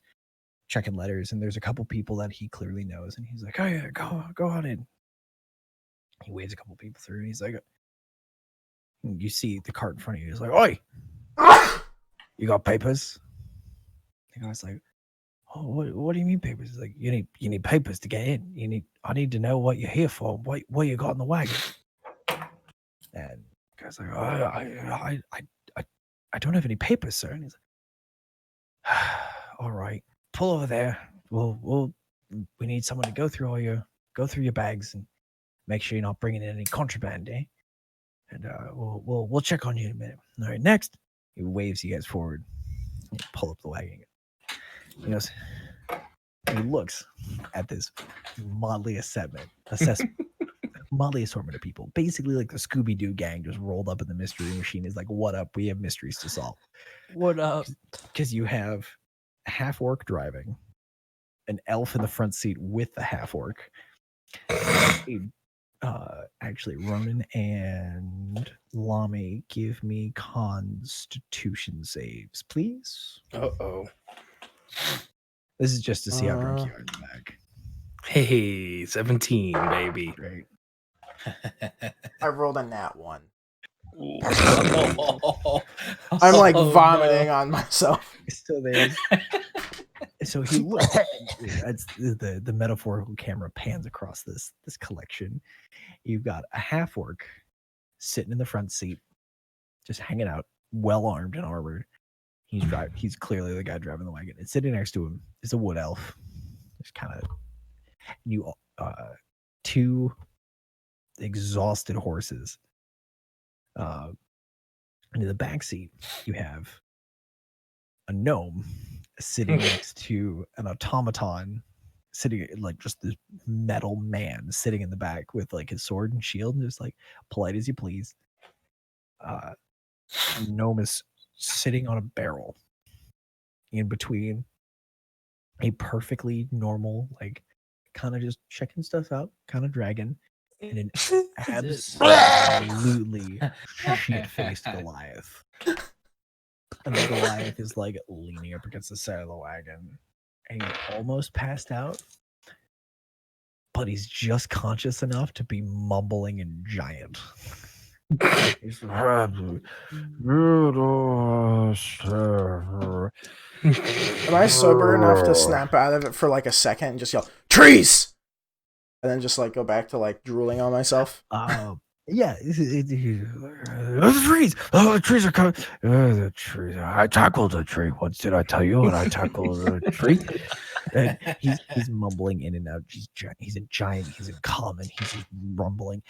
checking letters, and there's a couple people that he clearly knows, and he's like, "Oh yeah, go on in." He waves a couple people through, and he's like, you see the cart in front of you. He's like, "Oi, you got papers?" The guy's like, "Oh, what do you mean papers?" He's like, you need papers to get in. I need to know what you're here for. What you got in the wagon?" And the guy's like, I don't have any papers, sir." And he's like, "All right, pull over there. We need someone to go through your bags and make sure you're not bringing in any contraband, eh? And we'll check on you in a minute. All right, next." He waves you guys forward. You pull up the wagon. He goes. He looks at this motley motley assortment of people. Basically, like the Scooby-Doo gang just rolled up in the mystery machine. Is like, "What up? We have mysteries to solve." What up? Because you have a half orc driving, an elf in the front seat with the half orc. Actually, Ronan and Lami, give me Constitution saves, please. Uh-oh. This is just to see how drunk you are in the back. Hey, 17, baby. Great. I rolled a nat 1. Ooh. I'm like Oh, vomiting no. on myself. So there's. So he looks. That's the metaphorical camera pans across this collection. You've got a half orc sitting in the front seat, just hanging out, well armed and armored. He's clearly the guy driving the wagon. And sitting next to him is a wood elf. Just kind of two exhausted horses. And in the back seat, you have a gnome sitting next to an automaton, sitting like just this metal man sitting in the back with like his sword and shield, and just like polite as you please. A gnome is sitting on a barrel in between a perfectly normal, like kind of just checking stuff out, kind of dragon, and an absolutely shit-faced Goliath. And the Goliath is like leaning up against the side of the wagon, and he's almost passed out, but he's just conscious enough to be mumbling in giant. He's Am I sober enough to snap out of it for like a second and just yell, "Trees!" And then just like go back to like drooling on myself? Yeah, the trees. Oh, the trees are coming. The trees. I tackled a tree once. Did I tell you when I tackled a tree? And he's mumbling in and out. He's a giant. He's in common. He's just rumbling.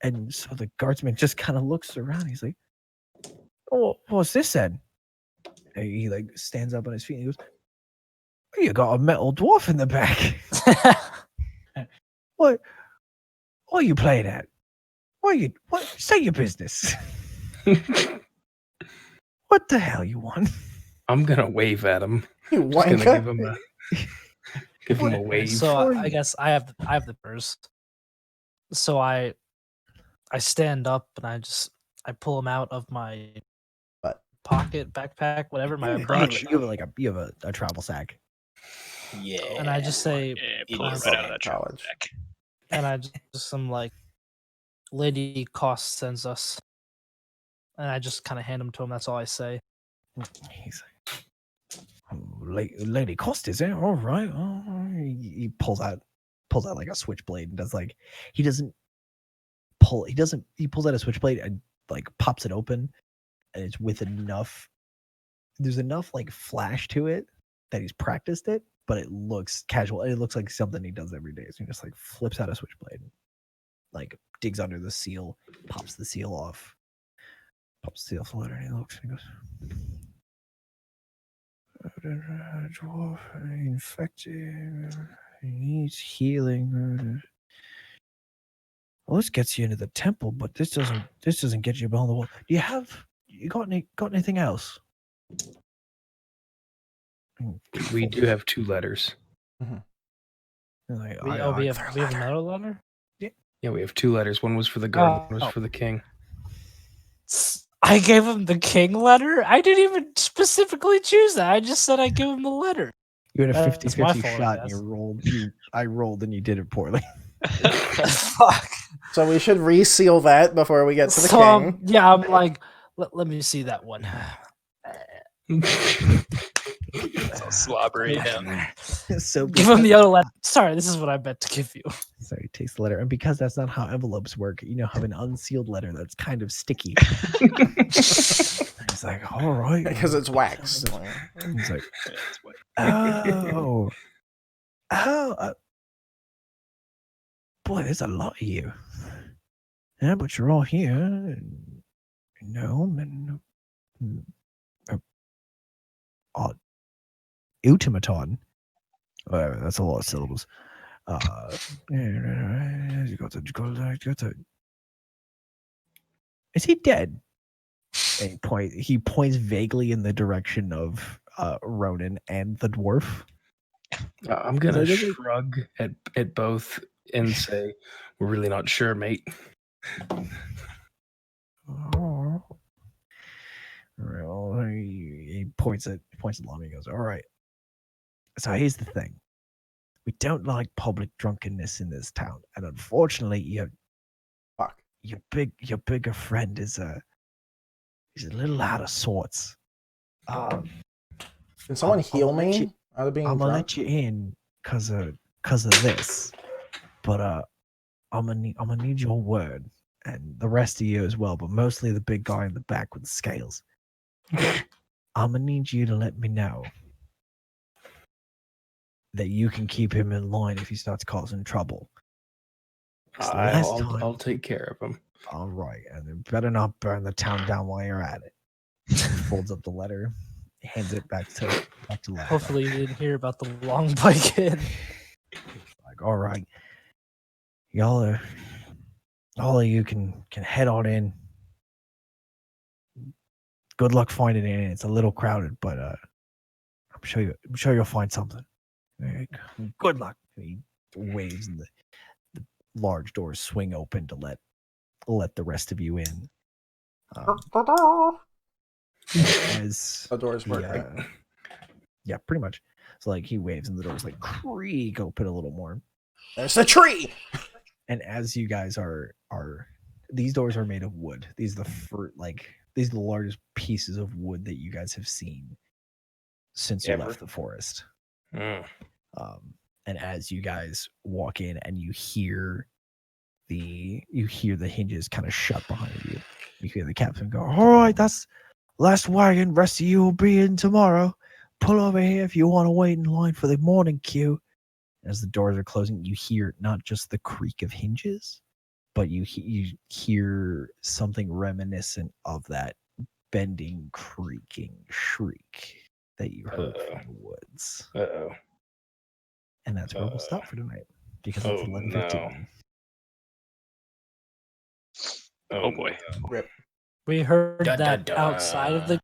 And so the guardsman just kind of looks around. He's like, "Oh, what's this then?" And he like stands up on his feet and he goes, You got a metal dwarf in the back. What are you playing at? What say your business. What the hell you want? I'm gonna wave at him. You Just gonna give wanker. him a wave. So I guess I have the purse. So I stand up and I pull them out of my What? pocket, backpack, whatever, my You bunch, have a travel sack. Yeah. and I just say, Yeah, pull it is right out of that travel college. sack. and I just some like, Lady Cost sends us, and I just kind of hand them to him. That's all I say. He's like, Lady Cost, is it? All right. He pulls out like a switchblade and does like he pulls out a switchblade and like pops it open, and it's with enough. There's enough like flash to it that he's practiced it, but it looks casual. It looks like something he does every day. So he just like flips out a switchblade, like digs under the seal, pops the seal off, pops the seal off the letter, and he looks and he goes, dwarf infected, he needs healing. Well, this gets you into the temple, but this doesn't get you beyond the wall. You got anything else? We do have 2 letters. Like, We have another letter. Yeah, we have 2 letters. One was for the guard, one was Oh. for the king. I gave him the king letter. I didn't even specifically choose that. I just said I give him the letter. You had a That's my 50-50 fault, I shot and guess. I rolled and you did it poorly. Fuck. So we should reseal that before we get to the So king. yeah, I'm like, let me see that one. So slobbery him. So Give him the other letter. Sorry, this is what I meant to give you. So he takes the letter, and because that's not how envelopes work, you know, have an unsealed letter that's kind of sticky. He's like, all right, Because it's wax. He's like, Yeah, that's what- boy, there's a lot of you. Yeah, but you're all here. Gnome and automaton. Whatever, that's a lot of syllables. You got to. Is he dead? And he points vaguely in the direction of Ronan and the dwarf. I'm gonna So does it- shrug at both and say, "We're really not sure, mate." Oh. Well, he points at Lami and goes, all right. So here's the thing. We don't like public drunkenness in this town. And unfortunately, your bigger friend is he's a little out of sorts. Can someone heal me out of being I'm gonna drunk? let you in because of this. But I'm gonna need your word. And the rest of you as well, but mostly the big guy in the back with the scales. I'm gonna need you to let me know that you can keep him in line if he starts causing trouble. I'll take care of him. All right, and then better not burn the town down while you're at it. He folds up the letter, hands it back to Lana. Hopefully, you didn't hear about the long bike in. Like, all right, all of you can head on in. Good luck finding it in. It's a little crowded, but I'm sure you'll find something. Good luck. He waves, and the large doors swing open to let the rest of you in. As The doors work. yeah, pretty much. So like he waves, and the doors like creak open a little more. There's a tree. And as you guys are these doors are made of wood. These are the largest pieces of wood that you guys have seen since you left the forest. Mm. And as you guys walk in and you hear the hinges kind of shut behind you, you hear the captain go, all right, that's last wagon, rest of you will be in tomorrow. Pull over here if you want to wait in line for the morning queue. As the doors are closing, you hear not just the creak of hinges, but you hear something reminiscent of that bending, creaking shriek that you heard from the woods. Uh-oh. And that's where we'll stop for tonight because it's oh, 11:15. Oh boy. no. Rip. We heard Dun, dun, that dun. outside of the.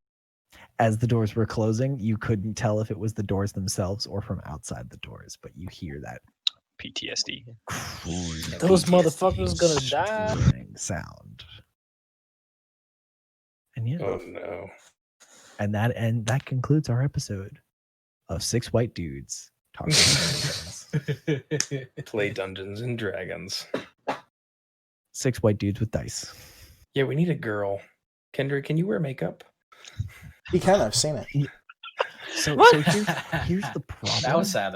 As the doors were closing, you couldn't tell if it was the doors themselves or from outside the doors, but you hear that PTSD. Those PTSD. motherfuckers gonna die. screaming sound. And yeah, Oh no. and that concludes our episode of 6 White Dudes talking about dragons. Play Dungeons and Dragons. 6 White Dudes with dice. Yeah, we need a girl. Kendra, can you wear makeup? He can. I've seen it. So What? here's the problem. That was at